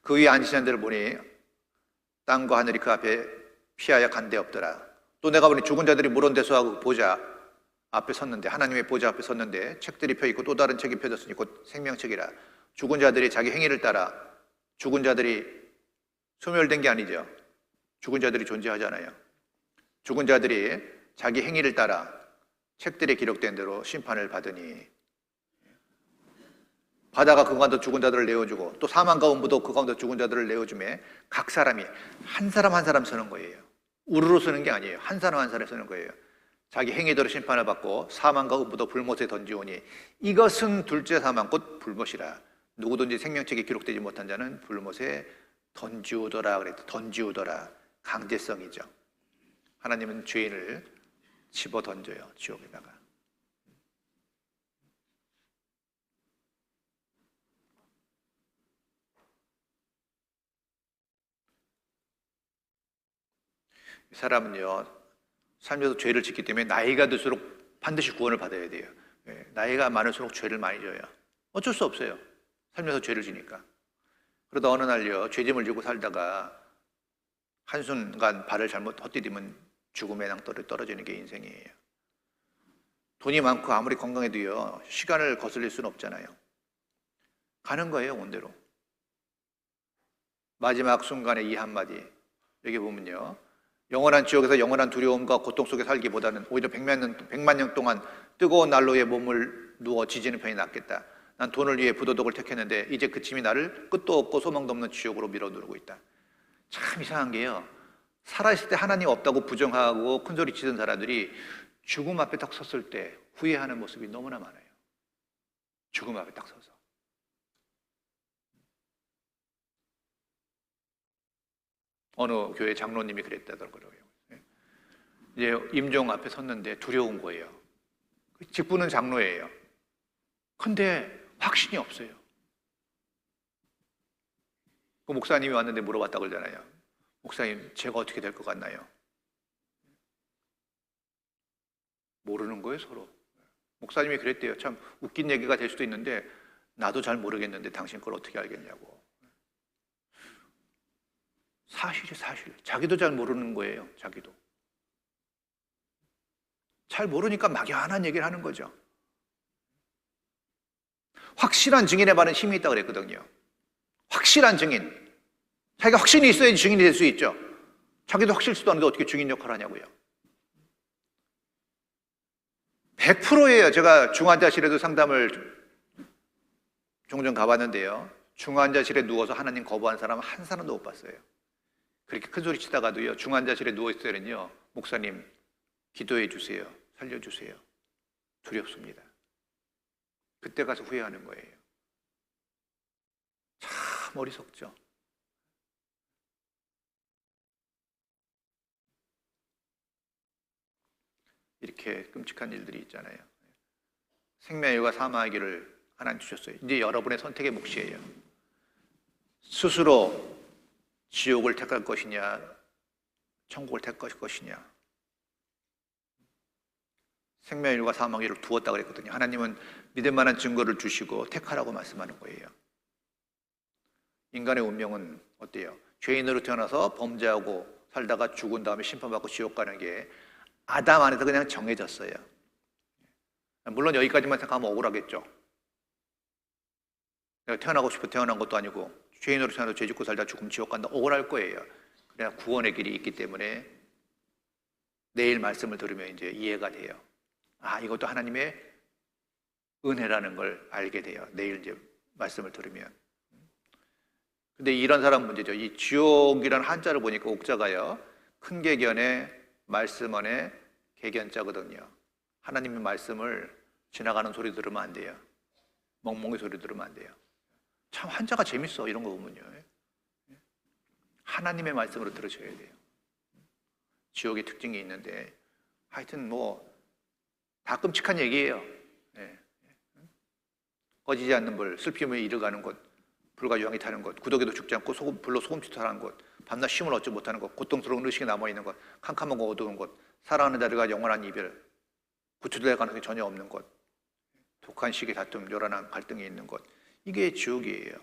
그 위에 앉으신 자들을 보니 땅과 하늘이 그 앞에 피하여 간 데 없더라. 또 내가 보니 죽은 자들이 물온대소하고 보좌 앞에 섰는데, 하나님의 보좌 앞에 섰는데 책들이 펴있고 또 다른 책이 펴졌으니 곧 생명책이라. 죽은 자들이 자기 행위를 따라, 죽은 자들이 소멸된 게 아니죠. 죽은 자들이 존재하잖아요. 죽은 자들이 자기 행위를 따라 책들에 기록된 대로 심판을 받으니, 바다가 그 가운데 죽은 자들을 내어주고 또 사망 가운데도 그 가운데 죽은 자들을 내어주매 각 사람이 한 사람 한 사람 서는 거예요. 우르르 서는 게 아니에요. 한 사람 한 사람 서는 거예요. 자기 행위대로 심판을 받고 사망과 음부도 불못에 던지오니 이것은 둘째 사망 곧 불못이라. 누구든지 생명책에 기록되지 못한 자는 불못에 던지우더라 그랬다. 던지우더라. 강제성이죠. 하나님은 죄인을 집어 던져요. 지옥에다가. 이 사람은요, 살면서 죄를 짓기 때문에 나이가 들수록 반드시 구원을 받아야 돼요. 나이가 많을수록 죄를 많이 져요. 어쩔 수 없어요. 살면서 죄를 지니까. 그러다 어느 날요, 죄짐을 지고 살다가 한순간 발을 잘못 헛디디면 죽음의 낭떠러리 떨어지는 게 인생이에요. 돈이 많고 아무리 건강해도요, 시간을 거슬릴 수는 없잖아요. 가는 거예요, 온대로. 마지막 순간에 이 한마디. 여기 보면요, 영원한 지옥에서 영원한 두려움과 고통 속에 살기보다는 오히려 100만 년 동안 뜨거운 난로에 몸을 누워 지지는 편이 낫겠다. 난 돈을 위해 부도덕을 택했는데 이제 그침이 나를 끝도 없고 소망도 없는 지옥으로 밀어누르고 있다. 참 이상한 게요, 살아있을 때 하나님 없다고 부정하고 큰소리 치던 사람들이 죽음 앞에 딱 섰을 때 후회하는 모습이 너무나 많아요. 죽음 앞에 딱 서서. 어느 교회 장로님이 그랬다더라고요. 이제 임종 앞에 섰는데 두려운 거예요. 직분은 장로예요. 근데 확신이 없어요. 그 목사님이 왔는데 물어봤다 그러잖아요. 목사님, 제가 어떻게 될 것 같나요? 모르는 거예요, 서로. 목사님이 그랬대요. 참 웃긴 얘기가 될 수도 있는데 나도 잘 모르겠는데 당신 걸 어떻게 알겠냐고. 사실이 사실. 자기도 잘 모르는 거예요. 자기도. 잘 모르니까 막연한 얘기를 하는 거죠. 확실한 증인에 바른 힘이 있다고 그랬거든요. 확실한 증인. 자기가 확신이 있어야지 증인이 될 수 있죠. 자기도 확실치도 않은데 어떻게 증인 역할을 하냐고요. 100%예요. 제가 중환자실에도 상담을 종종 가봤는데요. 중환자실에 누워서 하나님 거부한 사람 한 사람도 못 봤어요. 그렇게 큰 소리 치다가도요, 중환자실에 누워있을 때는요, 목사님 기도해 주세요. 살려주세요. 두렵습니다. 그때 가서 후회하는 거예요. 참 어리석죠. 이렇게 끔찍한 일들이 있잖아요. 생명과 사망하기를 하나님 주셨어요. 이제 여러분의 선택의 몫이에요. 스스로 지옥을 택할 것이냐, 천국을 택할 것이냐. 생명과 사망을 두었다 그랬거든요. 하나님은 믿을 만한 증거를 주시고 택하라고 말씀하는 거예요. 인간의 운명은 어때요? 죄인으로 태어나서 범죄하고 살다가 죽은 다음에 심판받고 지옥 가는 게 아담 안에서 그냥 정해졌어요. 물론 여기까지만 생각하면 억울하겠죠. 내가 태어나고 싶어 태어난 것도 아니고 죄인으로 태어나서 죄 짓고 살다 죽으면 지옥 간다. 억울할 거예요. 그냥 구원의 길이 있기 때문에 내일 말씀을 들으면 이제 이해가 돼요. 아, 이것도 하나님의 은혜라는 걸 알게 돼요. 내일 이제 말씀을 들으면. 근데 이런 사람 문제죠. 이 지옥이라는 한자를 보니까 옥자가요, 큰 개견에 말씀원에 개견자거든요. 하나님의 말씀을 지나가는 소리 들으면 안 돼요. 멍멍이 소리 들으면 안 돼요. 참 한자가 재밌어, 이런 거 보면요. 하나님의 말씀으로 들으셔야 돼요. 지옥의 특징이 있는데 하여튼 뭐 다 끔찍한 얘기예요. 꺼지지 않는 불, 슬픔에 이르가는 곳, 불과 유황이 타는 곳, 구더기도 죽지 않고 불로 소금치도 하는 곳, 밤낮 쉼을 얻지 못하는 곳, 고통스러운 의식이 남아있는 곳, 캄캄하고 어두운 곳, 사랑하는 자들과 영원한 이별, 구출될 가능성이 전혀 없는 곳, 독한 시기 다툼, 요란한 갈등이 있는 곳, 이게 지옥이에요.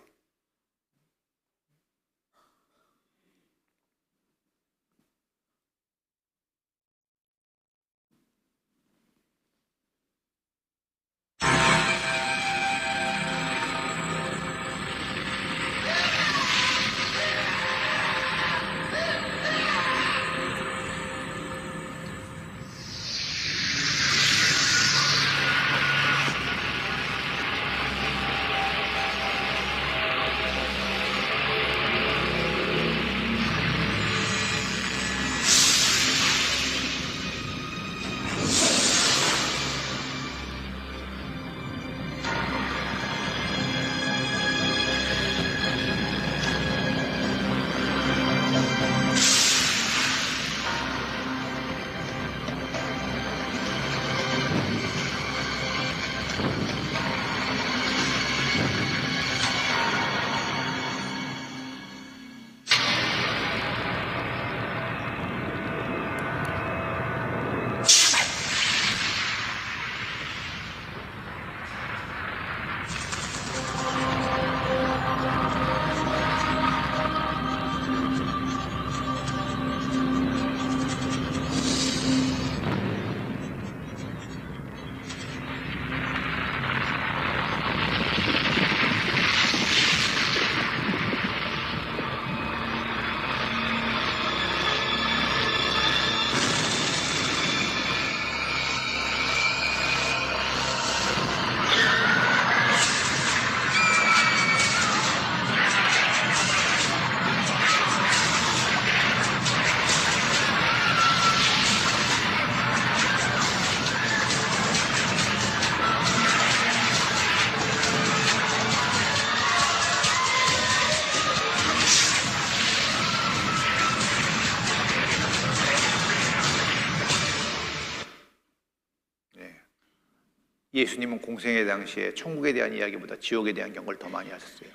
예수님은 공생의 당시에 천국에 대한 이야기보다 지옥에 대한 경고를 더 많이 하셨어요.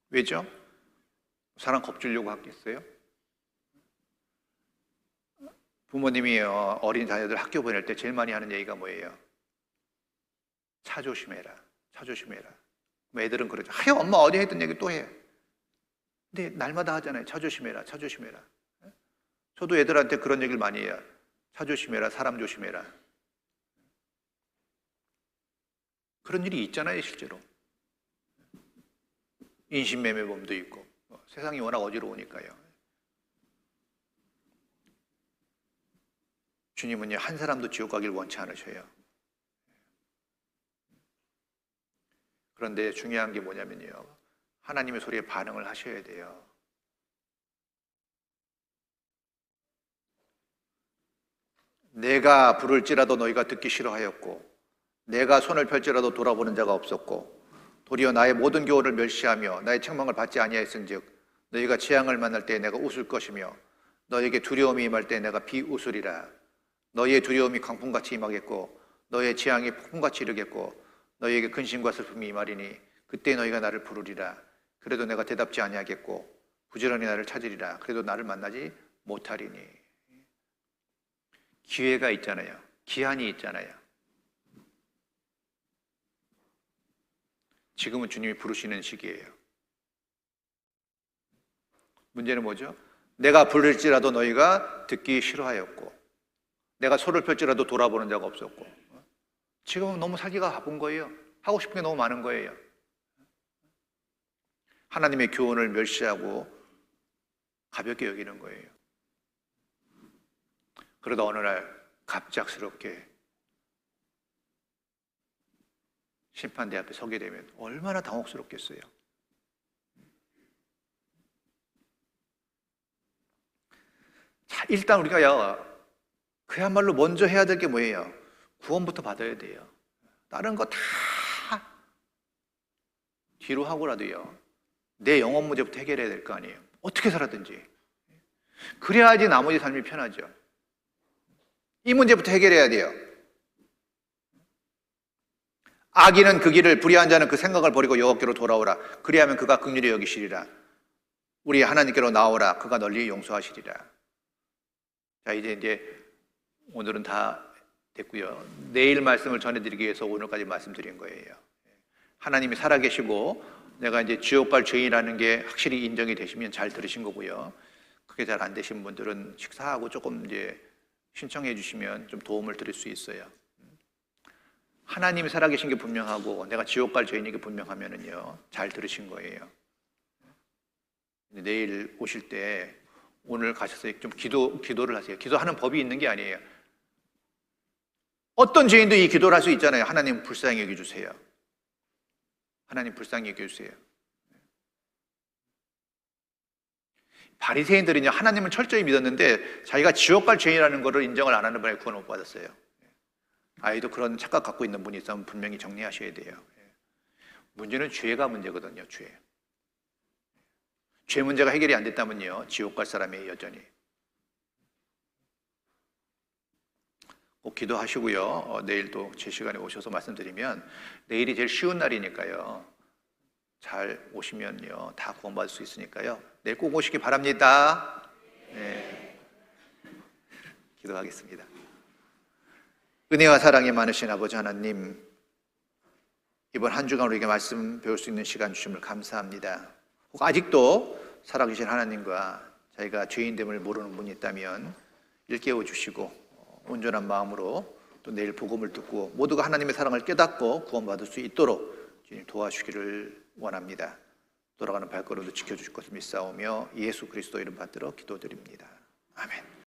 왜죠? 사람 겁주려고 하겠어요? 부모님이 어린 자녀들 학교 보낼 때 제일 많이 하는 얘기가 뭐예요? 차 조심해라, 차 조심해라. 애들은 그러죠. 하여 엄마 어디 했던 얘기 또 해. 근데 날마다 하잖아요. 차 조심해라, 차 조심해라. 저도 애들한테 그런 얘기를 많이 해요. 차 조심해라, 사람 조심해라. 그런 일이 있잖아요, 실제로. 인신매매범도 있고. 세상이 워낙 어지러우니까요. 주님은요, 한 사람도 지옥 가길 원치 않으셔요. 그런데 중요한 게 뭐냐면요, 하나님의 소리에 반응을 하셔야 돼요. 내가 부를지라도 너희가 듣기 싫어하였고, 내가 손을 펼지라도 돌아보는 자가 없었고, 도리어 나의 모든 교훈을 멸시하며 나의 책망을 받지 아니하였은즉 너희가 재앙을 만날 때 내가 웃을 것이며 너희에게 두려움이 임할 때 내가 비웃으리라. 너희의 두려움이 강풍같이 임하겠고 너희의 재앙이 폭풍같이 이르겠고 너희에게 근심과 슬픔이 임하리니 그때 너희가 나를 부르리라. 그래도 내가 대답지 아니하겠고 부지런히 나를 찾으리라. 그래도 나를 만나지 못하리니. 기회가 있잖아요. 기한이 있잖아요. 지금은 주님이 부르시는 시기예요. 문제는 뭐죠? 내가 부를지라도 너희가 듣기 싫어하였고 내가 손을 펼지라도 돌아보는 자가 없었고 지금은 너무 살기가 바쁜 거예요. 하고 싶은 게 너무 많은 거예요. 하나님의 교훈을 멸시하고 가볍게 여기는 거예요. 그러다 어느 날 갑작스럽게 심판대 앞에 서게 되면 얼마나 당혹스럽겠어요. 자, 일단 우리가 그야말로 먼저 해야 될 게 뭐예요? 구원부터 받아야 돼요. 다른 거 다 뒤로 하고라도요, 내 영혼 문제부터 해결해야 될 거 아니에요. 어떻게 살았든지. 그래야지 나머지 삶이 편하죠. 이 문제부터 해결해야 돼요. 악인은 그 길을, 불의한 자는 그 생각을 버리고 여호와께로 돌아오라. 그리하면 그가 긍휼히 여기시리라. 우리 하나님께로 나오라. 그가 널리 용서하시리라. 자, 이제 오늘은 다 됐고요. 내일 말씀을 전해드리기 위해서 오늘까지 말씀드린 거예요. 하나님이 살아계시고 내가 이제 지옥 갈 죄인이라는 게 확실히 인정이 되시면 잘 들으신 거고요. 그게 잘 안 되신 분들은 식사하고 조금 이제 신청해 주시면 좀 도움을 드릴 수 있어요. 하나님이 살아계신 게 분명하고 내가 지옥 갈 죄인인 게 분명하면은요, 잘 들으신 거예요. 내일 오실 때 오늘 가셔서 좀 기도를 하세요. 기도하는 법이 있는 게 아니에요. 어떤 죄인도 이 기도를 할 수 있잖아요. 하나님 불쌍히 여겨주세요. 하나님 불쌍히 여겨주세요. 바리새인들은요, 하나님을 철저히 믿었는데 자기가 지옥 갈 죄인이라는 것을 인정을 안 하는 바에 구원을 못 받았어요. 아이도 그런 착각 갖고 있는 분이 있으면 분명히 정리하셔야 돼요. 문제는 죄가 문제거든요. 죄 문제가 해결이 안 됐다면요, 지옥 갈 사람이 여전히. 꼭 기도하시고요. 내일 또 제 시간에 오셔서 말씀드리면 내일이 제일 쉬운 날이니까요. 잘 오시면요, 다 구원받을 수 있으니까요. 내일 꼭 오시기 바랍니다. 네. 기도하겠습니다. 은혜와 사랑이 많으신 아버지 하나님, 이번 한 주간 우리에게 말씀 배울 수 있는 시간 주심을 감사합니다. 혹 아직도 살아계신 하나님과 자기가 죄인됨을 모르는 분이 있다면 일깨워 주시고 온전한 마음으로 또 내일 복음을 듣고 모두가 하나님의 사랑을 깨닫고 구원받을 수 있도록 주님 도와주시기를 원합니다. 돌아가는 발걸음도 지켜주실 것을 믿사오며 예수 그리스도 이름 받들어 기도드립니다. 아멘.